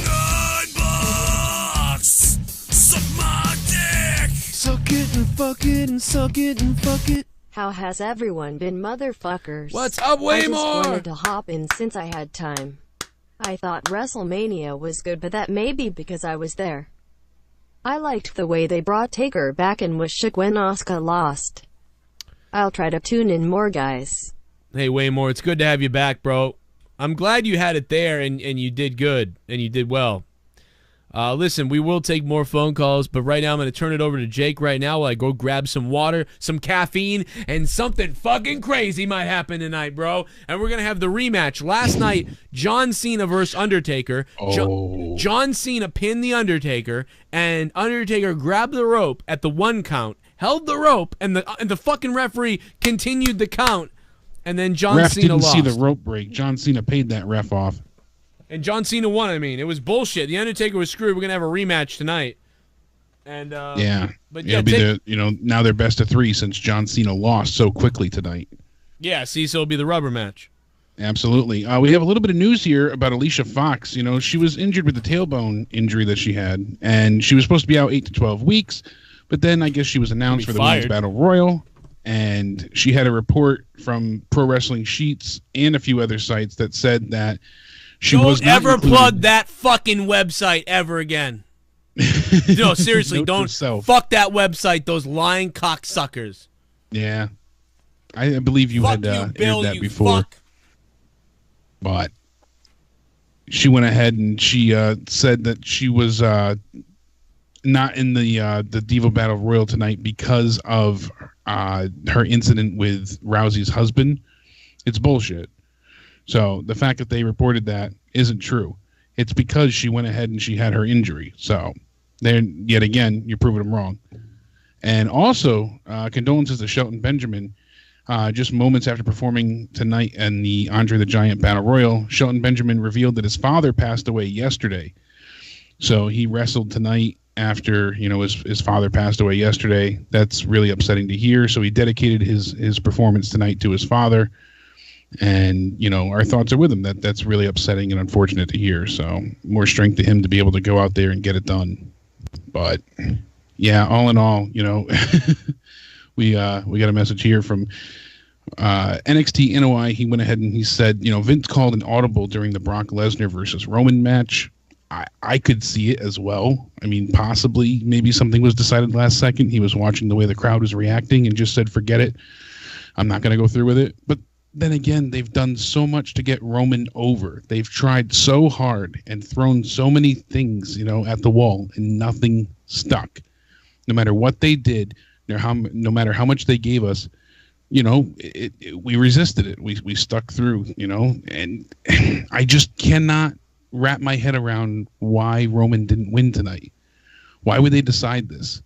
$9. Suck my dick. Suck it and fuck it and suck it and fuck it. How has everyone been, motherfuckers? What's up, way more? I just wanted to hop in since I had time. I thought WrestleMania was good, but that may be because I was there. I liked the way they brought Taker back and was shook when Asuka lost. I'll try to tune in more, guys. Hey, Waymore, it's good to have you back, bro. I'm glad you had it there and you did good and you did well. Listen, we will take more phone calls, but right now I'm going to turn it over to Jake right now while I go grab some water, some caffeine, and something fucking crazy might happen tonight, bro. And we're going to have the rematch. Last night, John Cena versus Undertaker. John Cena pinned The Undertaker, and Undertaker grabbed the rope at the 1 count, held the rope, and the fucking referee continued the count, and then John Cena lost. Ref didn't see the rope break. John Cena paid that ref off. And John Cena won, I mean. It was bullshit. The Undertaker was screwed. We're going to have a rematch tonight. And yeah. But yeah, it'll be now they're best of 3 since John Cena lost so quickly tonight. Yeah, so it'll be the rubber match. Absolutely. We have a little bit of news here about Alicia Fox. You know, she was injured with the tailbone injury that she had, and she was supposed to be out 8 to 12 weeks, but then I guess she was announced for the Women's Battle Royal, and she had a report from Pro Wrestling Sheets and a few other sites that said that Don't ever plug that fucking website ever again. No, seriously, don't. Fuck that website, those lying cocksuckers. Yeah. I believe you had aired that before. Fuck. But she went ahead and she said that she was not in the Diva Battle Royal tonight because of her incident with Rousey's husband. It's bullshit. So the fact that they reported that isn't true. It's because she went ahead and she had her injury. So then, yet again, you're proving them wrong. And also, condolences to Shelton Benjamin. Just moments after performing tonight in the Andre the Giant Battle Royal, Shelton Benjamin revealed that his father passed away yesterday. So he wrestled tonight after, his father passed away yesterday. That's really upsetting to hear. So he dedicated his performance tonight to his father. And, our thoughts are with him. That's really upsetting and unfortunate to hear. So more strength to him to be able to go out there and get it done. But yeah, all in all, we got a message here from NXT NOI. He went ahead and he said, Vince called an audible during the Brock Lesnar versus Roman match. I could see it as well. I mean, possibly maybe something was decided last second. He was watching the way the crowd was reacting and just said, forget it. I'm not going to go through with it. But then again, they've done so much to get Roman over. They've tried so hard and thrown so many things, at the wall, and nothing stuck. No matter what they did, no matter how much they gave us, we resisted it. We stuck through, and I just cannot wrap my head around why Roman didn't win tonight. Why would they decide this?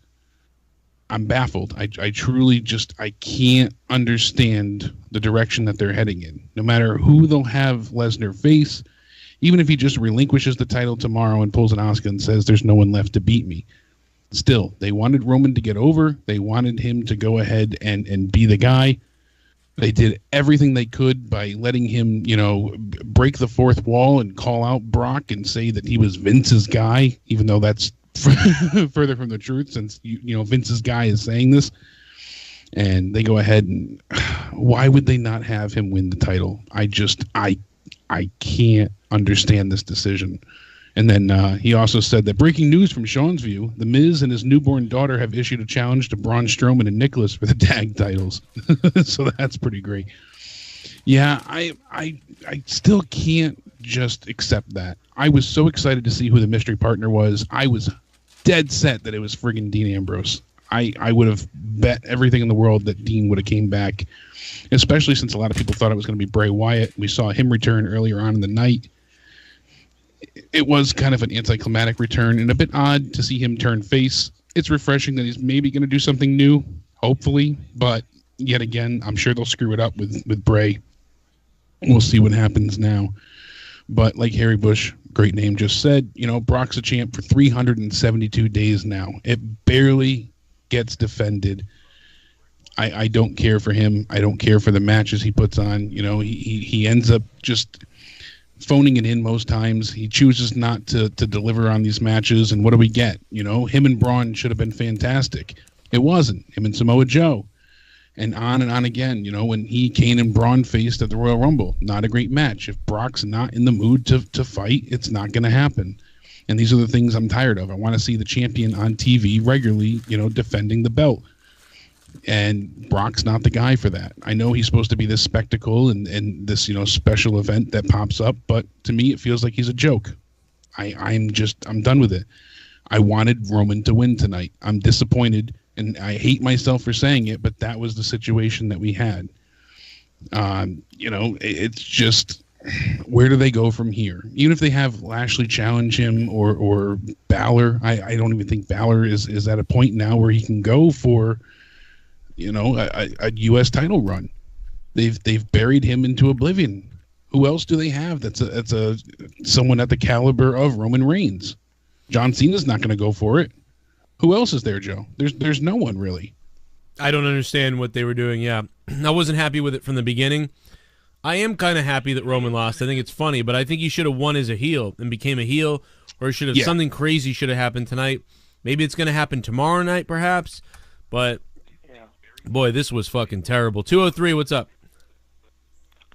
I'm baffled. I truly I can't understand the direction that they're heading in. No matter who they'll have Lesnar face, even if he just relinquishes the title tomorrow and pulls an Asuka and says there's no one left to beat me. Still, they wanted Roman to get over. They wanted him to go ahead and be the guy. They did everything they could by letting him, break the fourth wall and call out Brock and say that he was Vince's guy, even though that's further from the truth, since Vince's guy is saying this. And they go ahead and why would they not have him win the title? I can't understand this decision. And then he also said that breaking news from Seanzview, The Miz and his newborn daughter have issued a challenge to Braun Strowman and Nicholas for the tag titles. So that's pretty great. Yeah, I still can't just accept that. I was so excited to see who the mystery partner was. I was dead set that it was friggin' Dean Ambrose. I would have bet everything in the world that Dean would have came back, especially since a lot of people thought it was going to be Bray Wyatt. We saw him return earlier on in the night. It was kind of an anticlimactic return and a bit odd to see him turn face. It's refreshing that he's maybe going to do something new, hopefully, but yet again, I'm sure they'll screw it up with Bray. We'll see what happens now. But like Harry Bush, great name, just said, Brock's a champ for 372 days now. It barely gets defended. I don't care for him. I don't care for the matches he puts on. He ends up just phoning it in most times. He chooses not to deliver on these matches. And what do we get? Him and Braun should have been fantastic. It wasn't. Him and Samoa Joe. And on again, when Kane and Braun faced at the Royal Rumble. Not a great match. If Brock's not in the mood to fight, it's not going to happen. And these are the things I'm tired of. I want to see the champion on TV regularly, defending the belt. And Brock's not the guy for that. I know he's supposed to be this spectacle and this, special event that pops up, but to me it feels like he's a joke. I'm done with it. I wanted Roman to win tonight. I'm disappointed, and I hate myself for saying it, but that was the situation that we had. It's just, where do they go from here? Even if they have Lashley challenge him or Balor, I don't even think Balor is at a point now where he can go for, a U.S. title run. They've buried him into oblivion. Who else do they have that's someone at the caliber of Roman Reigns? John Cena's not going to go for it. Who else is there, Joe? There's no one really. I don't understand what they were doing. Yeah, I wasn't happy with it from the beginning. I am kind of happy that Roman lost. I think it's funny, but I think he should have won as a heel and became a heel, or something crazy should have happened tonight. Maybe it's going to happen tomorrow night, perhaps. But boy, this was fucking terrible. 203, what's up?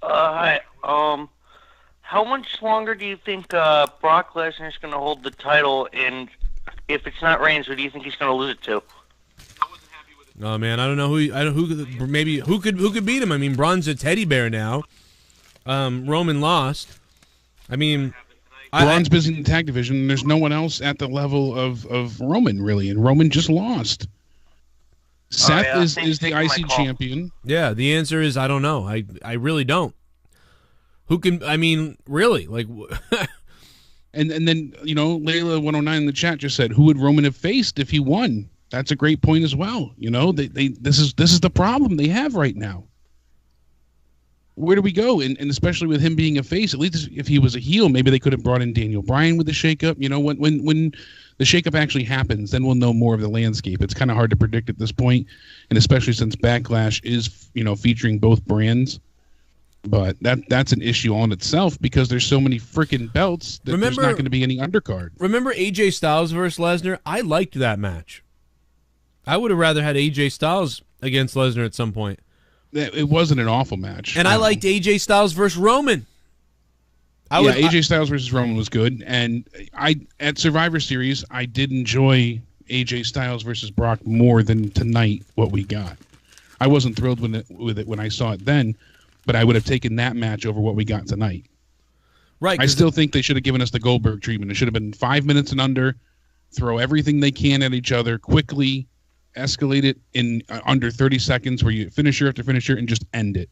Hi. How much longer do you think Brock Lesnar is going to hold the title? And if it's not Reigns, who do you think he's going to lose it to? Oh man, I don't know who could beat him. I mean, Braun's a teddy bear now. Roman lost. I mean, Braun's busy in the tag division, and there's no one else at the level of Roman really, and Roman just lost. Seth is the IC champion. Yeah, the answer is I don't know. I really don't. Who can? I mean, really, like. and then Layla 109 in the chat just said, who would Roman have faced if he won? That's a great point as well. This is the problem they have right now. Where do we go? And especially with him being a face, at least if he was a heel, maybe they could have brought in Daniel Bryan with the shakeup. When the shakeup actually happens, then we'll know more of the landscape. It's kind of hard to predict at this point, and especially since Backlash is featuring both brands. But that's an issue on itself because there's so many freaking belts that there's not going to be any undercard. Remember AJ Styles versus Lesnar? I liked that match. I would have rather had AJ Styles against Lesnar at some point. It wasn't an awful match. And I liked AJ Styles versus Roman. AJ Styles versus Roman was good. And at Survivor Series, I did enjoy AJ Styles versus Brock more than tonight what we got. I wasn't thrilled with it when I saw it then, but I would have taken that match over what we got tonight. Right. I still think they should have given us the Goldberg treatment. It should have been 5 minutes and under, throw everything they can at each other quickly, escalate it in under 30 seconds where you finisher after finisher and just end it.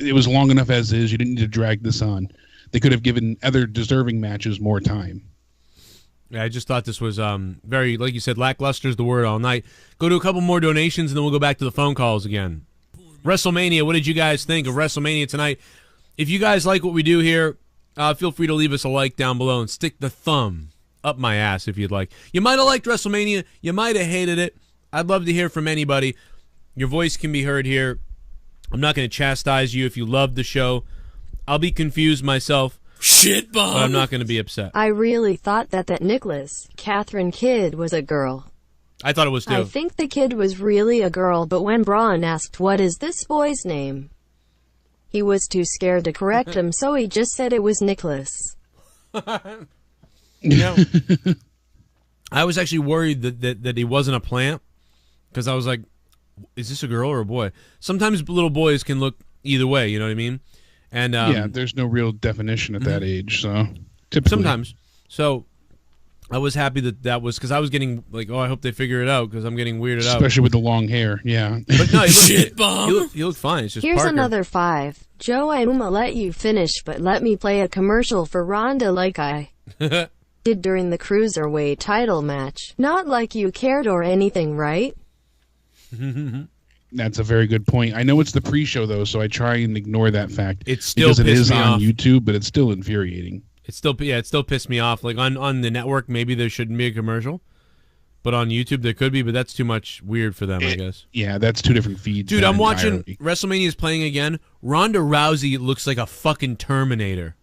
It was long enough as is. You didn't need to drag this on. They could have given other deserving matches more time. Yeah, I just thought this was very, like you said, lackluster is the word all night. Go to a couple more donations and then we'll go back to the phone calls again. WrestleMania, what did you guys think of WrestleMania tonight? If you guys like what we do here, feel free to leave us a like down below and stick the thumb up my ass if you'd like. You might have liked WrestleMania. You might have hated it. I'd love to hear from anybody. Your voice can be heard here. I'm not going to chastise you if you loved the show. I'll be confused myself. Shit bomb. But I'm not going to be upset. I really thought that Nicholas Catherine kid was a girl. I thought it was too. I think the kid was really a girl, but when Braun asked what is this boy's name, he was too scared to correct him, so he just said it was Nicholas. I was actually worried that he wasn't a plant because I was like, is this a girl or a boy? Sometimes little boys can look either way, you know what I mean? And there's no real definition at that age, so typically. Sometimes. So I was happy that was because I was getting like, I hope they figure it out because I'm getting weirded out. Especially with the long hair, yeah. But no, he looked fine. It's just Here's Parker. another 5. Joe, I'ma let you finish, but let me play a commercial for Ronda like I did during the Cruiserweight title match. Not like you cared or anything, right? That's a very good point. I know it's the pre-show though, so I try and ignore that fact. It's still because it is me on off. YouTube, but it's still infuriating. It still pissed me off. Like on the network, maybe there shouldn't be a commercial, but on YouTube there could be. But that's too much weird for them, I guess. Yeah, that's two different feeds. Dude, I'm watching WrestleMania is playing again. Ronda Rousey looks like a fucking Terminator.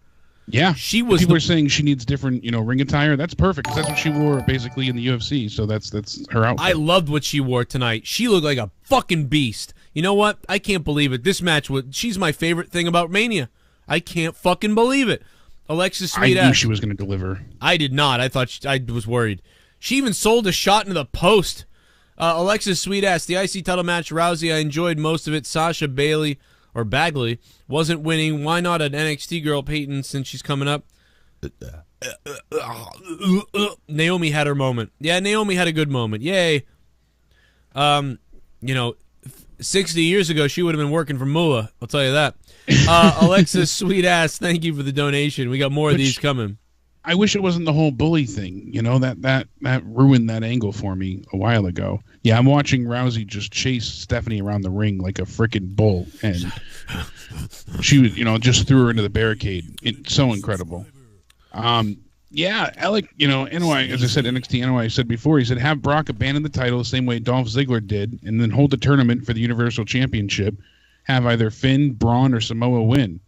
Yeah, she was. People are saying she needs different, ring attire. That's perfect because that's what she wore basically in the UFC. So that's her outfit. I loved what she wore tonight. She looked like a fucking beast. You know what? I can't believe it. This match she's my favorite thing about Mania. I can't fucking believe it. Alexis Sweet I knew she was going to deliver. I did not. I thought I was worried. She even sold a shot into the post. Alexis Sweetass, the IC title match, Rousey. I enjoyed most of it. Sasha Bagley wasn't winning. Why not an NXT girl, Peyton, since she's coming up? Naomi had her moment. Yeah, Naomi had a good moment. Yay. 60 years ago, she would have been working for Moolah. I'll tell you that. Alexis, sweet ass, thank you for the donation. We got more of these coming. I wish it wasn't the whole bully thing. That ruined that angle for me a while ago. Yeah, I'm watching Rousey just chase Stephanie around the ring like a freaking bull, and she was, just threw her into the barricade. It's so incredible. Yeah, Alec, NY, as I said, NXT NY said before, he said, have Brock abandon the title the same way Dolph Ziggler did, and then hold the tournament for the Universal Championship. Have either Finn, Braun, or Samoa win.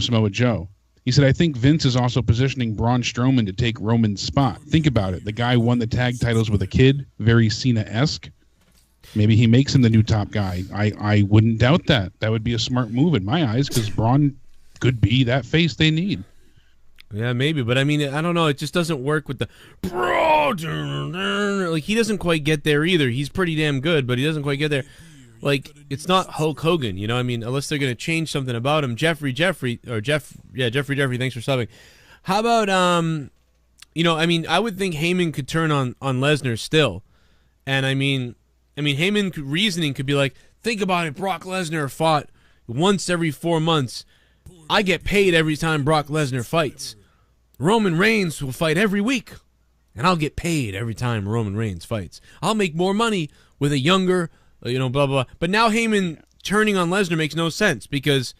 Samoa Joe. He said, I think Vince is also positioning Braun Strowman to take Roman's spot. Think about it. The guy won the tag titles with a kid, very Cena-esque. Maybe he makes him the new top guy. I wouldn't doubt that. That would be a smart move in my eyes, because Braun could be that face they need. Yeah, maybe, but I mean, I don't know. It just doesn't work with the like. He doesn't quite get there either. He's pretty damn good, but he doesn't quite get there. Like, it's not Hulk Hogan, I mean, unless they're gonna change something about him. Jeffrey, thanks for subbing. How about I mean, I would think Heyman could turn on Lesnar still, and I mean, Heyman reasoning could be like, think about it. Brock Lesnar fought once every 4 months. I get paid every time Brock Lesnar fights. Roman Reigns will fight every week, and I'll get paid every time Roman Reigns fights. I'll make more money with a younger, blah, blah. But now Heyman turning on Lesnar makes no sense, because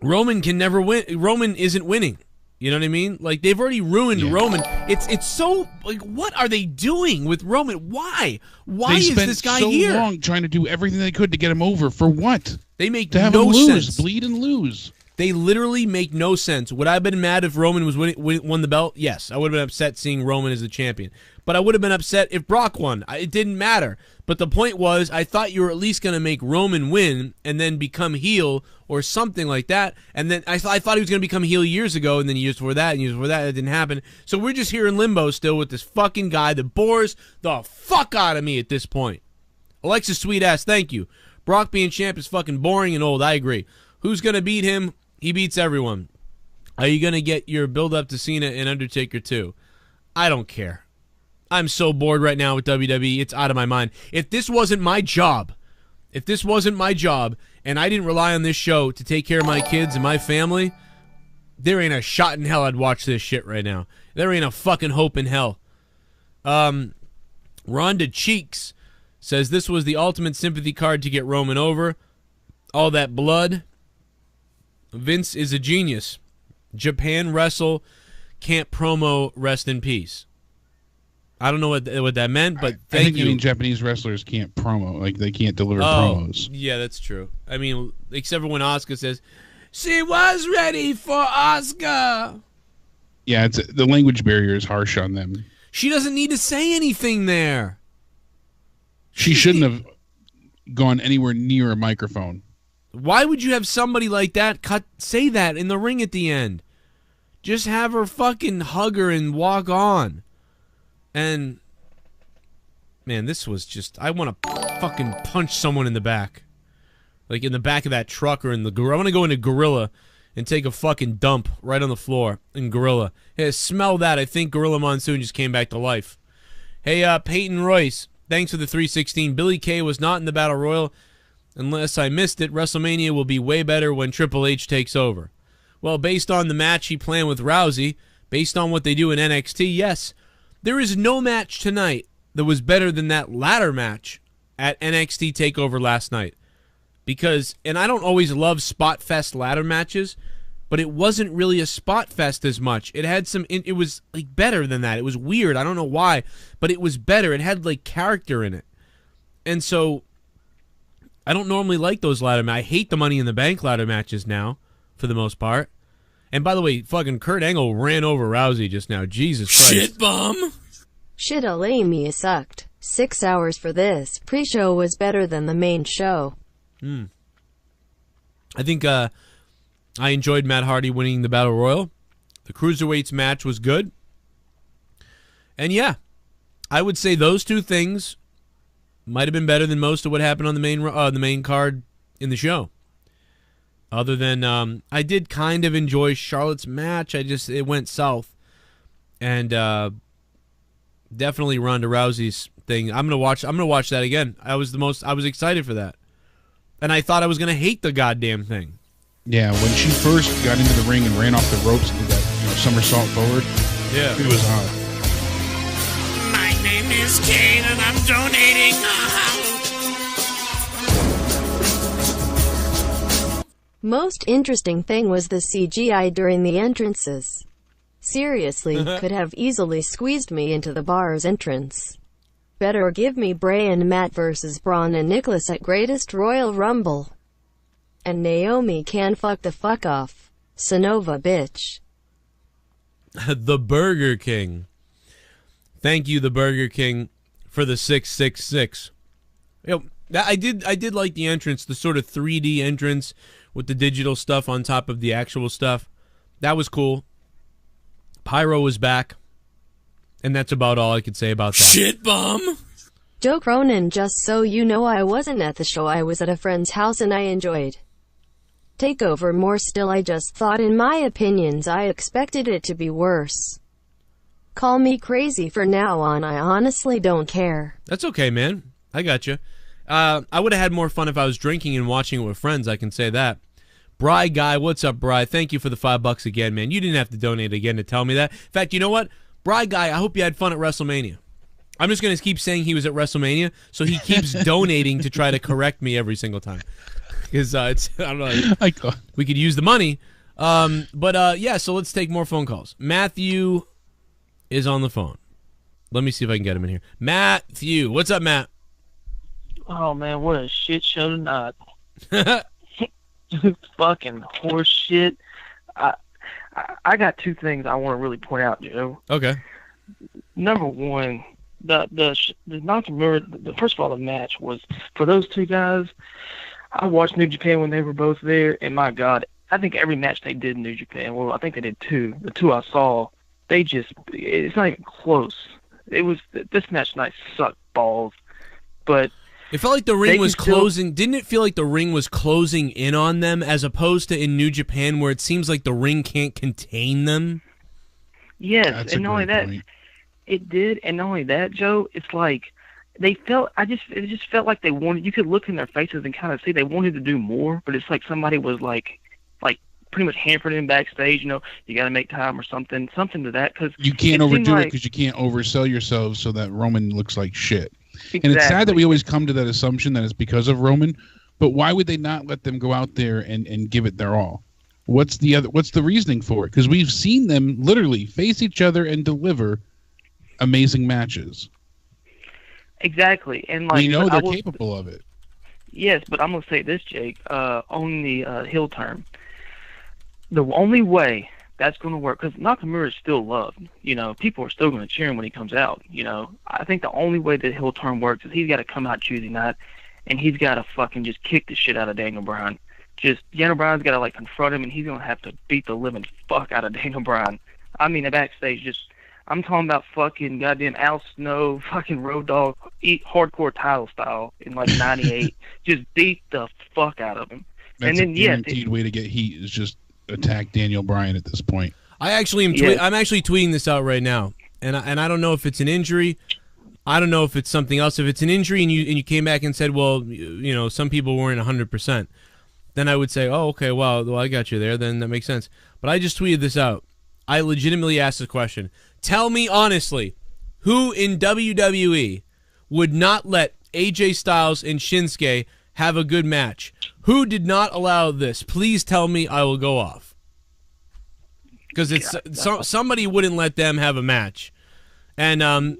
Roman can never win. Roman isn't winning. You know what I mean? Like, they've already ruined Roman. It's so, like, what are they doing with Roman? Why? Why is this guy here? They spent so long trying to do everything they could to get him over. For what? They make to have no him lose, sense. Bleed and lose. They literally make no sense. Would I have been mad if Roman was won the belt? Yes. I would have been upset seeing Roman as the champion. But I would have been upset if Brock won. It didn't matter. But the point was, I thought you were at least going to make Roman win and then become heel or something like that. And then I thought he was going to become heel years ago, and then years before that, and years before that, it didn't happen. So we're just here in limbo still with this fucking guy that bores the fuck out of me at this point. Alexis Sweetass, thank you. Brock being champ is fucking boring and old. I agree. Who's going to beat him? He beats everyone. Are you going to get your build-up to Cena and Undertaker too? I don't care. I'm so bored right now with WWE. It's out of my mind. If this wasn't my job, and I didn't rely on this show to take care of my kids and my family, there ain't a shot in hell I'd watch this shit right now. There ain't a fucking hope in hell. Rhonda Cheeks says this was the ultimate sympathy card to get Roman over. All that blood. Vince is a genius. Japan wrestle, can't promo, rest in peace. I don't know what that meant, but I think you mean Japanese wrestlers can't promo, like they can't deliver promos. Yeah, that's true. I mean, except for when Asuka says, she was ready for Asuka. Yeah, the language barrier is harsh on them. She doesn't need to say anything there. She shouldn't have gone anywhere near a microphone. Why would you have somebody like that say that in the ring at the end? Just have her fucking hug her and walk on. And, man, this was just, I want to fucking punch someone in the back. Like in the back of that truck or in the, I want to go into Gorilla and take a fucking dump right on the floor in Gorilla. Hey, smell that. I think Gorilla Monsoon just came back to life. Hey, Peyton Royce, thanks for the 316. Billy Kay was not in the Battle Royal. Unless I missed it, WrestleMania will be way better when Triple H takes over. Well, based on the match he planned with Rousey, based on what they do in NXT, yes. There is no match tonight that was better than that ladder match at NXT TakeOver last night. Because, and I don't always love Spot Fest ladder matches, but it wasn't really a Spot Fest as much. It had some, it was like better than that. It was weird. I don't know why, but it was better. It had like character in it. And so, I don't normally like those ladder matches. I hate the Money in the Bank ladder matches now, for the most part. And by the way, fucking Kurt Angle ran over Rousey just now. Jesus Christ. Shit bum. Shit, Alamia sucked. 6 hours for this. Pre-show was better than the main show. I think I enjoyed Matt Hardy winning the Battle Royal. The Cruiserweights match was good. And yeah, I would say those two things might have been better than most of what happened on the main card in the show. Other than I did kind of enjoy Charlotte's match. It went south, and definitely Ronda Rousey's thing. I'm gonna watch that again. I was excited for that, and I thought I was gonna hate the goddamn thing. Yeah, when she first got into the ring and ran off the ropes and did that somersault forward, yeah, it was hot. My name is Kane and I'm donating. Most interesting thing was the CGI during the entrances. Seriously, could have easily squeezed me into the bar's entrance. Better give me Bray and Matt versus Braun and Nicholas at Greatest Royal Rumble. And Naomi can fuck the fuck off. Sonova bitch. The Burger King. Thank you, the Burger King, for the 666. I did like the entrance, the sort of 3D entrance with the digital stuff on top of the actual stuff. That was cool. Pyro was back. And that's about all I could say about that. ShiBUM. Joe Cronin, just so you know, I wasn't at the show. I was at a friend's house and I enjoyed Takeover more. Still, I just thought, in my opinions, I expected it to be worse. Call me crazy for now on. I honestly don't care. That's okay, man. I got you. I would have had more fun if I was drinking and watching it with friends. I can say that. Bry Guy, what's up, Bry? Thank you for the $5 again, man. You didn't have to donate again to tell me that. In fact, you know what? Bry Guy, I hope you had fun at WrestleMania. I'm just going to keep saying he was at WrestleMania, so he keeps donating to try to correct me every single time. Because it's, I don't know, we could use the money. Yeah, so let's take more phone calls. Matthew is on the phone. Let me see if I can get him in here. Matthew, what's up, Matt? Oh, man, what a shit show tonight. Fucking horse shit. I got two things I want to really point out, Joe. Okay. Number one, the Nakamura, first of all, the match was, for those two guys, I watched New Japan when they were both there, and my God, I think every match they did in New Japan, well, I think they did two. The two I saw, it's not even close. This match tonight sucked balls, but it felt like the ring was closing. Didn't it feel like the ring was closing in on them, as opposed to in New Japan where it seems like the ring can't contain them? Yes, and not only that, it did, and not only that, Joe, it's like they felt. It just felt like they wanted. You could look in their faces and kind of see they wanted to do more, but it's like somebody was like pretty much hampered them backstage. You know, you got to make time or something to that, because you can't overdo it, because you can't oversell yourself so that Roman looks like shit. Exactly. And it's sad that we always come to that assumption that it's because of Roman, but why would they not let them go out there and give it their all? What's the reasoning for it? Because we've seen them literally face each other and deliver amazing matches. Exactly, and we know they're capable of it. Yes, but I'm gonna say this, Jake, on the heel turn. The only way that's going to work, because Nakamura is still loved. You know, people are still going to cheer him when he comes out. You know, I think the only way that heel turn works is he's got to come out Tuesday night, and he's got to fucking just kick the shit out of Daniel Bryan. Daniel Bryan's got to confront him, and he's going to have to beat the living fuck out of Daniel Bryan. I mean, the backstage, I'm talking about fucking goddamn Al Snow, fucking Road Dogg, hardcore title style in 98. Just beat the fuck out of him. That's a guaranteed way to get heat, is just attack Daniel Bryan at this point. I'm actually tweeting this out right now, and I don't know if it's an injury. I don't know if it's something else. If it's an injury and you came back and said, well, you know, some people weren't 100%, then I would say, oh, okay, well, I got you there. Then that makes sense. But I just tweeted this out. I legitimately asked the question. Tell me honestly, who in WWE would not let AJ Styles and Shinsuke have a good match? Who did not allow this? Please tell me, I will go off. Because somebody wouldn't let them have a match. And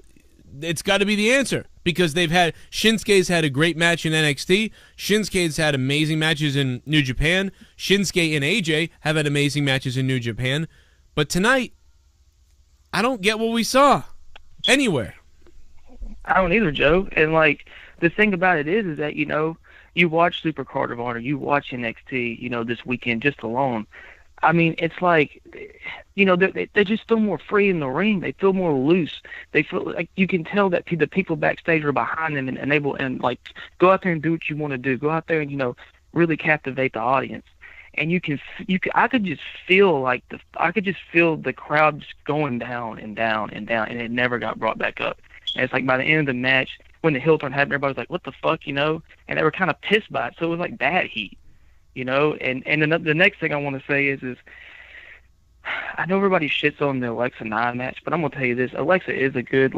it's got to be the answer. Because Shinsuke's had a great match in NXT. Shinsuke's had amazing matches in New Japan. Shinsuke and AJ have had amazing matches in New Japan. But tonight, I don't get what we saw anywhere. I don't either, Joe. And the thing about it is that, you know, you watch Super Card of Honor, you watch NXT, you know, this weekend just alone. I mean, it's like, you know, they just feel more free in the ring. They feel more loose. They feel like you can tell that the people backstage are behind them and able, and go out there and do what you want to do. Go out there and, you know, really captivate the audience. and I could just feel the crowd just going down and down and down, and it never got brought back up. And it's like by the end of the match, when the heel turn happened, everybody was like, "What the fuck," you know? And they were kind of pissed by it. So it was like bad heat, you know. And the next thing I want to say is I know everybody shits on the Alexa Nia match, but I'm gonna tell you this: Alexa is a good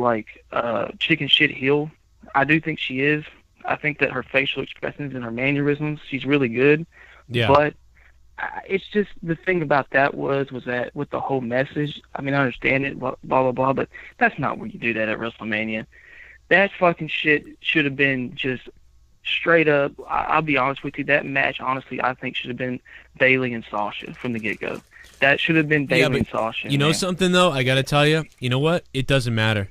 chicken shit heel. I do think she is. I think that her facial expressions and her mannerisms, she's really good. Yeah. But it's just the thing about that was that with the whole message, I mean, I understand it, blah, blah, blah, but that's not where you do that at WrestleMania. That fucking shit should have been just straight up. I'll be honest with you, that match, honestly, I think should have been Bayley and Sasha from the get-go. That should have been Bayley and Sasha. You know something, though? I got to tell you, you know what? It doesn't matter.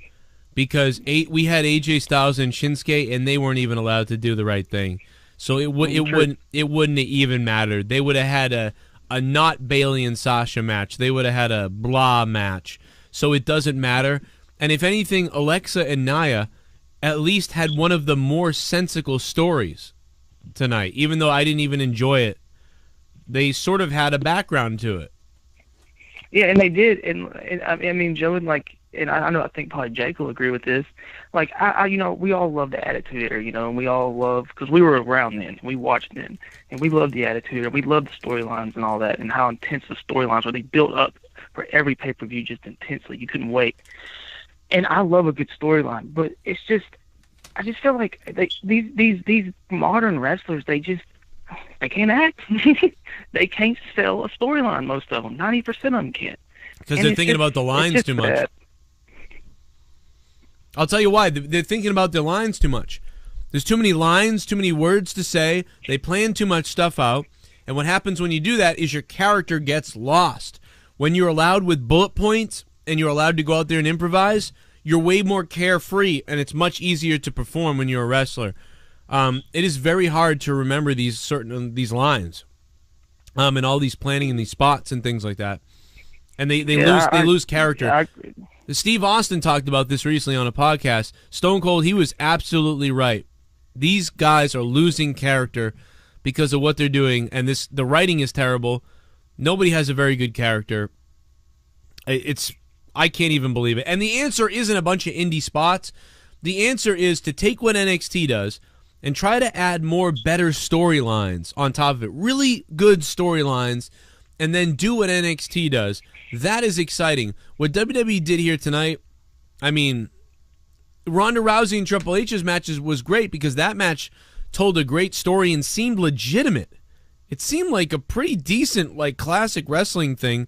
Because we had AJ Styles and Shinsuke, and they weren't even allowed to do the right thing. So it wouldn't have even mattered. They would have had a not Bayley and Sasha match. They would have had a blah match. So it doesn't matter. And if anything, Alexa and Nia at least had one of the more sensical stories tonight. Even though I didn't even enjoy it, they sort of had a background to it. Yeah, and they did. And I mean, Joe, and and I think probably Jake will agree with this. Like, we all love the Attitude Era, you know, and we all love, because we were around then, we watched then, and we loved the Attitude Era. We loved the storylines and all that, and how intense the storylines were. They built up for every pay-per-view just intensely. You couldn't wait. And I love a good storyline, but it's just, I just feel like these modern wrestlers, they can't act. They can't sell a storyline, most of them. 90% of them can't. Because they're thinking about the lines too much. I'll tell you why. They're thinking about their lines too much. There's too many lines, too many words to say. They plan too much stuff out. And what happens when you do that is your character gets lost. When you're allowed with bullet points and you're allowed to go out there and improvise, you're way more carefree, and it's much easier to perform when you're a wrestler. It is very hard to remember these lines, and all these planning and these spots and things like that. And they lose character. Yeah, Steve Austin talked about this recently on a podcast. Stone Cold, he was absolutely right. These guys are losing character because of what they're doing, and the writing is terrible. Nobody has a very good character. I can't even believe it. And the answer isn't a bunch of indie spots. The answer is to take what NXT does and try to add more better storylines on top of it. Really good storylines, and then do what NXT does. That is exciting. What WWE did here tonight, I mean, Ronda Rousey and Triple H's matches was great because that match told a great story and seemed legitimate. It seemed like a pretty decent, classic wrestling thing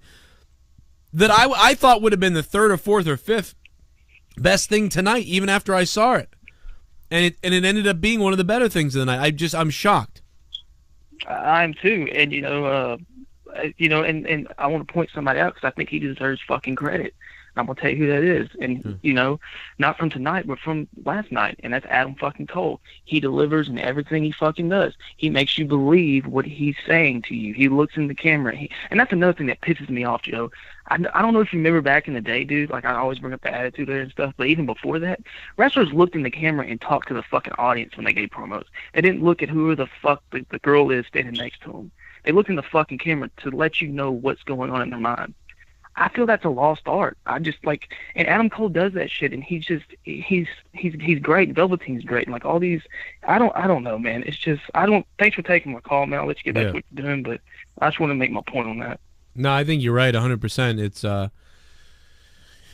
that I thought would have been the third or fourth or fifth best thing tonight, even after I saw it. And it ended up being one of the better things of the night. I'm shocked. I'm too, and and I want to point somebody out because I think he deserves fucking credit. I'm gonna tell you who that is, and not from tonight, but from last night, and that's Adam fucking Cole. He delivers in everything he fucking does. He makes you believe what he's saying to you. He looks in the camera, and that's another thing that pisses me off, Joe. I don't know if you remember back in the day, dude. Like, I always bring up the Attitude Era and stuff, but even before that, wrestlers looked in the camera and talked to the fucking audience when they gave promos. They didn't look at who the fuck the girl is standing next to them. They looked in the fucking camera to let you know what's going on in their mind. I feel that's a lost art. I just and Adam Cole does that shit, and he's great. Velveteen's great, and all these, I don't know, man. It's just Thanks for taking my call, man. I'll let you get back to what you're doing, but I just want to make my point on that. No, I think you're right, 100%. It's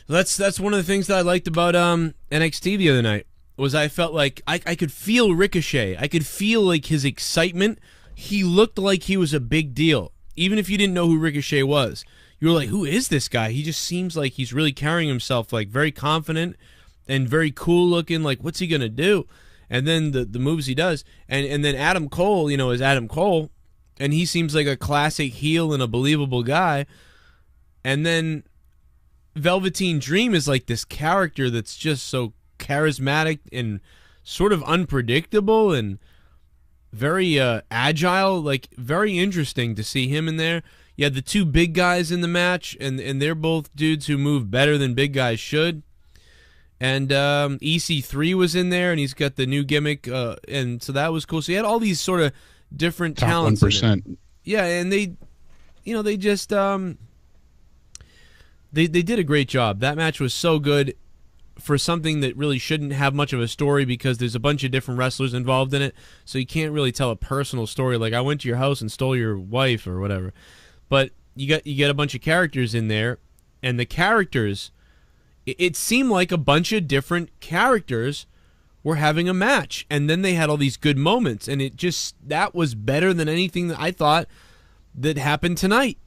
that's one of the things that I liked about NXT the other night was I felt like I could feel Ricochet. I could feel his excitement. He looked like he was a big deal, even if you didn't know who Ricochet was. You were like, who is this guy? He just seems like he's really carrying himself very confident and very cool looking. What's he going to do? And then the moves he does. And then Adam Cole, is Adam Cole. And he seems like a classic heel and a believable guy. And then Velveteen Dream is this character that's just so charismatic and sort of unpredictable and very agile. Very interesting to see him in there. You had the two big guys in the match, and they're both dudes who move better than big guys should. And EC3 was in there, and he's got the new gimmick, and so that was cool. So you had all these sort of different Top talents. 1%. Yeah, and they just they did a great job. That match was so good for something that really shouldn't have much of a story because there's a bunch of different wrestlers involved in it, so you can't really tell a personal story like I went to your house and stole your wife or whatever. But you get a bunch of characters in there, and the characters, it seemed like a bunch of different characters were having a match, and then they had all these good moments, and that was better than anything that I thought that happened tonight.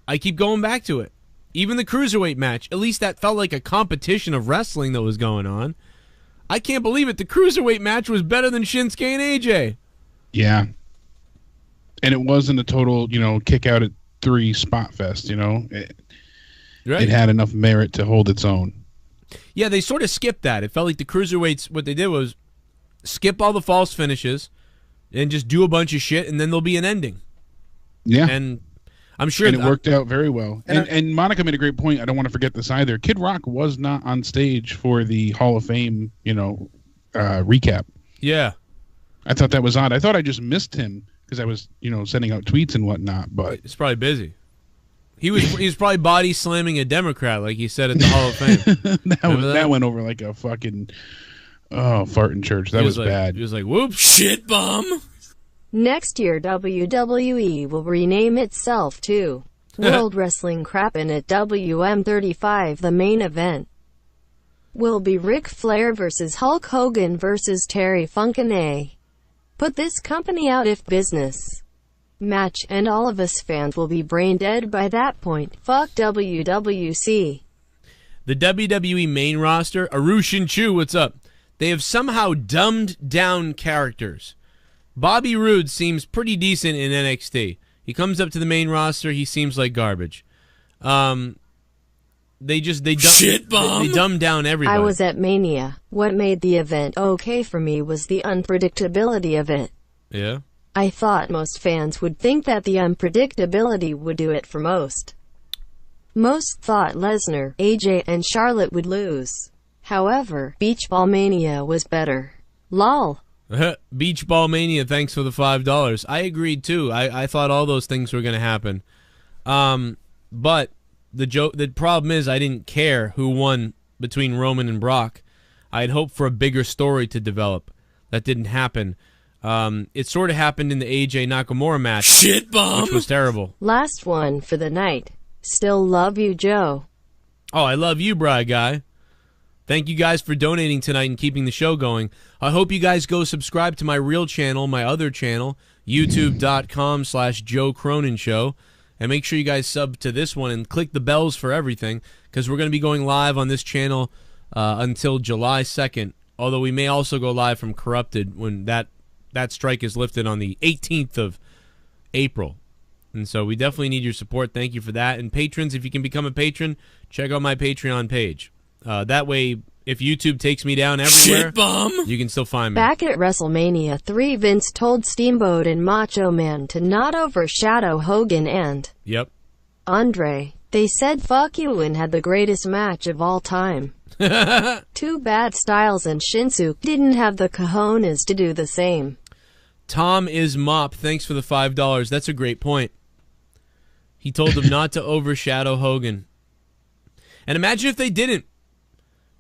I keep going back to it. Even the Cruiserweight match, at least that felt like a competition of wrestling that was going on. I can't believe it. The Cruiserweight match was better than Shinsuke and AJ. Yeah. And it wasn't a total, kick out at 3 spot fest, It had enough merit to hold its own. Yeah, they sort of skipped that. It felt like the Cruiserweights, what they did was skip all the false finishes and just do a bunch of shit, and then there'll be an ending. Yeah. And I'm sure it worked out very well. And Monica made a great point. I don't want to forget this either. Kid Rock was not on stage for the Hall of Fame, recap. Yeah. I thought that was odd. I thought I just missed him because I was, sending out tweets and whatnot. But it's probably busy. He was probably body slamming a Democrat, like he said at the Hall of Fame. that went over like a fucking fart in church. That was bad. He was like, "Whoops, shit bum." Next year, WWE will rename itself to World Wrestling Crappin' at WM35. The main event will be Ric Flair versus Hulk Hogan versus Terry Funk and A. Put this company out if business match, and all of us fans will be brain dead by that point. Fuck WWC. The WWE main roster, Arushin Chu, what's up? They have somehow dumbed down characters. Bobby Roode seems pretty decent in NXT. He comes up to the main roster, he seems like garbage. They dumbed down everybody. I was at Mania. What made the event okay for me was the unpredictability of it. Yeah. I thought most fans would think that the unpredictability would do it for most. Most thought Lesnar, AJ, and Charlotte would lose. However, Beach Ball Mania was better. Lol. Beach Ball Mania, thanks for the $5. I agreed too. I thought all those things were going to happen. But the problem is I didn't care who won between Roman and Brock. I had hoped for a bigger story to develop. That didn't happen. It sort of happened in the AJ Nakamura match, shit bum, which was terrible. Last one for the night. Still love you, Joe. Oh, I love you, Bry Guy. Thank you guys for donating tonight and keeping the show going. I hope you guys go subscribe to my real channel, my other channel, youtube.com/Joe Cronin Show. And make sure you guys sub to this one and click the bells for everything, because we're going to be going live on this channel until July 2nd. Although we may also go live from Corrupted when that strike is lifted on the 18th of April. And so we definitely need your support. Thank you for that. And patrons, if you can become a patron, check out my Patreon page. That way, if YouTube takes me down everywhere, you can still find me. Back at WrestleMania 3, Vince told Steamboat and Macho Man to not overshadow Hogan and Andre. They said fuck you and had the greatest match of all time. Too bad Styles and Shinsuke didn't have the cojones to do the same. Tom is Mop, thanks for the $5. That's a great point. He told them not to overshadow Hogan. And imagine if they didn't.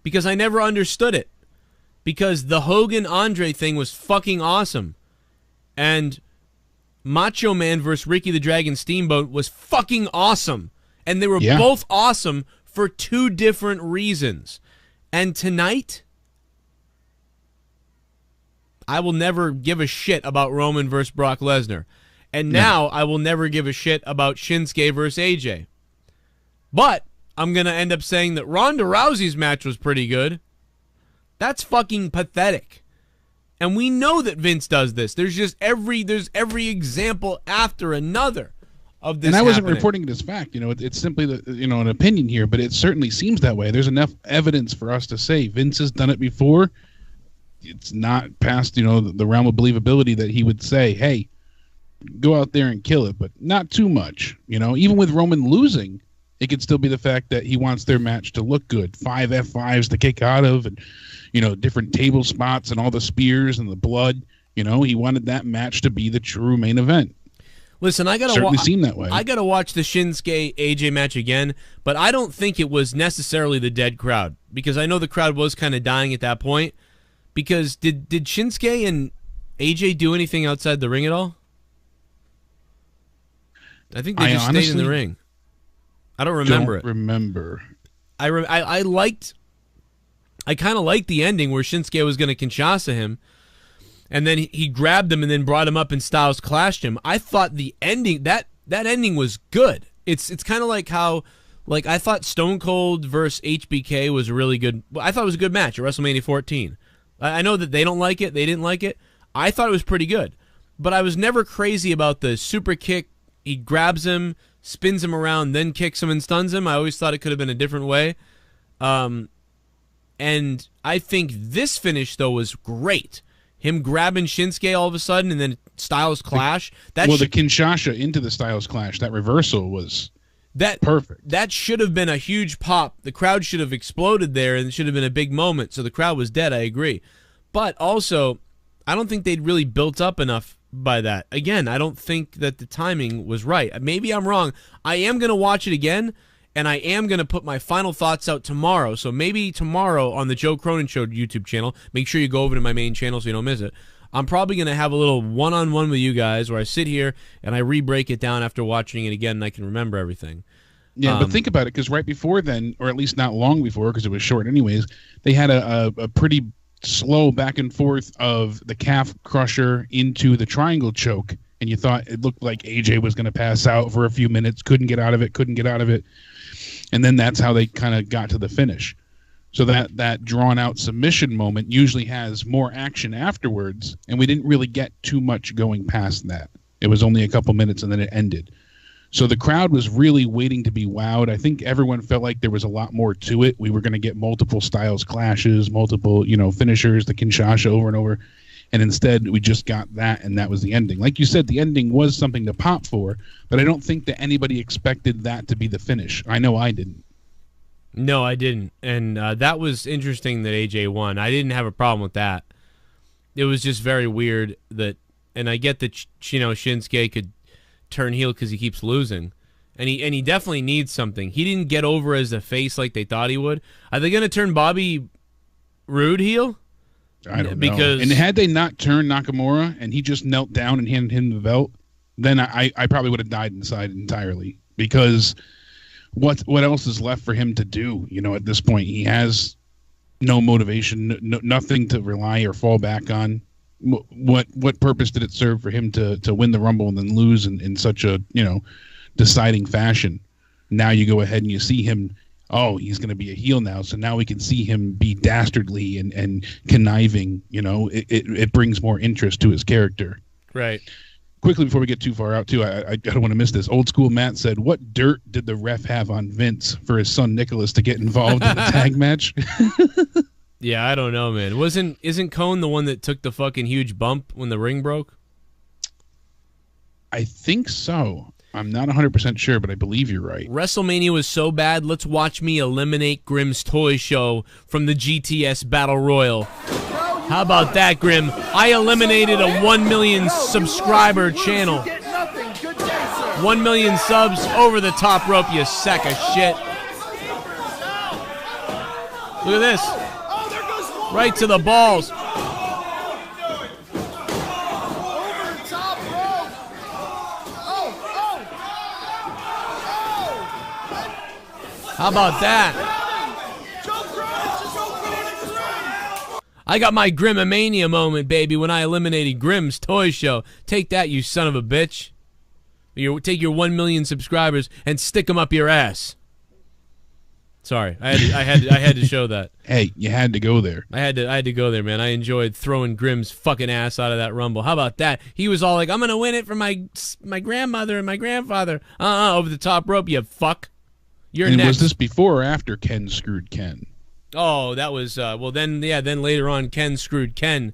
Because I never understood it. Because the Hogan-Andre thing was fucking awesome. And Macho Man versus Ricky the Dragon Steamboat was fucking awesome. And they were both awesome for 2 different reasons. And tonight, I will never give a shit about Roman versus Brock Lesnar. And now I will never give a shit about Shinsuke versus AJ. But I'm going to end up saying that Ronda Rousey's match was pretty good. That's fucking pathetic. And we know that Vince does this. There's every example after another of this. And I wasn't happening. reporting it as fact. It's simply an opinion here, but it certainly seems that way. There's enough evidence for us to say Vince has done it before. It's not past the realm of believability that he would say, "Hey, go out there and kill it," but not too much. Even with Roman losing, it could still be the fact that he wants their match to look good. 5 F5s to kick out of, and different table spots and all the spears and the blood. He wanted that match to be the true main event. Listen, I gotta certainly seemed that way. I gotta watch the Shinsuke AJ match again, but I don't think it was necessarily the dead crowd, because I know the crowd was kind of dying at that point. Because did Shinsuke and AJ do anything outside the ring at all? I think they just stayed in the ring. I don't remember I kind of liked the ending where Shinsuke was going to Kinshasa him, and then he grabbed him and then brought him up and Styles clashed him. I thought the ending, that ending was good. It's kind of like how, like, I thought Stone Cold versus HBK was a really good, I thought it was a good match at WrestleMania 14. I know that they don't like it, they didn't like it. I thought it was pretty good. But I was never crazy about the super kick. He grabs him, spins him around, then kicks him and stuns him. I always thought it could have been a different way. And I think this finish, though, was great. Him grabbing Shinsuke all of a sudden and then Styles clash. The Kinshasa into the Styles clash, that reversal was perfect. That should have been a huge pop. The crowd should have exploded there, and it should have been a big moment. So the crowd was dead, I agree. But also, I don't think they'd really built up enough by that. Again, I don't think that the timing was right. Maybe I'm wrong. I am going to watch it again, and I am going to put my final thoughts out tomorrow. So maybe tomorrow on the Joe Cronin Show YouTube channel, make sure you go over to my main channel so you don't miss it. I'm probably going to have a little one-on-one with you guys where I sit here and I re-break it down after watching it again and I can remember everything. Yeah, but think about it, because right before then, or at least not long before, because it was short anyways, they had a pretty slow back and forth of the calf crusher into the triangle choke, and you thought it looked like AJ was going to pass out for a few minutes, couldn't get out of it. And then that's how they kind of got to the finish. So that drawn-out submission moment usually has more action afterwards, and we didn't really get too much going past that. It was only a couple minutes, and then it ended. So the crowd was really waiting to be wowed. I think everyone felt like there was a lot more to it. We were going to get multiple Styles clashes, multiple, finishers, the Kinshasa over and over. And instead, we just got that, and that was the ending. Like you said, the ending was something to pop for, but I don't think that anybody expected that to be the finish. I know I didn't. No, I didn't. And that was interesting that AJ won. I didn't have a problem with that. It was just very weird that, and I get that, Shinsuke could turn heel because he keeps losing. And he definitely needs something. He didn't get over as a face like they thought he would. Are they going to turn Bobby Roode heel? I don't know. And had they not turned Nakamura and he just knelt down and handed him the belt, then I probably would have died inside entirely, because what else is left for him to do? At this point, he has no motivation, nothing to rely or fall back on. What purpose did it serve for him to win the Rumble and then lose in such a deciding fashion? Now you go ahead and you see him. Oh, he's going to be a heel now, so now we can see him be dastardly and conniving. It brings more interest to his character. Right. Quickly, before we get too far out, too, I don't want to miss this. Old School Matt said, what dirt did the ref have on Vince for his son Nicholas to get involved in the tag match? Yeah, I don't know, man. Isn't Cone the one that took the fucking huge bump when the ring broke? I think so. I'm not 100% sure, but I believe you're right. WrestleMania was so bad, let's watch me eliminate Grimm's Toy Show from the GTS Battle Royal. How about that, Grimm? I eliminated a 1 million subscriber channel. 1 million subs over the top rope, you sack of shit. Look at this. Right to the balls. How about that? I got my Grimmomania moment, baby, when I eliminated Grimm's Toy Show. Take that, you son of a bitch. Take your 1 million subscribers and stick them up your ass. Sorry, I had to show that. Hey, you had to go there. I had to go there, man. I enjoyed throwing Grimm's fucking ass out of that Rumble. How about that? He was all like, "I'm gonna win it for my grandmother and my grandfather." Over the top rope, you fuck. You're and next. Was this before or after Ken screwed Ken? Oh, that was then later on Ken screwed Ken.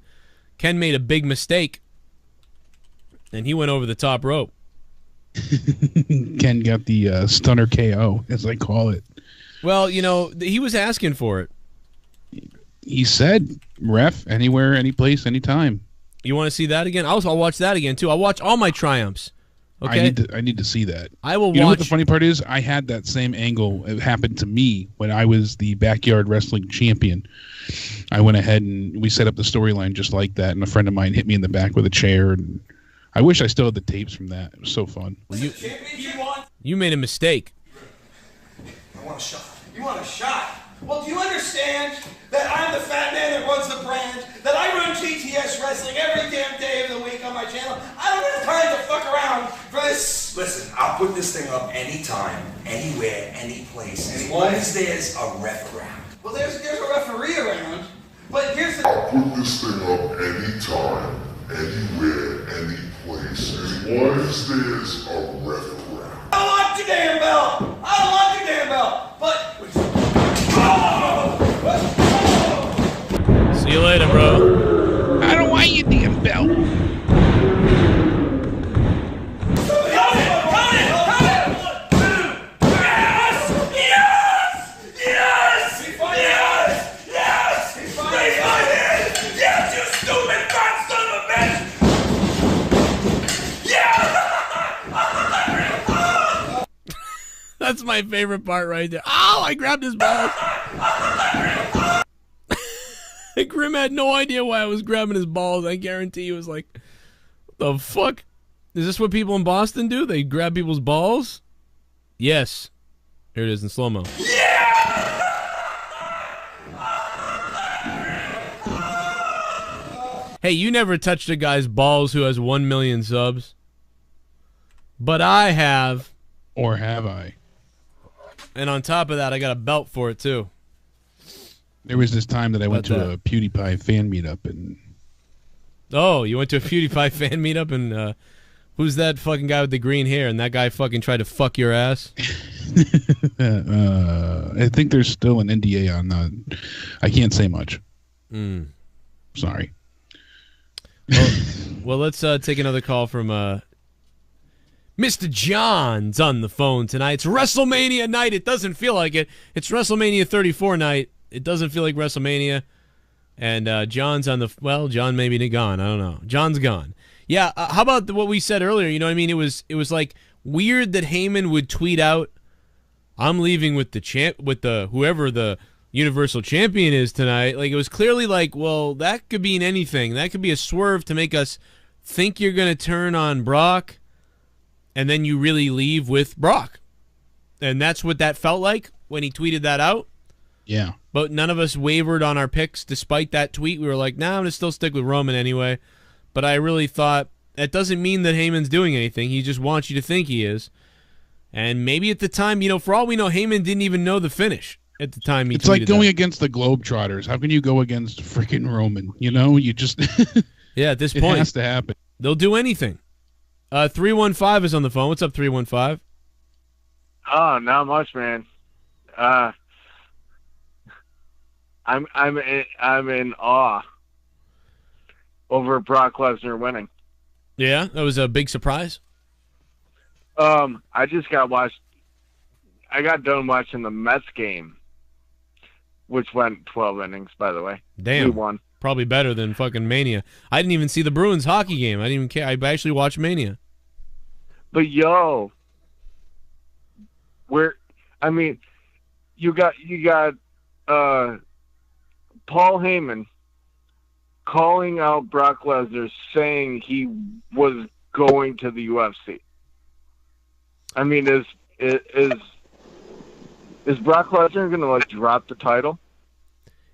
Ken made a big mistake, and he went over the top rope. Ken got the stunner KO, as they call it. Well, he was asking for it. He said, "Ref, anywhere, any place, anytime." You want to see that again? I'll watch that again too. I'll watch all my triumphs. Okay, I need to see that. I will You know what watch. the funny part is? I had that same angle. It happened to me when I was the backyard wrestling champion. I went ahead and we set up the storyline just like that, and a friend of mine hit me in the back with a chair. And I wish I still had the tapes from that. It was so fun. You made a mistake. I want a shot. You want a shot? Well, do you understand that I'm the fat man that runs the brand? That I run GTS Wrestling every damn day of the week on my channel? I don't have time to fuck around for this. Listen, I'll put this thing up anytime, anywhere, any place. As long as there's a ref around. Well, there's a referee around, but here's the... I'll put this thing up anytime, anywhere, any place. As long as there's a ref around. I don't want your damn bell. I don't want your damn bell. But... See you later, bro. I don't want your damn belt. That's my favorite part right there. Oh, I grabbed his balls. Grim had no idea why I was grabbing his balls. I guarantee he was like, what the fuck? Is this what people in Boston do? They grab people's balls? Yes. Here it is in slow-mo. Hey, you never touched a guy's balls who has 1 million subs. But I have. Or have I? And on top of that, I got a belt for it, too. There was this time that I went to a PewDiePie fan meetup, and oh, you went to a PewDiePie fan meetup, and who's that fucking guy with the green hair? And that guy fucking tried to fuck your ass. I think there's still an NDA on that. I can't say much. Sorry. Well, let's take another call from Mr. John's on the phone tonight. It's WrestleMania night. It doesn't feel like it. It's WrestleMania 34 night. It doesn't feel like WrestleMania. And John's on the... Well, John may be gone. I don't know. John's gone. Yeah, how about what we said earlier? You know what I mean? It was like weird that Heyman would tweet out, I'm leaving with the whoever the Universal Champion is tonight. Like, it was clearly like, well, that could mean anything. That could be a swerve to make us think you're going to turn on Brock, and then you really leave with Brock. And that's what that felt like when he tweeted that out. Yeah. But none of us wavered on our picks despite that tweet. We were like, nah, I'm going to still stick with Roman anyway. But I really thought, that doesn't mean that Heyman's doing anything. He just wants you to think he is. And maybe at the time, you know, for all we know, Heyman didn't even know the finish at the time he tweeted. It's like going against the Globetrotters. How can you go against freaking Roman? You know, you just... Yeah, at this point. It has to happen. They'll do anything. 315 is on the phone. What's up, 315? Oh, not much, man. I'm in awe over Brock Lesnar winning. Yeah, that was a big surprise. I got done watching the Mets game, which went 12 innings, by the way. Damn. We won. Probably better than fucking Mania. I didn't even see the Bruins hockey game. I didn't even care. I actually watched Mania. But yo, you got Paul Heyman calling out Brock Lesnar, saying he was going to the UFC. I mean, is Brock Lesnar going to like drop the title?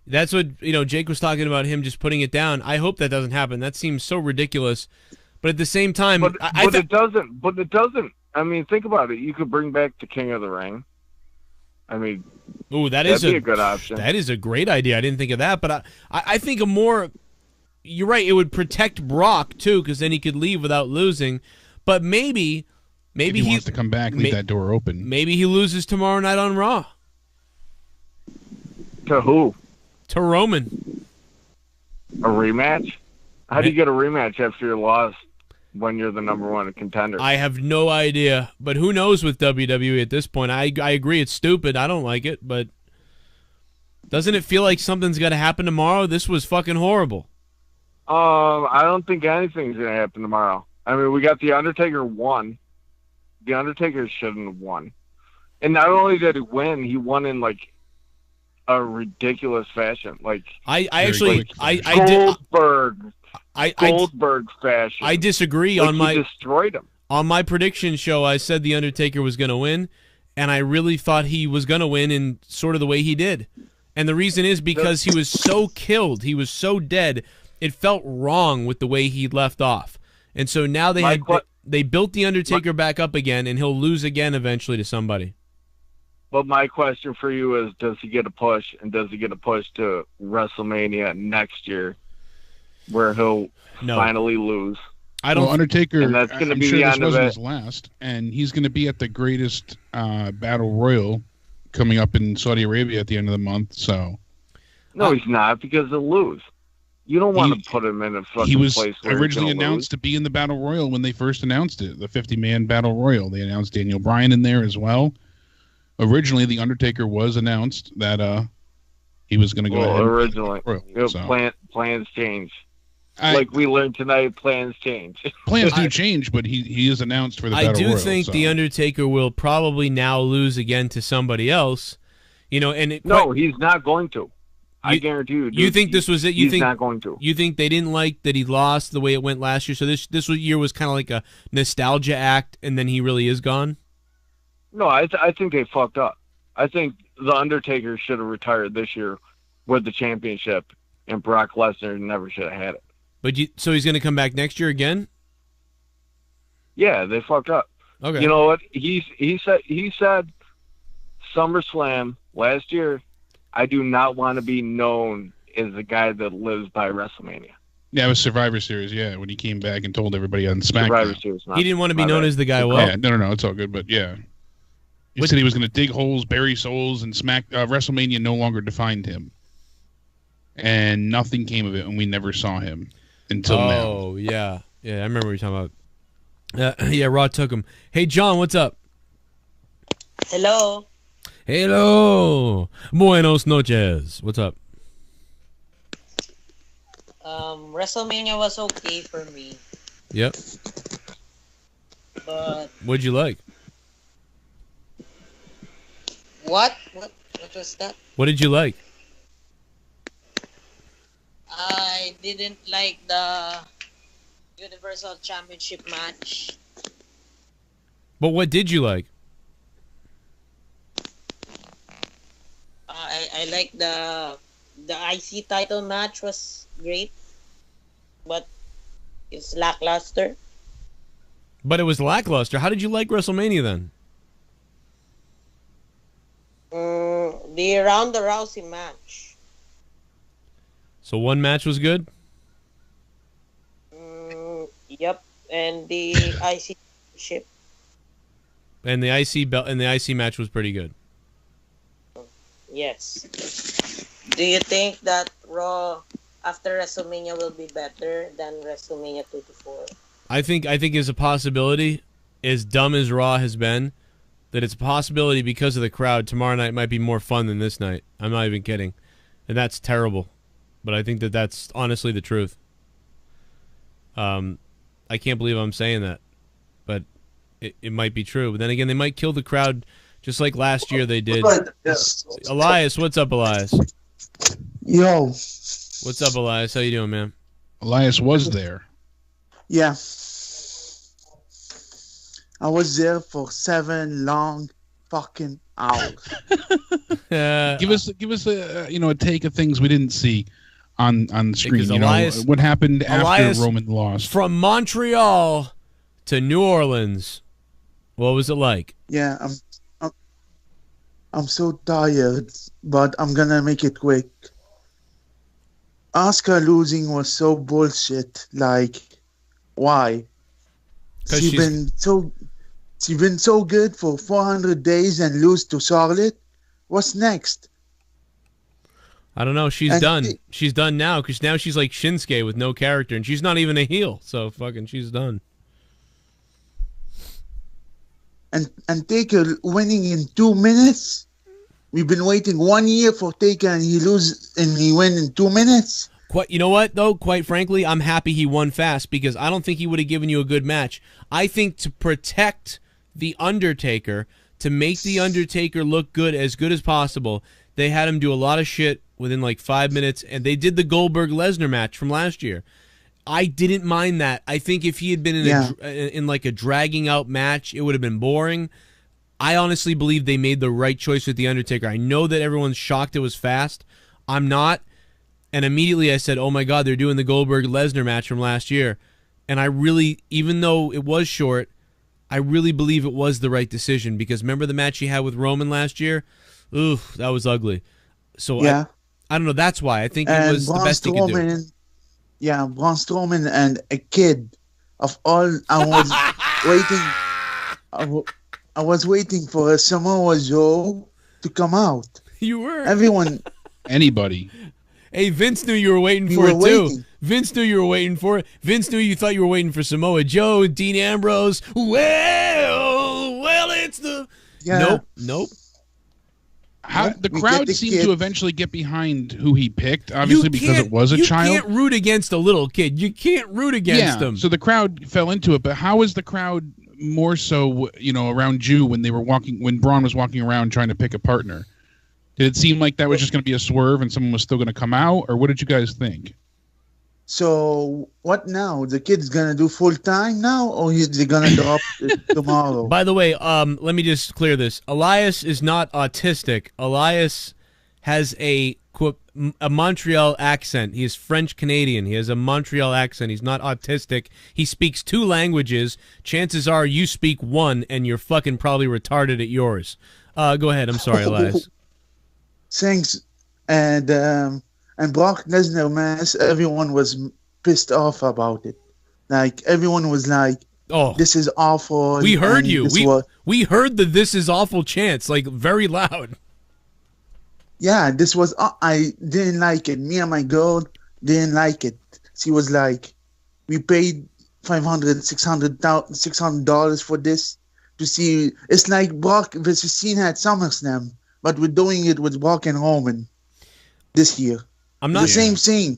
That's what, you know, Jake was talking about, him just putting it down. I hope that doesn't happen. That seems so ridiculous. But at the same time, it doesn't. But it doesn't. I mean, think about it. You could bring back the King of the Ring. I mean, that'd be a good option. That is a great idea. I didn't think of that, but I think a more. You're right. It would protect Brock too, because then he could leave without losing. But maybe he wants to come back, leave that door open. Maybe he loses tomorrow night on Raw. To who? To Roman. A rematch? How do you get a rematch after your loss when you're the number one contender? I have no idea, but who knows with WWE at this point? I agree it's stupid. I don't like it, but doesn't it feel like something's got to happen tomorrow? This was fucking horrible. I don't think anything's going to happen tomorrow. I mean, we got The Undertaker 1. The Undertaker shouldn't have won. And not only did he win, he won in like a ridiculous fashion. Like I Goldberg fashion. I disagree. Like, on he my destroyed him. On my prediction show, I said the Undertaker was going to win, and I really thought he was going to win in sort of the way he did. And the reason is because he was so killed, he was so dead, it felt wrong with the way he left off. And so now they built the Undertaker back up again, and he'll lose again eventually to somebody. But my question for you is, does he get a push, and does he get a push to WrestleMania next year, where he'll finally lose? Undertaker, and that's going to I'm be sure the this end of wasn't it. his last, and he's going to be at the greatest Battle Royal coming up in Saudi Arabia at the end of the month. So, No, he's not, because he'll lose. You don't want to put him in a fucking he was place where originally he's gonna announced to be in the Battle Royal when they first announced it, the 50-man Battle Royal. They announced Daniel Bryan in there as well. Originally, the Undertaker was announced that he was going to go ahead. Originally, Royal, so. plans change. Like we learned tonight, plans change. Plans do change, but he is announced for the Battle Royal. I do think the Undertaker will probably now lose again to somebody else. You know, and he's not going to. I guarantee you. Dude, you think this was it? You he's think not going to? You think they didn't like that he lost the way it went last year? So this year was kind of like a nostalgia act, and then he really is gone. No, I think they fucked up. I think the Undertaker should have retired this year with the championship, and Brock Lesnar never should have had it. But so he's going to come back next year again? Yeah, they fucked up. Okay. You know what? He said SummerSlam last year, I do not want to be known as the guy that lives by WrestleMania. Yeah, it was Survivor Series, when he came back and told everybody on SmackDown. Survivor Series, he didn't want to be known as the guy Yeah, no, it's all good, but yeah. He said he was going to dig holes, bury souls, and WrestleMania no longer defined him. And nothing came of it, and we never saw him until now. Oh, yeah. Yeah, I remember what you're talking about. Yeah, Raw took him. Hey, John, what's up? Hello. Hello. Buenos noches. What's up? WrestleMania was okay for me. Yep. But what'd you like? What was that? What did you like? I didn't like the Universal Championship match. But what did you like? I like the IC title match was great, but it's lackluster. But it was lackluster. How did you like WrestleMania then? The Ronda Rousey match. So one match was good? Yep, and the IC championship. And the IC belt and the IC match was pretty good. Yes. Do you think that Raw after WrestleMania will be better than WrestleMania 2 to 4? I think it's a possibility, as dumb as Raw has been, that it's a possibility because of the crowd. Tomorrow night might be more fun than this night. I'm not even kidding. And that's terrible. But I think that's honestly the truth. I can't believe I'm saying that. But it might be true. But then again, they might kill the crowd just like last year they did. Elias, what's up, Elias? Yo. What's up, Elias? How you doing, man? Elias was there. Yeah. I was there for 7 long fucking hours. Give us a take of things we didn't see on the screen. Because Elias, what happened after Elias Roman lost? From Montreal to New Orleans. What was it like? Yeah, I'm so tired, but I'm gonna make it quick. Asuka losing was so bullshit. Like, why? She's been so good for 400 days and lose to Charlotte. What's next? I don't know. She's done. She's done now because now she's like Shinsuke with no character, and she's not even a heel. So fucking, she's done. And Taker winning in 2 minutes. We've been waiting 1 year for Taker, and he win in 2 minutes. You know what though? Quite frankly, I'm happy he won fast because I don't think he would have given you a good match. I think to protect The Undertaker to make The Undertaker look good as possible. They had him do a lot of shit within like 5 minutes, and they did the Goldberg-Lesnar match from last year. I didn't mind that. I think if he had been in like a dragging out match, it would have been boring. I honestly believe they made the right choice with The Undertaker. I know that everyone's shocked it was fast. I'm not. And immediately I said, oh my God, they're doing the Goldberg-Lesnar match from last year. And I really, even though it was short, I really believe it was the right decision, because remember the match he had with Roman last year? Oof, that was ugly. So I don't know. That's why I think it was the best he could do. Yeah, Braun Strowman and a kid. Of all, I was waiting. I was waiting for a Samoa Joe to come out. You were. Everyone. Anybody. Hey, Vince knew you were waiting for it too. Vince knew you were waiting for it. Vince knew you thought you were waiting for Samoa Joe, Dean Ambrose. Well, it's the... Nope. The crowd seemed to eventually get behind who he picked, obviously because it was a child. You can't root against a little kid. You can't root against him. So the crowd fell into it, but how is the crowd more so, around Jew when Braun was walking around trying to pick a partner? Did it seem like that was just going to be a swerve and someone was still going to come out, or what did you guys think? So what now? The kid's going to do full time now, or is he going to drop it tomorrow? By the way, let me just clear this. Elias is not autistic. Elias has a Montreal accent. He is French Canadian. He has a Montreal accent. He's not autistic. He speaks 2 languages. Chances are you speak 1, and you're fucking probably retarded at yours. Go ahead. I'm sorry, Elias. Thanks. And Brock Lesnar match, everyone was pissed off about it. Like, everyone was like, "Oh, this is awful." We heard you. We heard the "this is awful" chants, like, very loud. Yeah, this was. I didn't like it. Me and my girl didn't like it. She was like, "We paid $600 for this to see." It's like Brock versus Cena at SummerSlam, but we're doing it with Brock and Roman this year. I'm not the same thing.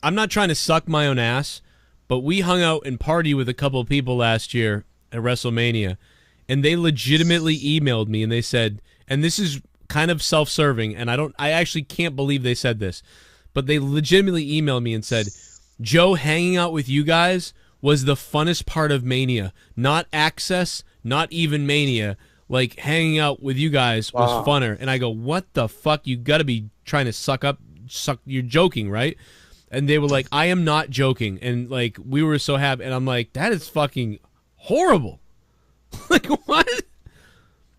I'm not trying to suck my own ass, but we hung out and partied with a couple of people last year at WrestleMania, and they legitimately emailed me and they said, and this is kind of self-serving, and I actually can't believe they said this, but they legitimately emailed me and said, Joe, hanging out with you guys was the funnest part of Mania. Not Access, not even Mania. Like, hanging out with you guys was funner. And I go, what the fuck? You got to be trying to suck. You're joking, right? And they were like, I am not joking. And, like, we were so happy. And I'm like, that is fucking horrible. Like, what?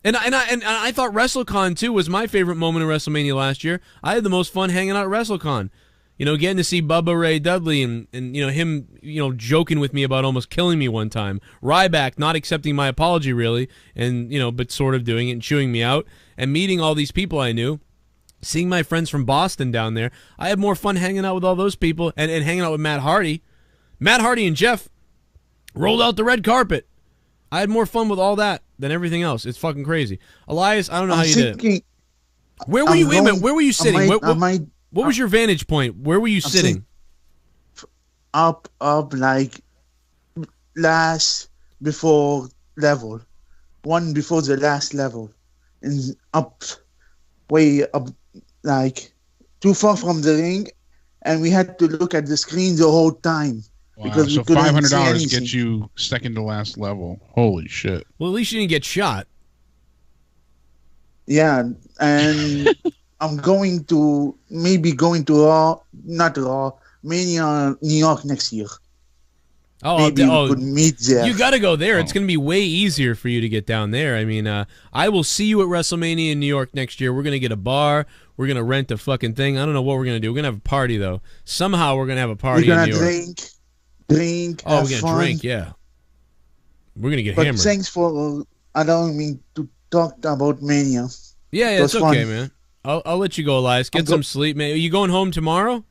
And I thought WrestleCon, too, was my favorite moment of WrestleMania last year. I had the most fun hanging out at WrestleCon. Getting to see Bubba Ray Dudley and him, joking with me about almost killing me one time. Ryback not accepting my apology, really, and, but sort of doing it and chewing me out. And meeting all these people I knew. Seeing my friends from Boston down there. I had more fun hanging out with all those people and hanging out with Matt Hardy. Matt Hardy and Jeff rolled out the red carpet. I had more fun with all that than everything else. It's fucking crazy. Elias, I don't know how you did it. Where were you? Wait a minute. Where were you sitting? What was your vantage point? Where were you sitting? Up, like last before level. One before the last level. And up, way up, like too far from the ring. And we had to look at the screen the whole time. Wow, because so $500 gets you second to last level. Holy shit. Well, at least you didn't get shot. Yeah, and I'm going to Mania, New York next year. Maybe we could meet there. You got to go there. It's going to be way easier for you to get down there. I mean, I will see you at WrestleMania in New York next year. We're going to get a bar. We're going to rent a fucking thing. I don't know what we're going to do. We're going to have a party, though. Somehow we're going to have a party in New York. Drink. Oh, we're going to drink, yeah. We're going to get hammered. Thanks for allowing me to talk about Mania. Yeah, it's okay, man. I'll let you go, Elias. Get some sleep, man. Are you going home tomorrow?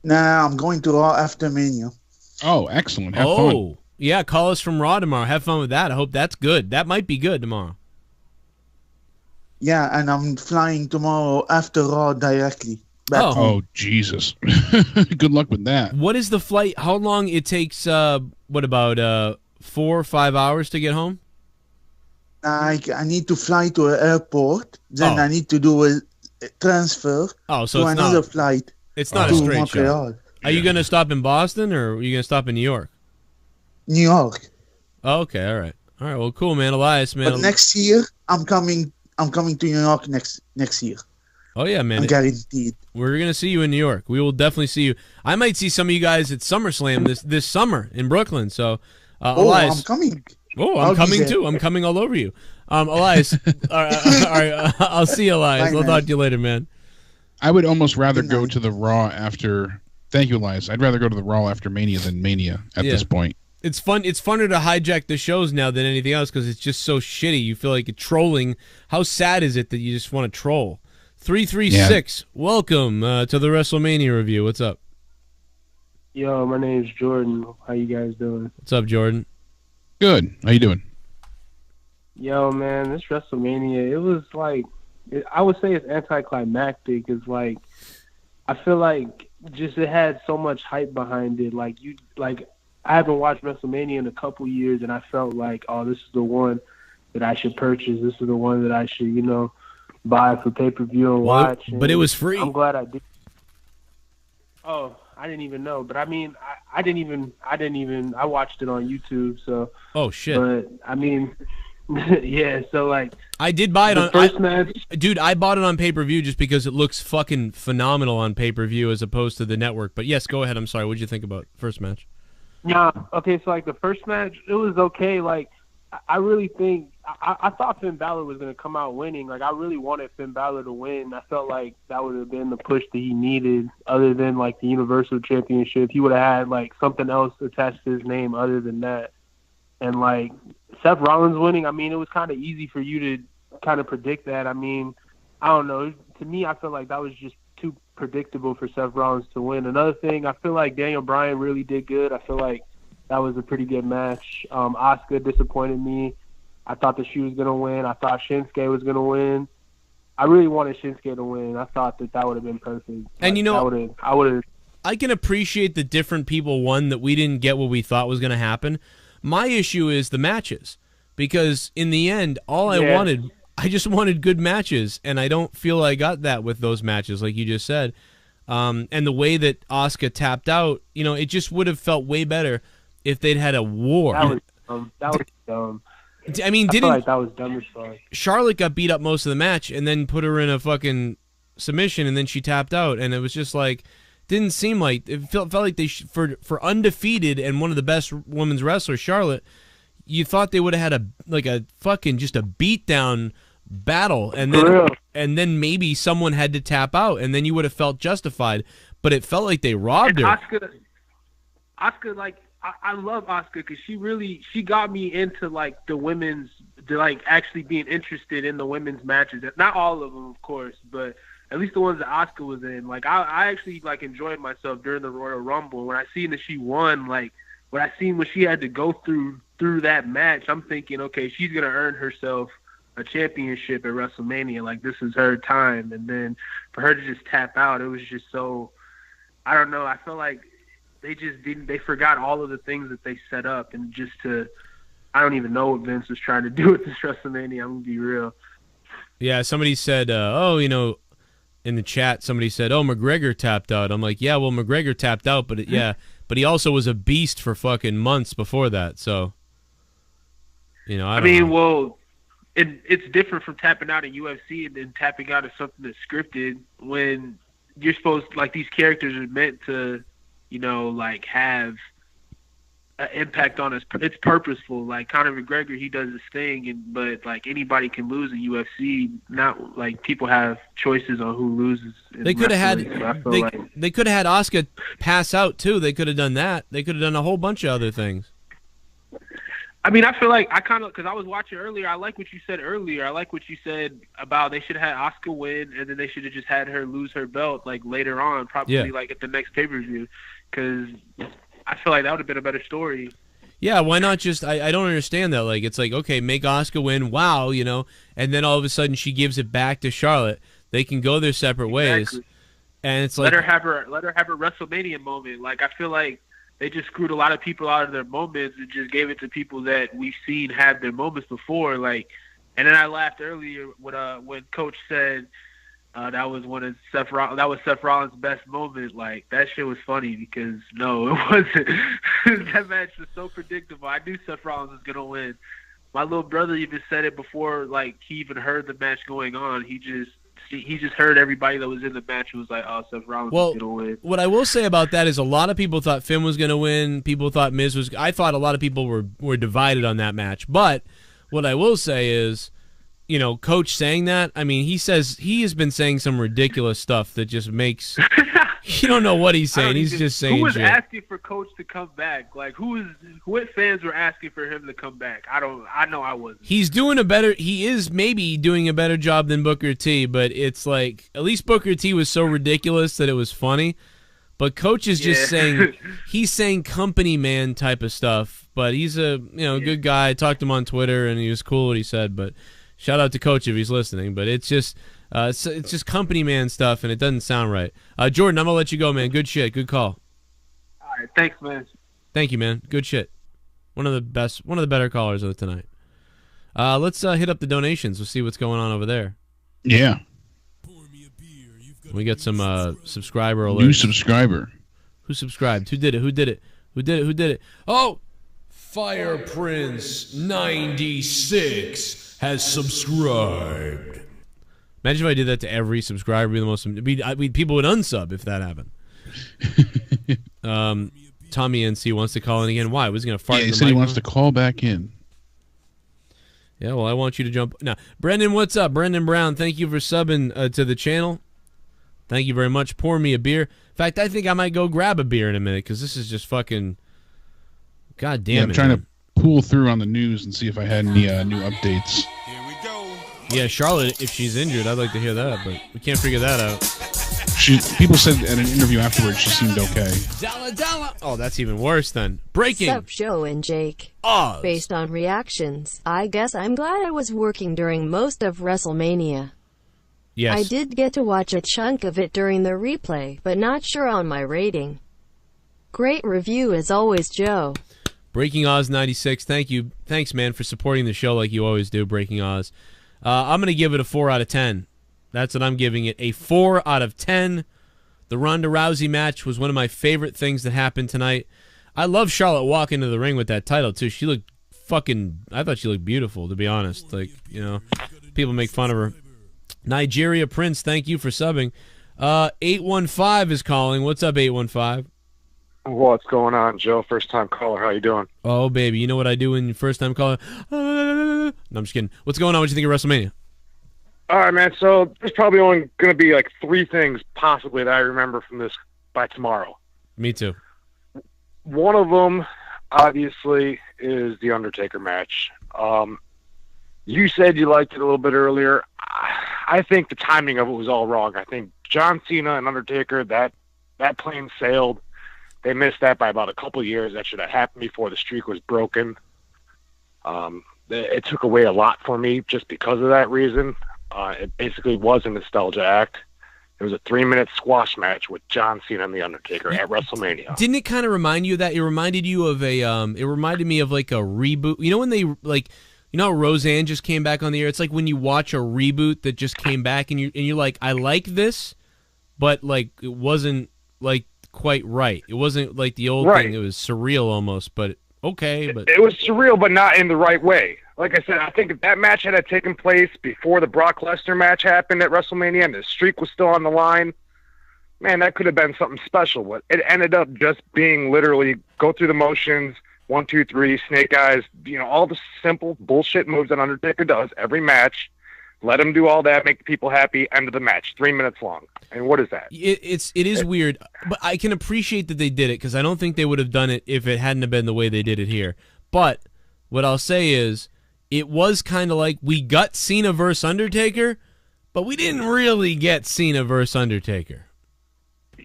Nah, I'm going to Raw after Mania. Oh, excellent. Have fun. Yeah, call us from Raw tomorrow. Have fun with that. I hope that's good. That might be good tomorrow. Yeah, and I'm flying tomorrow after Raw directly. Oh, Jesus. Good luck with that. What is the flight? How long it takes, what about 4 or 5 hours to get home? Like, I need to fly to an airport, then Oh. I need to do a transfer Oh, so to it's another not. flight. It's not to a straight Montreal. shot. Are you going to stop in Boston or are you going to stop in New York? New York. Oh, okay, all right. All right, well, cool, man. Elias, man. But next year, I'm coming to New York next year. Oh, yeah, man. I'm guaranteed. We're going to see you in New York. We will definitely see you. I might see some of you guys at SummerSlam this summer in Brooklyn. So, Elias. I'm coming. Oh, I'll I'm be coming there. too. I'm coming all over you. Elias. All right, I'll see you, Elias. Bye, I'll man. talk to you later, man. I would almost rather go to the Raw after. Thank you, Elias. I'd rather go to the Raw after Mania than Mania at this point. It's fun. It's funner to hijack the shows now than anything else because it's just so shitty. You feel like you're trolling. How sad is it that you just want to troll? 336. Welcome to the WrestleMania review. What's up? Yo, my name's Jordan. How you guys doing? What's up, Jordan? Good. How you doing? Yo, man, this WrestleMania, it was like, I would say it's anticlimactic. It's like, I feel like just it had so much hype behind it. Like I haven't watched WrestleMania in a couple years, and I felt like, oh, this is the one that I should purchase. This is the one that I should, buy for pay-per-view and watch. But it was free. I'm glad I did. Oh, I didn't even know. But I mean, I didn't even. I watched it on YouTube. So. Oh shit. But I mean, yeah. So like. I did buy it the on first match. Dude, I bought it on pay-per-view just because it looks fucking phenomenal on pay-per-view as opposed to the network. But yes, go ahead. I'm sorry. What'd you think about first match? Yeah. Okay. So like the first match, it was okay. Like I really think I thought Finn Balor was going to come out winning. Like I really wanted Finn Balor to win. I felt like that would have been the push that he needed, other than like the Universal Championship. He would have had like something else attached to his name other than that. And like Seth Rollins winning, I mean, it was kind of easy for you to kind of predict that. I mean, I don't know. To me, I feel like that was just too predictable for Seth Rollins to win. Another thing, I feel like Daniel Bryan really did good. I feel like that was a pretty good match. Asuka disappointed me. I thought that she was going to win. I thought Shinsuke was going to win. I really wanted Shinsuke to win. I thought that would have been perfect. And I would have. I can appreciate the different people won that we didn't get what we thought was going to happen. My issue is the matches, because in the end, I just wanted good matches, and I don't feel I got that with those matches, like you just said. And the way that Asuka tapped out, it just would have felt way better if they'd had a war. That was dumb. I mean, feel like that was dumb as fuck. Charlotte got beat up most of the match and then put her in a fucking submission, and then she tapped out, and it was just like, didn't seem like, it felt like they for undefeated and one of the best women's wrestlers, Charlotte, you thought they would have had a fucking just a beatdown battle, and then maybe someone had to tap out, and then you would have felt justified, but it felt like they robbed her. Asuka, like, I love Asuka because she got me into like the women's, like actually being interested in the women's matches. Not all of them, of course, but at least the ones that Asuka was in. Like I actually like enjoyed myself during the Royal Rumble. When I seen that she won, like when I seen what she had to go through that match, I'm thinking, okay, she's gonna earn herself a championship at WrestleMania. Like this is her time. And then for her to just tap out, it was just so, I don't know. I feel like they forgot all of the things that they set up, and I don't even know what Vince was trying to do with this WrestleMania. I'm going to be real. Yeah, somebody said, in the chat, somebody said, oh, McGregor tapped out. I'm like, yeah, well, McGregor tapped out, but but he also was a beast for fucking months before that. So, I mean, well, it's different from tapping out in UFC and then tapping out in something that's scripted, when you're supposed, like, these characters are meant to, like have an impact on us. It's purposeful. Like Conor McGregor, he does his thing, but like anybody can lose in UFC. Not like people have choices on who loses. They could have had they could have had Asuka pass out too. They could have done that. They could have done a whole bunch of other things. I mean, I feel like because I was watching earlier, I like what you said earlier. I like what you said about they should have had Asuka win, and then they should have just had her lose her belt like later on, probably like at the next pay-per-view, because I feel like that would have been a better story. Yeah, why not just, I don't understand that. Like, it's like, okay, make Asuka win, wow, and then all of a sudden she gives it back to Charlotte. They can go their separate ways. And it's like, let her have her WrestleMania moment. Like, I feel like they just screwed a lot of people out of their moments and just gave it to people that we've seen have their moments before. Like, And then I laughed earlier when Coach said that was Seth Rollins' best moment. Like, that shit was funny because no, it wasn't. That match was so predictable. I knew Seth Rollins was gonna win. My little brother even said it before, like, he even heard the match going on. He just heard everybody that was in the match and was like, "Oh, Seth Rollins is gonna win." What I will say about that is a lot of people thought Finn was gonna win. People thought Miz was. I thought a lot of people were divided on that match. But what I will say is, you know, Coach saying that, I mean, he has been saying some ridiculous stuff that just makes you don't know what he's saying. He's just saying who was shit. asking for Coach to come back? Like, what fans were asking for him to come back? I know I wasn't. He is maybe doing a better job than Booker T, but it's like, at least Booker T was so ridiculous that it was funny. But Coach is just saying, he's saying company man type of stuff, but he's a good guy. I talked to him on Twitter and he was cool what he said, but shout out to Coach if he's listening. But it's just company man stuff and it doesn't sound right. Jordan, I'm gonna let you go, man. Good shit. Good call. All right, thanks, man. Thank you, man. Good shit. One of the better callers of tonight. Let's hit up the donations. We'll see what's going on over there. Yeah. We got some subscriber alerts. New subscriber. Who subscribed? Who did it? Oh, Fire Prince 96 has subscribed. Imagine if I did that to every subscriber. People would unsub if that happened. Tommy NC wants to call in again. Why? Was he going to fart? Yeah, he said he wants to call back in. Yeah, well, I want you to jump. Now, Brendan, what's up? Brendan Brown, thank you for subbing to the channel. Thank you very much. Pour me a beer. In fact, I think I might go grab a beer in a minute because this is just fucking. God damn it. I'm trying to pull through on the news and see if I had any new updates. Yeah, Charlotte, if she's injured, I'd like to hear that, but we can't figure that out. People said in an interview afterwards she seemed okay. Dalla. Oh, that's even worse then. Breaking. Sup, Joe and Jake. Based on reactions, I guess I'm glad I was working during most of WrestleMania. Yes. I did get to watch a chunk of it during the replay, but not sure on my rating. Great review as always, Joe. Breaking Oz 96, thank you. Thanks, man, for supporting the show like you always do, Breaking Oz. I'm going to give it a 4 out of 10. That's what I'm giving it, a 4 out of 10. The Ronda Rousey match was one of my favorite things that happened tonight. I love Charlotte walking into the ring with that title, too. She looked I thought she looked beautiful, to be honest. Like, people make fun of her. Nigeria Prince, thank you for subbing. 815 is calling. What's up, 815? What's going on, Joe? First time caller. How you doing? Oh, baby. You know what I do when you first time caller? No, I'm just kidding. What's going on? What do you think of WrestleMania? All right, man. So there's probably only going to be like 3 things possibly that I remember from this by tomorrow. Me too. One of them, obviously, is the Undertaker match. You said you liked it a little bit earlier. I think the timing of it was all wrong. I think John Cena and Undertaker, that plane sailed. They missed that by about a couple of years. That should have happened before the streak was broken. It took away a lot for me just because of that reason. It basically was a nostalgia act. It was a 3-minute squash match with John Cena and The Undertaker at WrestleMania. Didn't it kind of remind you of that? It reminded you of it reminded me of like a reboot. You know when they how Roseanne just came back on the air? It's like when you watch a reboot that just came back and you're like, I like this, but like it wasn't like quite right. It wasn't like the old thing. It was surreal almost, but okay. But it was surreal, but not in the right way. Like I said, I think if that match had taken place before the Brock Lesnar match happened at WrestleMania and the streak was still on the line, man, that could have been something special. But it ended up just being literally go through the motions, 1, 2, 3, snake eyes, all the simple bullshit moves that Undertaker does every match. Let him do all that, make the people happy, end of the match, 3 minutes long. I mean, what is that? It is weird, but I can appreciate that they did it because I don't think they would have done it if it hadn't have been the way they did it here. But what I'll say is it was kind of like we got Cena versus Undertaker, but we didn't really get Cena versus Undertaker.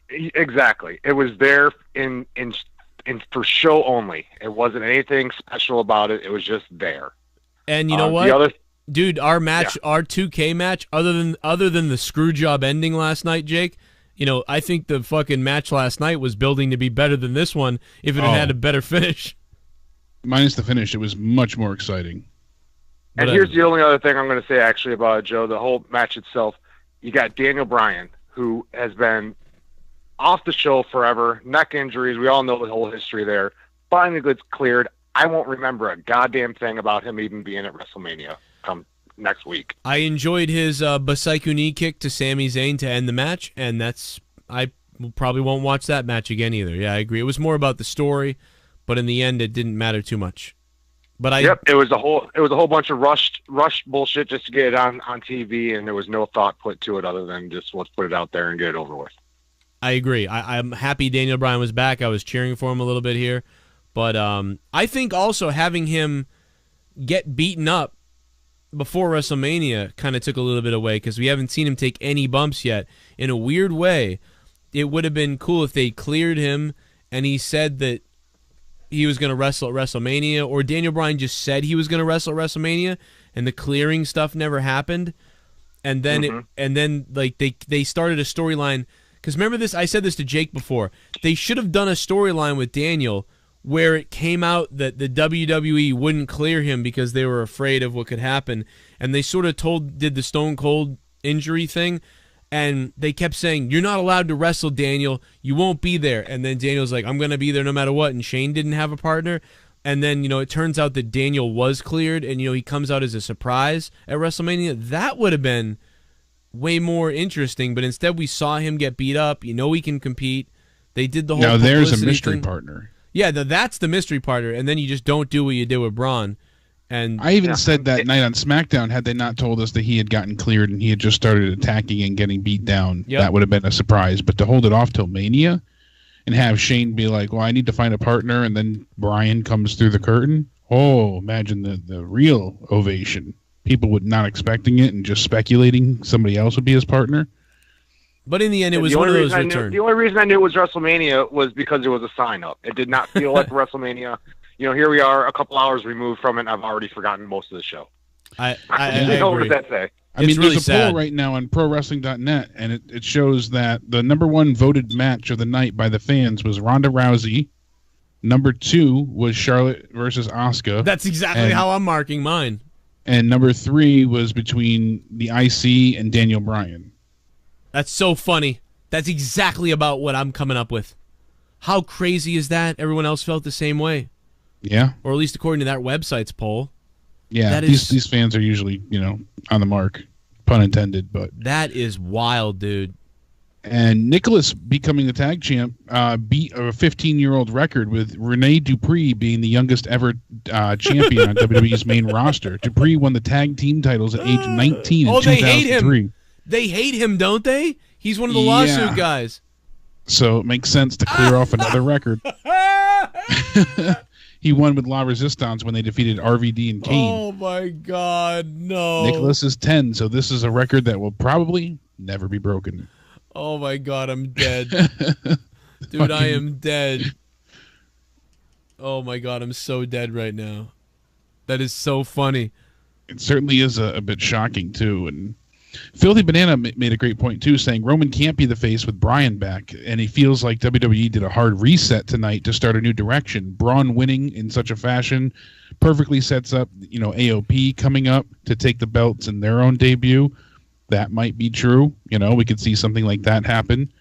Exactly. It was there in for show only. It wasn't anything special about it. It was just there. And you know what? Dude, our match, our 2K match, other than the screw job ending last night, Jake, I think the fucking match last night was building to be better than this one if it had a better finish. Minus the finish, it was much more exciting. And here's the only other thing I'm going to say actually about it, Joe. The whole match itself, you got Daniel Bryan, who has been off the show forever, neck injuries. We all know the whole history there. Finally gets cleared. I won't remember a goddamn thing about him even being at WrestleMania come next week. I enjoyed his Basaiku knee kick to Sami Zayn to end the match, and I probably won't watch that match again either. Yeah, I agree. It was more about the story, but in the end, it didn't matter too much. But it was a whole bunch of rushed bullshit just to get it on TV, and there was no thought put to it other than just let's put it out there and get it over with. I agree. I'm happy Daniel Bryan was back. I was cheering for him a little bit here. But I think also having him get beaten up before WrestleMania kind of took a little bit away because we haven't seen him take any bumps yet. In a weird way, it would have been cool if they cleared him and he said that he was going to wrestle at WrestleMania, or Daniel Bryan just said he was going to wrestle at WrestleMania, and the clearing stuff never happened. And then they started a storyline. Because remember this, I said this to Jake before. They should have done a storyline with Daniel where it came out that the WWE wouldn't clear him because they were afraid of what could happen. And they sort of did the Stone Cold injury thing. And they kept saying, you're not allowed to wrestle, Daniel. You won't be there. And then Daniel's like, I'm going to be there no matter what. And Shane didn't have a partner. And then, it turns out that Daniel was cleared. And, he comes out as a surprise at WrestleMania. That would have been way more interesting. But instead, we saw him get beat up. He can compete. They did the whole Now, there's a publicity mystery thing. partner. Yeah, that's the mystery partner. And then you just don't do what you did with Braun. And I even said that night on SmackDown, had they not told us that he had gotten cleared and he had just started attacking and getting beat down, that would have been a surprise. But to hold it off till Mania and have Shane be like, well, I need to find a partner, and then Bryan comes through the curtain. Oh, imagine the real ovation. People would not expecting it and just speculating somebody else would be his partner. But in the end, it was one of those returns. The only reason I knew it was WrestleMania was because it was a sign-up. It did not feel like WrestleMania. Here we are a couple hours removed from it, and I've already forgotten most of the show. I what does that say? I mean, there's a poll right now on ProWrestling.net, and it shows that the number one voted match of the night by the fans was Ronda Rousey. Number 2 was Charlotte versus Asuka. That's exactly how I'm marking mine. And number 3 was between the IC and Daniel Bryan. That's so funny. That's exactly about what I'm coming up with. How crazy is that? Everyone else felt the same way. Yeah. Or at least according to that website's poll. Yeah, these fans are usually, on the mark, pun intended. But that is wild, dude. And Nicholas becoming the tag champ beat a 15-year-old record with Rene Dupree being the youngest ever champion on WWE's main roster. Dupree won the tag team titles at age 19 in 2003. They hate him. They hate him, don't they? He's one of the lawsuit guys. So it makes sense to clear off another record. He won with La Resistance when they defeated RVD and Kane. Oh, my God, no. Nicholas is 10, so this is a record that will probably never be broken. Oh, my God, I'm dead. Dude, I am dead. Oh, my God, I'm so dead right now. That is so funny. It certainly is a bit shocking, too, and Filthy Banana made a great point, too, saying Roman can't be the face with Bryan back, and he feels like WWE did a hard reset tonight to start a new direction. Braun winning in such a fashion perfectly sets up, AOP coming up to take the belts in their own debut. That might be true. We could see something like that happen.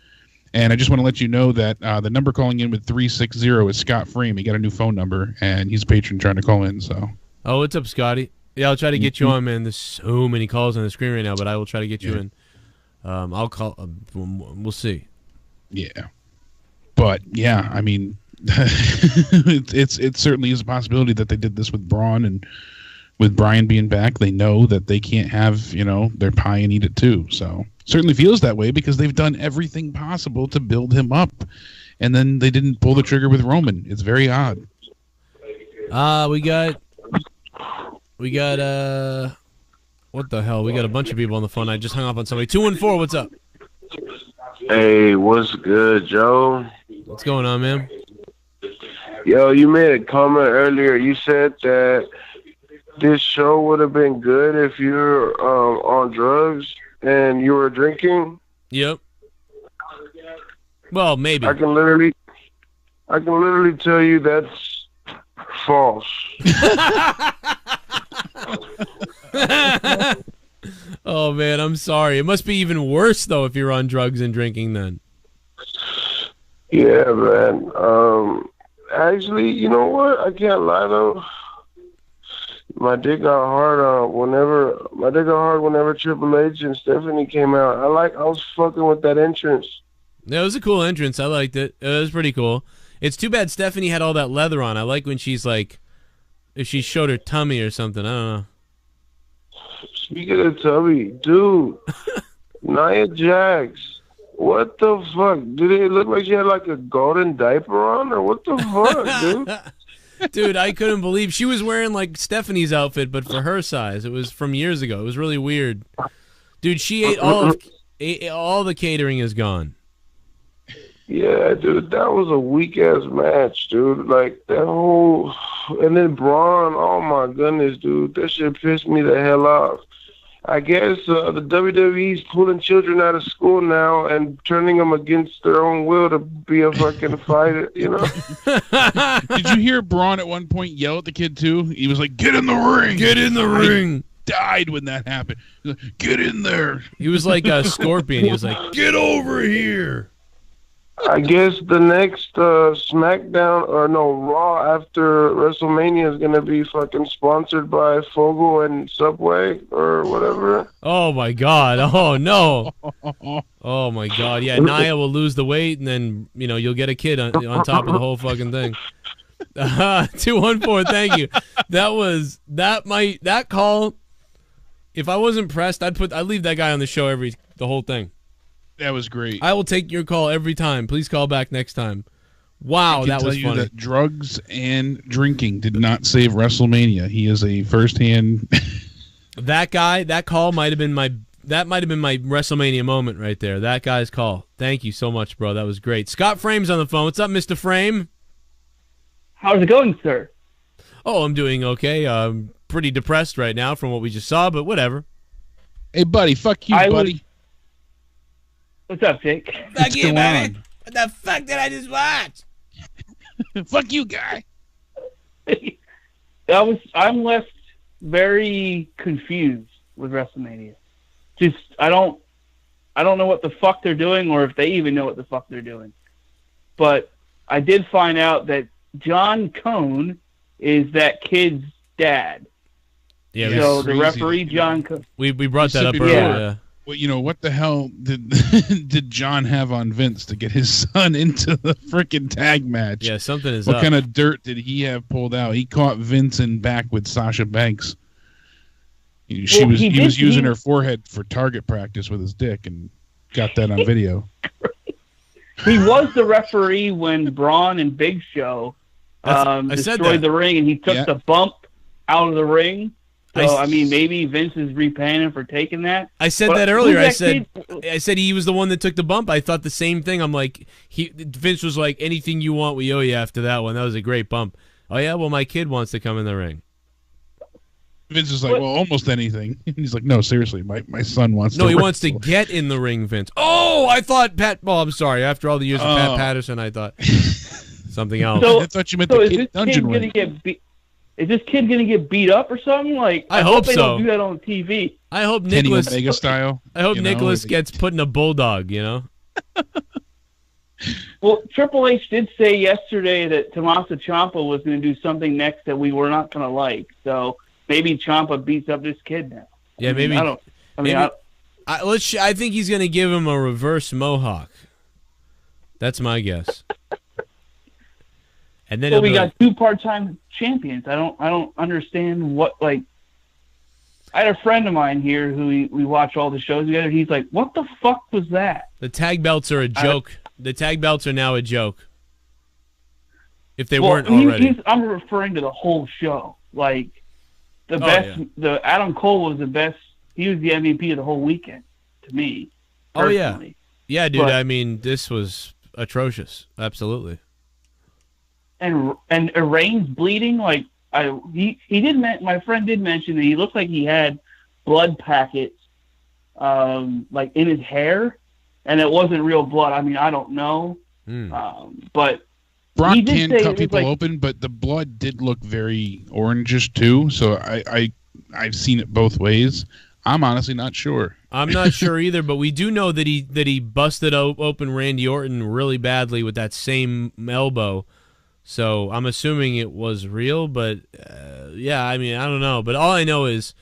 And I just want to let you know that the number calling in with 360 is Scott Frame. He got a new phone number, and he's a patron trying to call in. So. Oh, what's up, Scotty? Yeah, I'll try to get you on, man. There's so many calls on the screen right now, but I will try to get you in. I'll call. We'll see. Yeah, but yeah, I mean, it certainly is a possibility that they did this with Braun, and with Bryan being back, they know that they can't have their pie and eat it too. So certainly feels that way because they've done everything possible to build him up, and then they didn't pull the trigger with Roman. It's very odd. We got what the hell? We got a bunch of people on the phone. I just hung up on somebody. 214, what's up? Hey, what's good, Joe? What's going on, man? Yo, you made a comment earlier. You said that this show would have been good if you're on drugs and you were drinking. Yep. Well, maybe. I can literally tell you that's false. man, I'm sorry. It must be even worse though if you're on drugs and drinking then. Yeah, man. Actually, you know what? I can't lie though. My dick got hard whenever Triple H and Stephanie came out. I was fucking with that entrance. Yeah, it was a cool entrance. I liked it. It was pretty cool. It's too bad Stephanie had all that leather on. I like when she's like, if she showed her tummy or something. I don't know. Speaking of tummy, dude, Nia Jax, what the fuck? Did it look like she had like a golden diaper on, or what the fuck, dude? Dude, I couldn't believe she was wearing like Stephanie's outfit, but for her size. It was from years ago. It was really weird. Dude, she ate all the catering is gone. Yeah, dude, that was a weak ass match, dude. Like that whole, and then Braun. Oh my goodness, dude, that shit pissed me the hell off. I guess the WWE's pulling children out of school now and turning them against their own will to be a fucking fighter, you know? Did you hear Braun at one point yell at the kid, too? He was like, get in the ring! Get in the ring! Died when that happened. He was like, get in there! He was like a scorpion. He was like, get over here! I guess the next SmackDown, or no, Raw after WrestleMania is going to be fucking sponsored by Fogel and Subway or whatever. Oh, my God. Oh, no. Oh, my God. Yeah, Nia will lose the weight, and then, you know, you'll get a kid on top of the whole fucking thing. 214, thank you. That call, if I wasn't pressed, I'd leave that guy on the show the whole thing. That was great. I will take your call every time. Please call back next time. Wow, that was funny. That drugs and drinking did not save WrestleMania. He is a firsthand. That guy, that call might have been my WrestleMania moment right there. That guy's call. Thank you so much, bro. That was great. Scott Frame's on the phone. What's up, Mr. Frame? How's it going, sir? Oh, I'm doing okay. I'm pretty depressed right now from what we just saw, but whatever. Hey, buddy. Fuck you, buddy. What's up, Jake? Fuck you, baby. What the fuck did I just watch? Fuck you, guy. I'm left very confused with WrestleMania. Just I don't know what the fuck they're doing, or if they even know what the fuck they're doing. But I did find out that John Cone is that kid's dad. Yeah. So the referee, John Cone. We brought that up earlier. Yeah. Well, you know, what the hell did John have on Vince to get his son into the freaking tag match? Yeah, something is up. What kind of dirt did he have pulled out? He caught Vince in back with Sasha Banks. He was using her forehead for target practice with his dick and got that on video. He was the referee when Braun and Big Show destroyed the ring, and he took the bump out of the ring. So, I mean, maybe Vince is repaying him for taking that. I said that earlier. I said he was the one that took the bump. I thought the same thing. I'm like, Vince was like, anything you want, we owe you after that one. That was a great bump. Oh, yeah? Well, my kid wants to come in the ring. Vince is like, well, almost anything. He's like, no, seriously, my son wants to. No, he wants to get in the ring, Vince. Oh, I thought I'm sorry. After all the years of Pat Patterson, I thought something else. I thought you meant the kid dungeon ring. Is this kid going to get beat up or something? Like, I hope they so. Don't do that on TV. I hope Nicholas Kenny Omega style. I hope Nicholas gets put in a bulldog, you know? Well, Triple H did say yesterday that Tommaso Ciampa was going to do something next that we were not going to like. So maybe Ciampa beats up this kid now. Yeah, maybe. I think he's going to give him a reverse mohawk. That's my guess. And then we got two part-time champions. I don't understand what, like. I had a friend of mine here who we watch all the shows together. He's like, "What the fuck was that?" The tag belts are a joke. The tag belts are now a joke. If they weren't already. I'm referring to the whole show. Like the best. Yeah. The Adam Cole was the best. He was the MVP of the whole weekend to me. Personally. Yeah, dude. I mean, this was atrocious. Absolutely. And Reigns bleeding, like he did. My friend did mention that he looked like he had blood packets, like in his hair, and it wasn't real blood. I mean, I don't know, but Brock can cut people open, but the blood did look very orangish too. So I've seen it both ways. I'm honestly not sure. I'm not sure either, but we do know that he busted open Randy Orton really badly with that same elbow. So I'm assuming it was real, but yeah, I mean, I don't know. But all I know is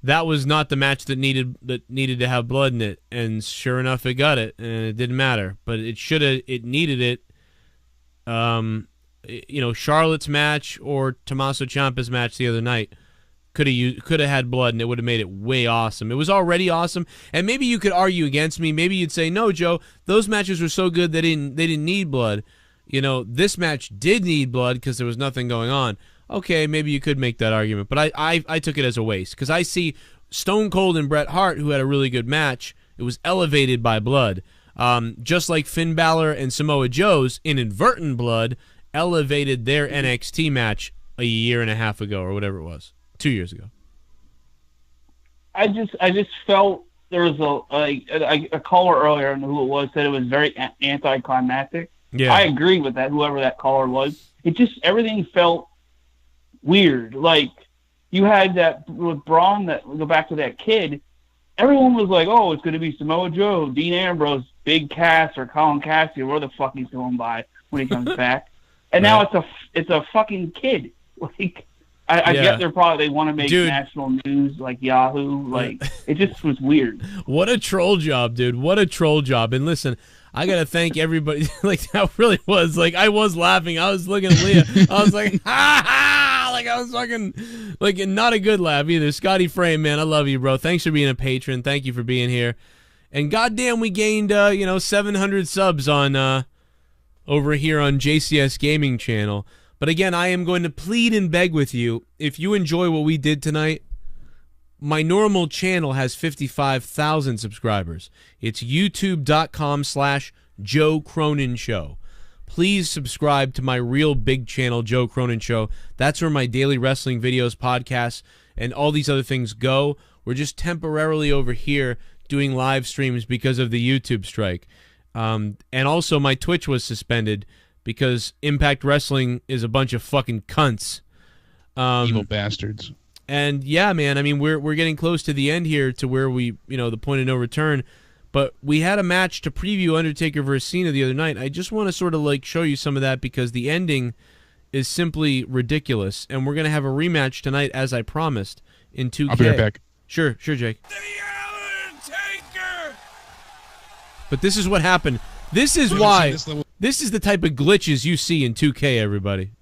that was not the match that needed to have blood in it, and sure enough, it got it, and it didn't matter. But it needed it. You know, Charlotte's match or Tommaso Ciampa's match the other night could have had blood, and it would have made it way awesome. It was already awesome, and maybe you could argue against me. Maybe you'd say, no, Joe, those matches were so good they didn't need blood. You know, this match did need blood because there was nothing going on. Okay, maybe you could make that argument, but I took it as a waste because I see Stone Cold and Bret Hart, who had a really good match, it was elevated by blood. Just like Finn Balor and Samoa Joe's inadvertent blood elevated their NXT match a year and a half ago or whatever it was, 2 years ago. I just felt there was a caller earlier, and who it was, said it was very anticlimactic. Yeah. I agree with that, whoever that caller was. It just, everything felt weird. Like, you had that with Braun, that go back to that kid, everyone was like, oh, it's going to be Samoa Joe, Dean Ambrose, Big Cass, or Colin Cassidy, or where the fuck he's going by when he comes back. And now it's a fucking kid. Like, I get they want to make national news, like Yahoo. Like, it just was weird. What a troll job, dude. What a troll job. And listen, I got to thank everybody. Like, that really was. Like, I was laughing. I was looking at Leah. I was like, ha ha. Like, I was fucking, like, not a good laugh either. Scotty Frame, man, I love you, bro. Thanks for being a patron. Thank you for being here. And goddamn, we gained, 700 subs on, over here on JCS Gaming Channel. But again, I am going to plead and beg with you, if you enjoy what we did tonight, my normal channel has 55,000 subscribers. It's youtube.com/Joe Cronin Show. Please subscribe to my real big channel, Joe Cronin Show. That's where my daily wrestling videos, podcasts, and all these other things go. We're just temporarily over here doing live streams because of the YouTube strike. And also my Twitch was suspended because Impact Wrestling is a bunch of fucking cunts. Evil bastards. And yeah, man, I mean, we're getting close to the end here, to where we, the point of no return. But we had a match to preview, Undertaker versus Cena, the other night. I just want to sort of like show you some of that because the ending is simply ridiculous. And we're going to have a rematch tonight, as I promised, in 2K. I'll be right back. Sure, Jake. But this is what happened. This is why. This is the type of glitches you see in 2K, everybody.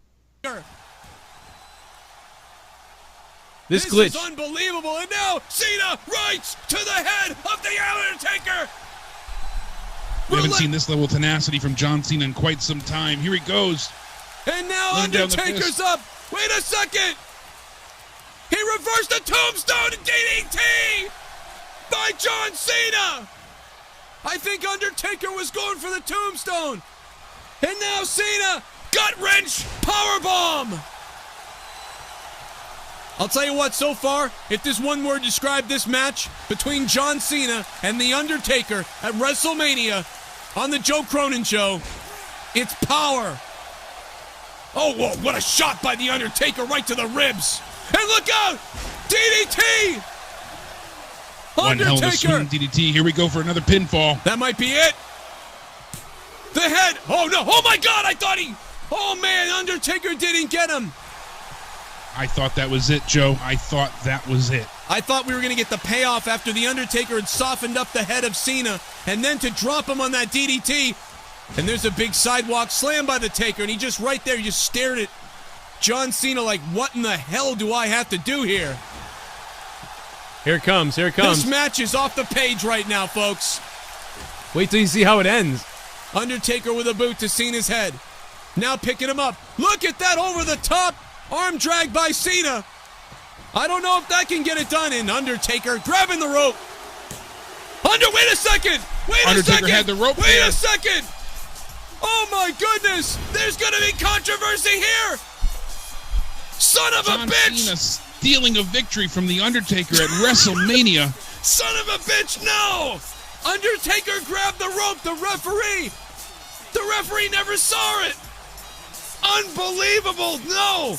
This glitch is unbelievable, and now Cena rights to the head of the Undertaker. We haven't seen this level of tenacity from John Cena in quite some time. Here he goes. And now Undertaker's up. Wait a second. He reversed the tombstone DDT by John Cena. I think Undertaker was going for the tombstone. And now Cena, gut wrench, powerbomb. I'll tell you what, so far, if there's one word to describe this match between John Cena and The Undertaker at WrestleMania on the Joe Cronin Show, it's power. Oh, whoa, what a shot by The Undertaker right to the ribs. And look out! DDT! One hell of a swing DDT. Here we go for another pinfall. That might be it. The head. Oh, no. Oh, my God. I thought he... Oh, man. Undertaker didn't get him. I thought that was it, Joe. I thought that was it. I thought we were going to get the payoff after The Undertaker had softened up the head of Cena, and then to drop him on that DDT. And there's a big sidewalk slam by the Taker, and he just right there, he just stared at John Cena like, what in the hell do I have to do here? Here it comes. Here it comes. This match is off the page right now, folks. Wait till you see how it ends. Undertaker with a boot to Cena's head. Now picking him up. Look at that over the top. Arm drag by Cena. I don't know if that can get it done. And Undertaker grabbing the rope. Wait a second. Undertaker had the rope. Wait a second. Oh my goodness. There's going to be controversy here. Son of a bitch. Cena stealing a victory from The Undertaker at WrestleMania. Son of a bitch, no! Undertaker grabbed the rope, the referee never saw it! Unbelievable, no!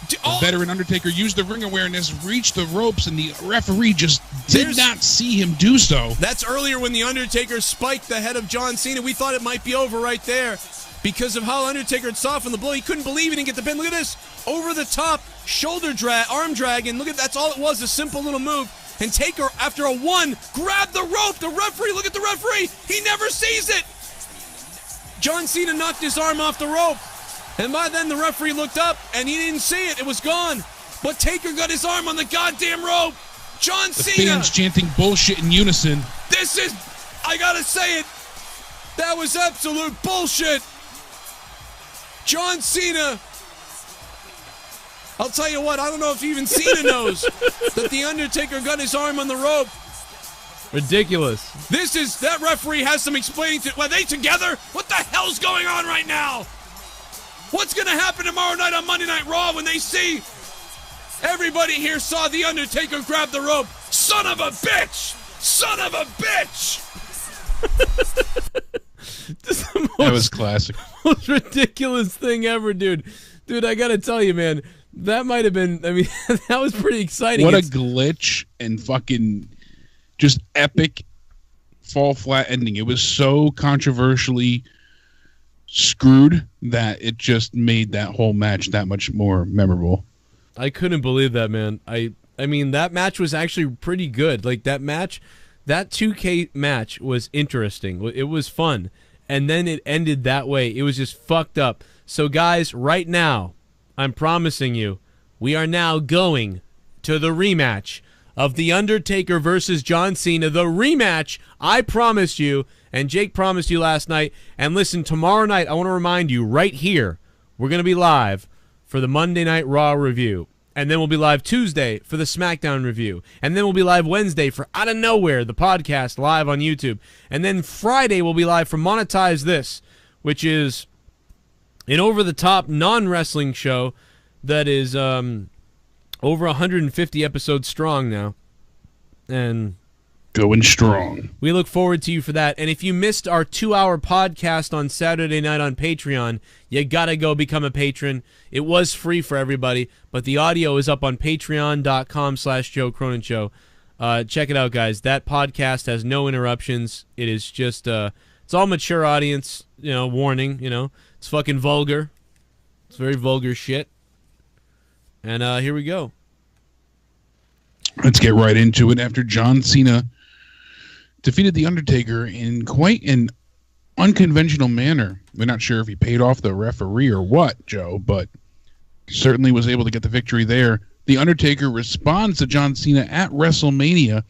The veteran Undertaker used the ring awareness, reached the ropes, and the referee just did not see him do so. That's earlier when the Undertaker spiked the head of John Cena. We thought it might be over right there because of how Undertaker had softened the blow. He couldn't believe he didn't get the pin. Look at this. Over the top, shoulder drag, arm drag, and look at that's all it was, a simple little move. And Taker, after a 1, grabbed the rope. The referee, look at the referee. He never sees it. John Cena knocked his arm off the rope. And by then, the referee looked up, and he didn't see it. It was gone. But Taker got his arm on the goddamn rope. John Cena. The fans chanting bullshit in unison. This is, I gotta say it, that was absolute bullshit. John Cena. I'll tell you what, I don't know if even Cena knows that the Undertaker got his arm on the rope. Ridiculous. That referee has some explaining to. Are they together? What the hell's going on right now? What's going to happen tomorrow night on Monday Night Raw when they see everybody here saw the Undertaker grab the rope? Son of a bitch! Son of a bitch! That was classic. Most ridiculous thing ever, dude. Dude, I got to tell you, man, that might have been, I mean, that was pretty exciting. What a glitch and fucking just epic fall flat ending. It was so controversially screwed that it just made that whole match that much more memorable. I couldn't believe that, man. I mean, that match was actually pretty good. Like, that match, that 2K match was interesting. It was fun. And then it ended that way. It was just fucked up. So, guys, right now, I'm promising you, we are now going to the rematch of The Undertaker versus John Cena. The rematch, I promised you, and Jake promised you last night. And listen, tomorrow night, I want to remind you, right here, we're going to be live for the Monday Night Raw review. And then we'll be live Tuesday for the SmackDown review. And then we'll be live Wednesday for Out of Nowhere, the podcast, live on YouTube. And then Friday we'll be live for Monetize This, which is an over-the-top non-wrestling show that is over 150 episodes strong now. And going strong. We look forward to you for that. And if you missed our 2-hour podcast on Saturday night on Patreon, you gotta go become a patron. It was free for everybody, but the audio is up on patreon.com/Joe Cronin Show. Check it out, guys. That podcast has no interruptions. It is just, it's all mature audience, warning, It's fucking vulgar. It's very vulgar shit. And here we go. Let's get right into it. After John Cena defeated The Undertaker in quite an unconventional manner. We're not sure if he paid off the referee or what, Joe, but certainly was able to get the victory there. The Undertaker responds to John Cena at WrestleMania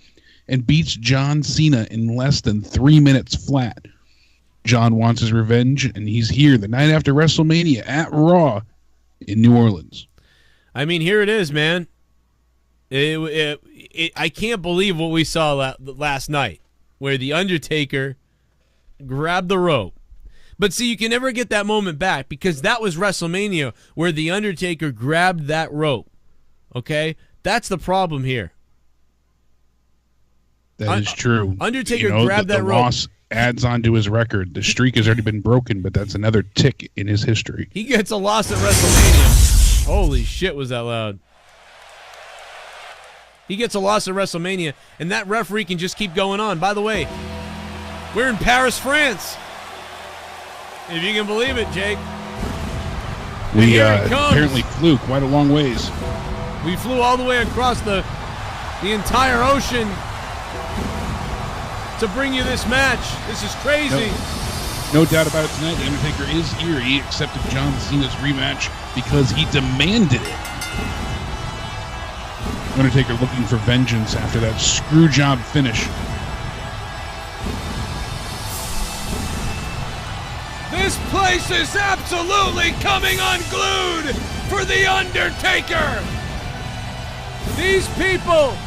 and beats John Cena in less than 3 minutes flat. John wants his revenge, and he's here the night after WrestleMania at Raw in New Orleans. I mean, here it is, man. I can't believe what we saw last night, where The Undertaker grabbed the rope. But see, you can never get that moment back because that was WrestleMania where The Undertaker grabbed that rope. Okay? That's the problem here. That is true. Undertaker grabbed that rope. Loss adds on to his record. The streak has already been broken, but that's another tick in his history. He gets a loss at WrestleMania. Holy shit, was that loud. He gets a loss at WrestleMania, and that referee can just keep going on. By the way, we're in Paris, France. If you can believe it, Jake. We apparently flew quite a long ways. We flew all the way across the entire ocean to bring you this match. This is crazy. No doubt about it tonight. The Undertaker is here. He accepted John Cena's rematch because he demanded it. Undertaker looking for vengeance after that screw job finish. This place is absolutely coming unglued for The Undertaker. These people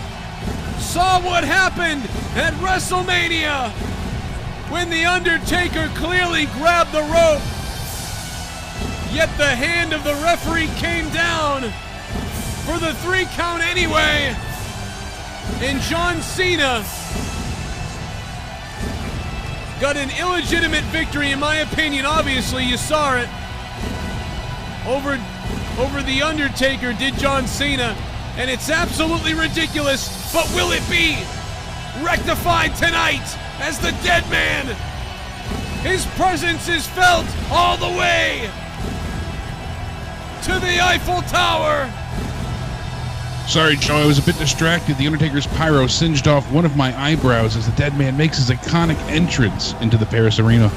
saw what happened at WrestleMania when The Undertaker clearly grabbed the rope, yet the hand of the referee came down for the 3 count anyway, and John Cena got an illegitimate victory, in my opinion. Obviously, you saw it over over The Undertaker did John Cena, and it's absolutely ridiculous, but will it be rectified tonight as the dead man? His presence is felt all the way to the Eiffel Tower. Sorry, Joe, I was a bit distracted. The Undertaker's pyro singed off one of my eyebrows as the dead man makes his iconic entrance into the Paris arena.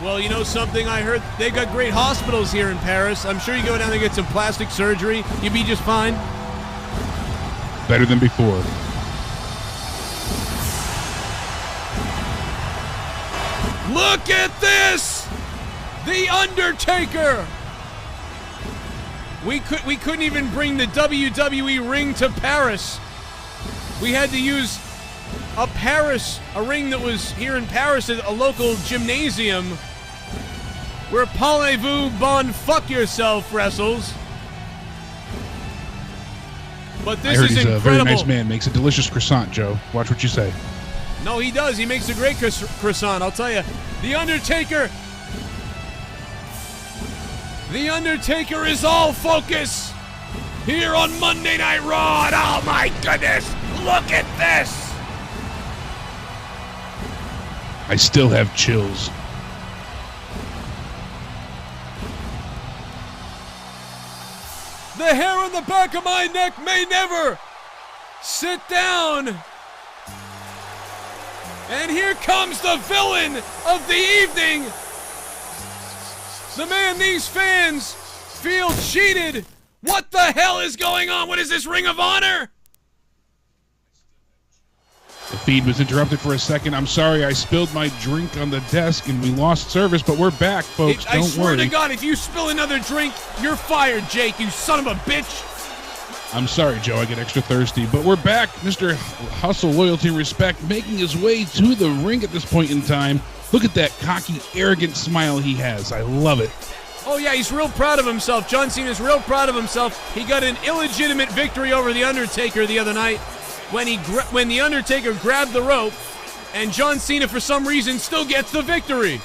Well, you know something? I heard they've got great hospitals here in Paris. I'm sure you go down there and get some plastic surgery. You'll be just fine. Better than before. Look at this! The Undertaker! We couldn't even bring the WWE ring to Paris. We had to use a ring that was here in Paris at a local gymnasium where Parlez-vous Bon Fuck Yourself wrestles. But this I heard is he's incredible. a very nice man. Makes a delicious croissant, Joe. Watch what you say. No, he does. He makes a great croissant, I'll tell you. The Undertaker is all focus here on Monday Night Raw, and oh my goodness, look at this! I still have chills. The hair on the back of my neck may never sit down. And here comes the villain of the evening. The man these fans feel cheated. What the hell is going on? What is this, Ring of Honor? The feed was interrupted for a second. I'm sorry, I spilled my drink on the desk and we lost service, but we're back, folks. I Don't swear worry. to God, if you spill another drink, you're fired, Jake, you son of a bitch. I'm sorry, Joe. I get extra thirsty, but we're back. Mr. Hustle, Loyalty, and Respect making his way to the ring at this point in time. Look at that cocky, arrogant smile he has. I love it. Oh, yeah, he's real proud of himself. John Cena's real proud of himself. He got an illegitimate victory over The Undertaker the other night when The Undertaker grabbed the rope, and John Cena, for some reason, still gets the victory.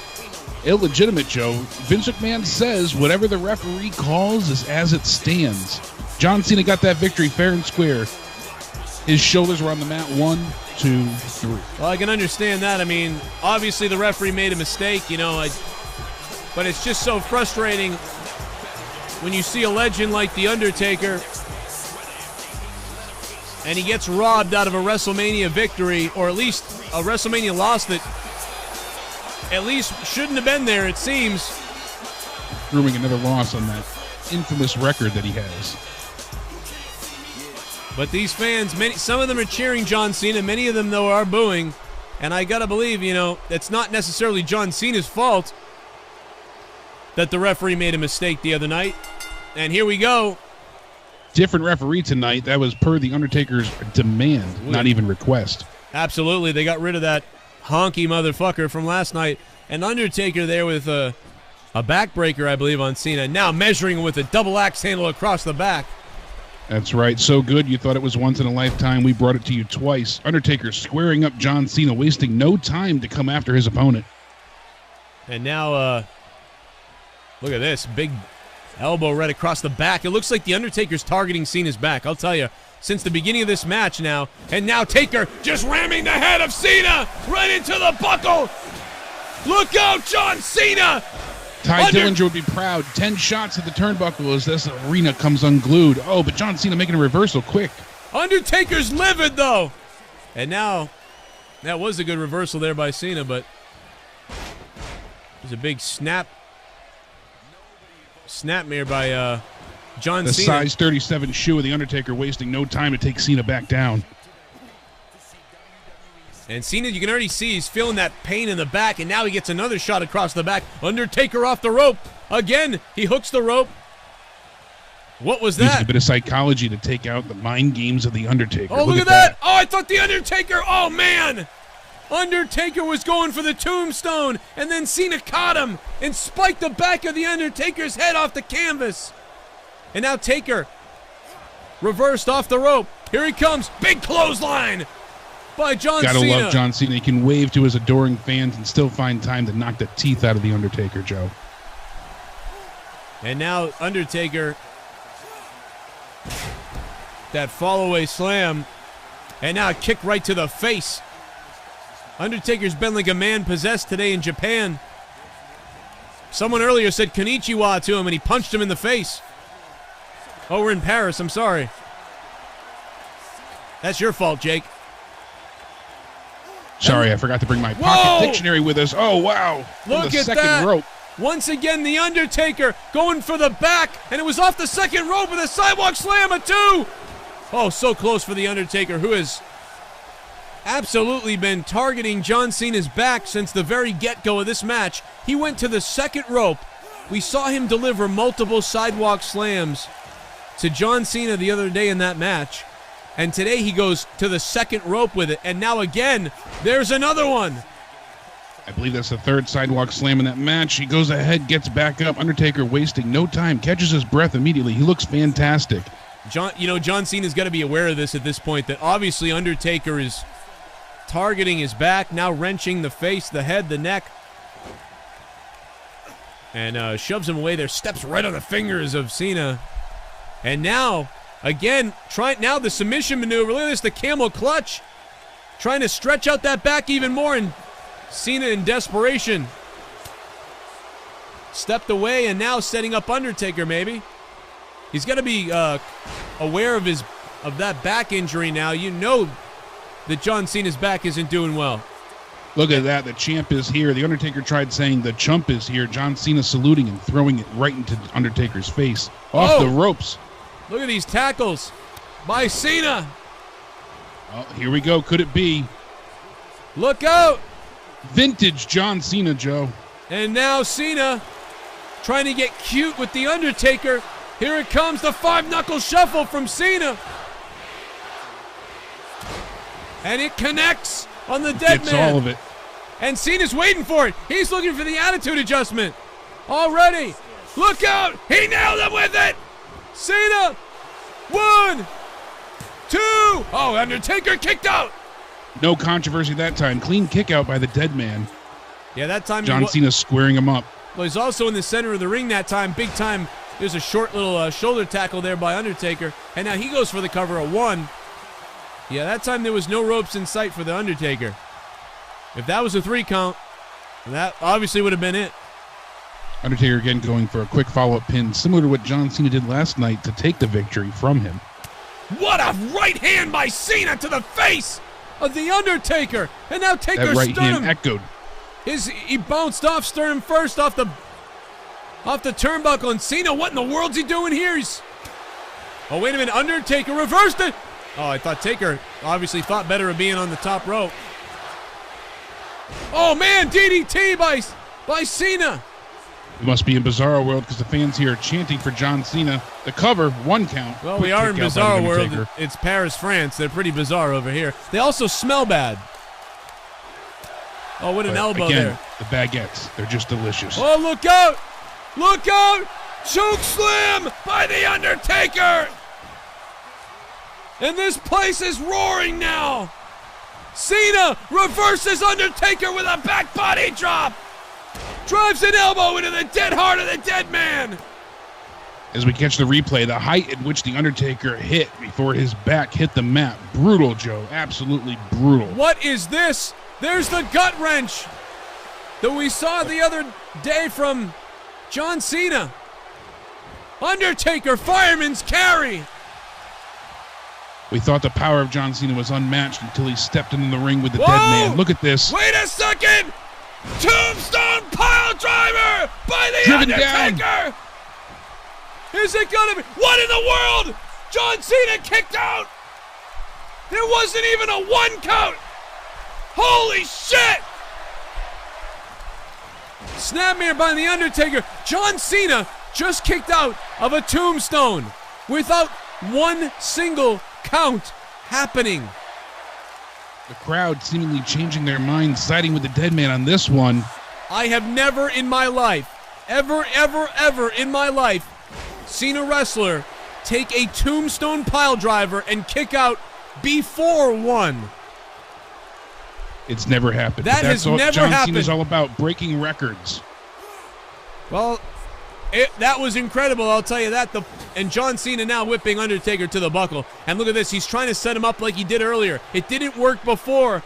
Illegitimate, Joe. Vince McMahon says whatever the referee calls is as it stands. John Cena got that victory fair and square. His shoulders were on the mat. 1, 2, 3. Well, I can understand that. I mean, obviously the referee made a mistake, you know, but it's just so frustrating when you see a legend like The Undertaker and he gets robbed out of a WrestleMania victory, or at least a WrestleMania loss that at least shouldn't have been there, it seems. Brewing another loss on that infamous record that he has. But these fans, some of them are cheering John Cena, many of them, though, are booing. And I gotta believe, you know, it's not necessarily John Cena's fault that the referee made a mistake the other night. And here we go. Different referee tonight. That was per The Undertaker's demand, not even request. Absolutely. They got rid of that honky motherfucker from last night. And Undertaker there with a backbreaker, I believe, on Cena. Now measuring with a double axe handle across the back. That's right. So good you thought it was once in a lifetime. We brought it to you twice. Undertaker squaring up John Cena, wasting no time to come after his opponent. And now, look at this. Big elbow right across the back. It looks like The Undertaker's targeting Cena's back. I'll tell you, since the beginning of this match now. And now Taker just ramming the head of Cena right into the buckle. Look out, John Cena! Ty Dillinger would be proud. 10 shots at the turnbuckle as this arena comes unglued. Oh, but John Cena making a reversal quick. Undertaker's livid, though. And now, that was a good reversal there by Cena, but there's a big snapmare by John The Cena. size 37 shoe of The Undertaker wasting no time to take Cena back down. And Cena, you can already see he's feeling that pain in the back, and now he gets another shot across the back. Undertaker off the rope. Again, he hooks the rope. What was Using that? a bit of psychology to take out the mind games of The Undertaker. Oh, look at that. Oh, I thought The Undertaker. Oh, man. Undertaker was going for the tombstone, and then Cena caught him and spiked the back of The Undertaker's head off the canvas. And now Taker reversed off the rope. Here he comes. Big clothesline by John Cena. Gotta love John Cena. He can wave to his adoring fans and still find time to knock the teeth out of The Undertaker, Joe. And now Undertaker, that fall-away slam, and now a kick right to the face. Undertaker's been like a man possessed today in Japan. Someone earlier said konnichiwa to him, and he punched him in the face. Oh, we're in Paris. I'm sorry. That's your fault, Jake. Sorry, I forgot to bring my pocket dictionary with us. Oh, wow. Look the at second that. rope. Once again, The Undertaker going for the back, and it was off the second rope with a sidewalk slam, a 2. Oh, so close for The Undertaker, who has absolutely been targeting John Cena's back since the very get-go of this match. He went to the second rope. We saw him deliver multiple sidewalk slams to John Cena the other day in that match. And today he goes to the second rope with it. And now again, there's another one. I believe that's the third sidewalk slam in that match. He goes ahead, gets back up. Undertaker wasting no time, catches his breath immediately. He looks fantastic. John Cena's got to be aware of this at this point, that obviously Undertaker is targeting his back, now wrenching the face, the head, the neck. And shoves him away there, steps right on the fingers of Cena. And now, again, now the submission maneuver. Look at this, the camel clutch. Trying to stretch out that back even more, and Cena in desperation stepped away, and now setting up Undertaker maybe. He's got to be aware of that back injury now. You know that John Cena's back isn't doing well. Look at that. The champ is here. The Undertaker tried saying the chump is here. John Cena saluting and throwing it right into Undertaker's face. Off the ropes. Look at these tackles by Cena. Oh, here we go. Could it be? Look out. Vintage John Cena, Joe. And now Cena trying to get cute with The Undertaker. Here it comes, the 5-knuckle shuffle from Cena. And it connects on the dead Gets man. all of it. And Cena's waiting for it. He's looking for the attitude adjustment. Already. Look out. He nailed him with it. Cena. 1, 2. Oh, Undertaker kicked out. No controversy that time. Clean kick out by the dead man. Yeah, that time. John Cena squaring him up. Well, he's also in the center of the ring that time. Big time. There's a short little shoulder tackle there by Undertaker. And now he goes for the cover of 1. Yeah, that time there was no ropes in sight for The Undertaker. If that was a 3 count, that obviously would have been it. Undertaker again going for a quick follow-up pin, similar to what John Cena did last night to take the victory from him. What a right hand by Cena to the face of The Undertaker. And now Taker that right sternum. hand echoed. He bounced off sternum first off the turnbuckle, and Cena, what in the world's he doing here? Oh, wait a minute. Undertaker reversed it. Oh, I thought Taker obviously thought better of being on the top rope. Oh, man, DDT by Cena. We must be in Bizarro World because the fans here are chanting for John Cena. The cover, 1 count. Well, we are in Bizarro World. It's Paris, France. They're pretty bizarre over here. They also smell bad. Oh, what an elbow again, there. The baguettes, they're just delicious. Oh, look out. Look out. Choke slam by The Undertaker. And this place is roaring now. Cena reverses Undertaker with a back body drop. Drives an elbow into the dead heart of the dead man. As we catch the replay, the height at which The Undertaker hit before his back hit the mat. Brutal, Joe. Absolutely brutal. What is this? There's the gut wrench that we saw the other day from John Cena. Undertaker, fireman's carry. We thought the power of John Cena was unmatched until he stepped into the ring with the dead man. Look at this. Wait a second. Tombstone pile driver by The Driven Undertaker. down. Is it gonna be? What in the world? John Cena kicked out. There wasn't even a 1 count. Holy shit. Snapmare by The Undertaker. John Cena just kicked out of a tombstone without 1 single count happening. The crowd seemingly changing their minds, siding with the dead man on this one. I have never in my life, ever in my life, seen a wrestler take a tombstone pile driver and kick out before 1. It's never happened. That has never John happened. Cena's all about, breaking records. Well, That was incredible, I'll tell you that. And John Cena now whipping Undertaker to the buckle. And look at this, he's trying to set him up like he did earlier. It didn't work before,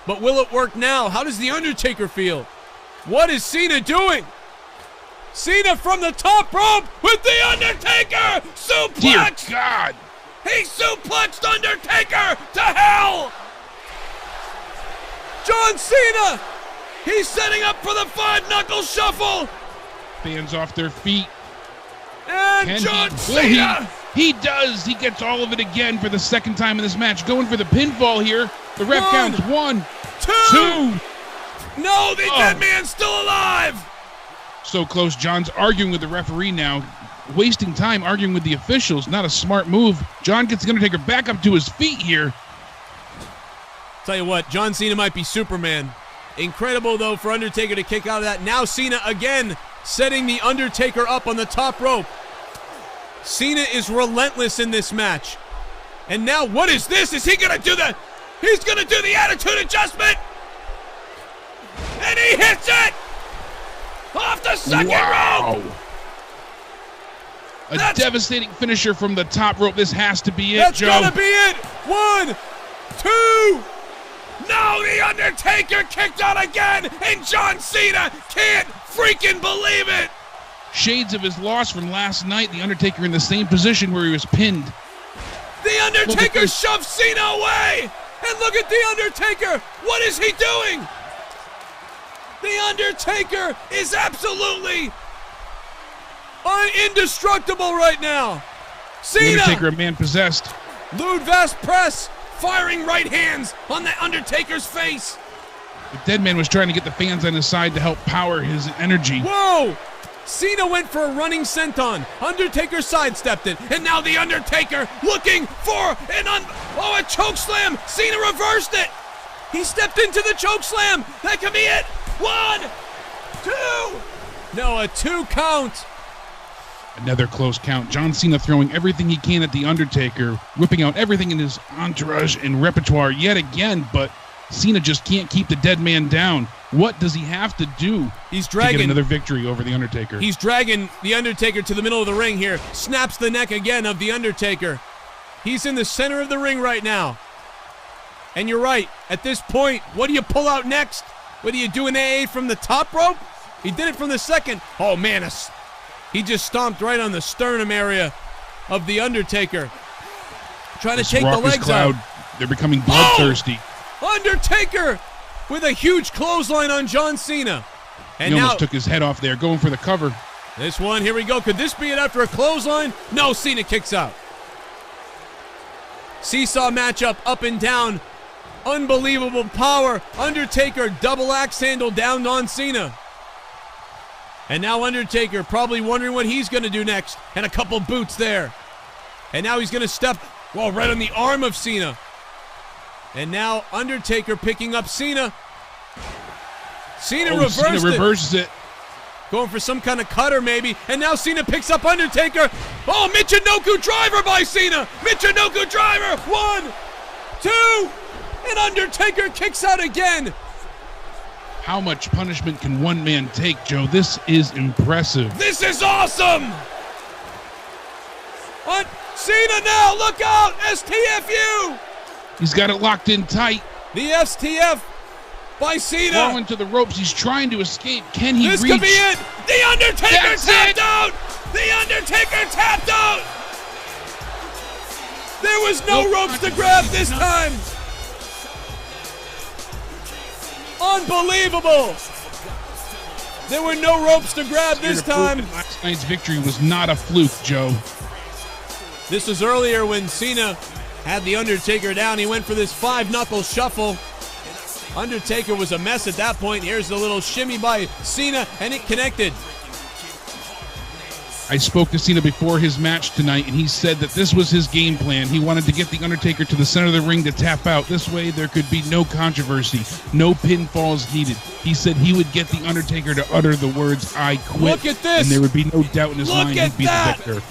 but will it work now? How does the Undertaker feel? What is Cena doing? Cena from the top rope with the Undertaker! Suplex! Dear God! He suplexed Undertaker to hell! John Cena! He's setting up for the 5-knuckle shuffle! Fans off their feet. And John Cena! He does! He gets all of it again for the second time in this match. Going for the pinfall here. The ref counts 1, 2. No, the dead man's still alive! So close. John's arguing with the referee now. Wasting time arguing with the officials. Not a smart move. John gets the Undertaker back up to his feet here. Tell you what, John Cena might be Superman. Incredible, though, for Undertaker to kick out of that. Now Cena again setting the Undertaker up on the top rope. Cena is relentless in this match. And now, what is this? Is he going to do the... He's going to do the attitude adjustment! And he hits it! Off the second rope! A devastating finisher from the top rope. This has to be it, That's Joe. That's gotta be it! 1, 2... No, the Undertaker kicked out again, and John Cena can't freaking believe it! Shades of his loss from last night. The Undertaker in the same position where he was pinned. The Undertaker shoves Cena away! And look at the Undertaker! What is he doing? The Undertaker is absolutely indestructible right now! Cena! The Undertaker, a man possessed. Lewd Vast Press! Firing right hands on the Undertaker's face. The dead man was trying to get the fans on his side to help power his energy. Whoa! Cena went for a running senton. Undertaker sidestepped it. And now the Undertaker looking for a choke slam. Cena reversed it. He stepped into the choke slam. That could be it. 1, 2. No, a 2 count. Another close count. John Cena throwing everything he can at The Undertaker, whipping out everything in his entourage and repertoire yet again, but Cena just can't keep the dead man down. What does he have to do to get another victory over The Undertaker? He's dragging The Undertaker to the middle of the ring here. Snaps the neck again of The Undertaker. He's in the center of the ring right now. And you're right. At this point, what do you pull out next? What do you do an AA from the top rope? He did it from the second. Oh, man, he just stomped right on the sternum area of The Undertaker. Trying to take the legs out. They're becoming bloodthirsty. Undertaker with a huge clothesline on John Cena. And he now almost took his head off there, going for the cover. This one, here we go. Could this be it after a clothesline? No, Cena kicks out. Seesaw matchup, up and down. Unbelievable power. Undertaker double axe handle down on Cena. And now Undertaker probably wondering what he's going to do next. And a couple boots there. And now he's going to step, right on the arm of Cena. And now Undertaker picking up Cena. Cena reverses it. Going for some kind of cutter maybe. And now Cena picks up Undertaker. Oh, Michinoku driver by Cena. Michinoku driver. 1, 2. And Undertaker kicks out again. How much punishment can one man take, Joe? This is impressive. This is awesome! Cena now, look out! STFU! He's got it locked in tight. The STF by Cena. Falling to the ropes. He's trying to escape. Can he reach? This could be it! The Undertaker tapped out! The Undertaker tapped out! There was no ropes to grab this time! Unbelievable! There were no ropes to grab this time. Last night's victory was not a fluke, Joe. This was earlier when Cena had the Undertaker down. He went for this 5-knuckle shuffle. Undertaker was a mess at that point. Here's the little shimmy by Cena, and it connected. I spoke to Cena before his match tonight, and he said that this was his game plan. He wanted to get the Undertaker to the center of the ring to tap out. This way, there could be no controversy, no pinfalls needed. He said he would get the Undertaker to utter the words, "I quit." Look at this! And there would be no doubt in his mind he'd be that. the victor.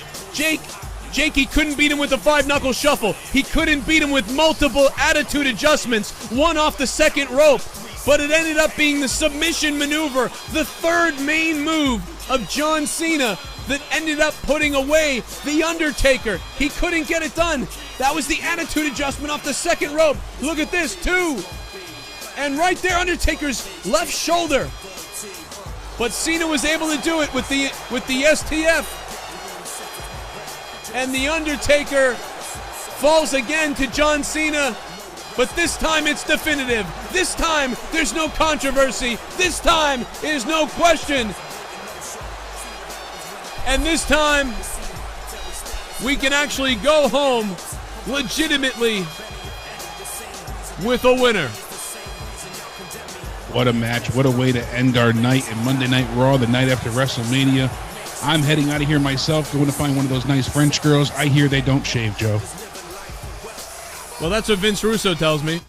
Jake, he couldn't beat him with a 5-knuckle shuffle. He couldn't beat him with multiple attitude adjustments, one off the second rope. But it ended up being the submission maneuver, the third main move of John Cena that ended up putting away The Undertaker. He couldn't get it done. That was the attitude adjustment off the second rope. Look at this, too. And right there, Undertaker's left shoulder. But Cena was able to do it with the STF. And The Undertaker falls again to John Cena. But this time it's definitive. This time there's no controversy. This time there's no question. And this time we can actually go home legitimately with a winner. What a match. What a way to end our night in Monday Night Raw, the night after WrestleMania. I'm heading out of here myself, going to find one of those nice French girls. I hear they don't shave, Joe. Well, that's what Vince Russo tells me.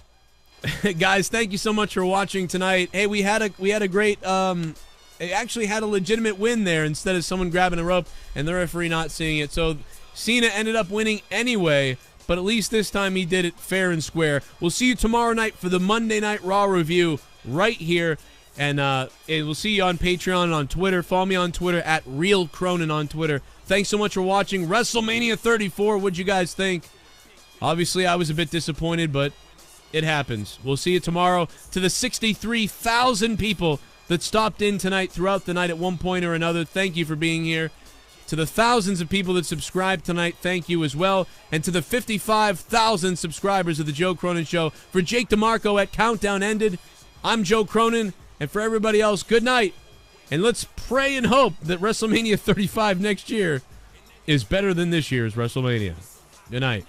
Guys, thank you so much for watching tonight. Hey, we had a great it actually had a legitimate win there instead of someone grabbing a rope and the referee not seeing it. So Cena ended up winning anyway, but at least this time he did it fair and square. We'll see you tomorrow night for the Monday Night Raw review right here. And we'll see you on Patreon and on Twitter. Follow me on Twitter at Real Cronin on Twitter. Thanks so much for watching WrestleMania 34. What'd you guys think? Obviously, I was a bit disappointed, but it happens. We'll see you tomorrow. To the 63,000 people that stopped in tonight throughout the night at one point or another, thank you for being here. To the thousands of people that subscribed tonight, thank you as well. And to the 55,000 subscribers of the Joe Cronin Show, for Jake DeMarco at Countdown Ended, I'm Joe Cronin. And for everybody else, good night. And let's pray and hope that WrestleMania 35 next year is better than this year's WrestleMania. Good night.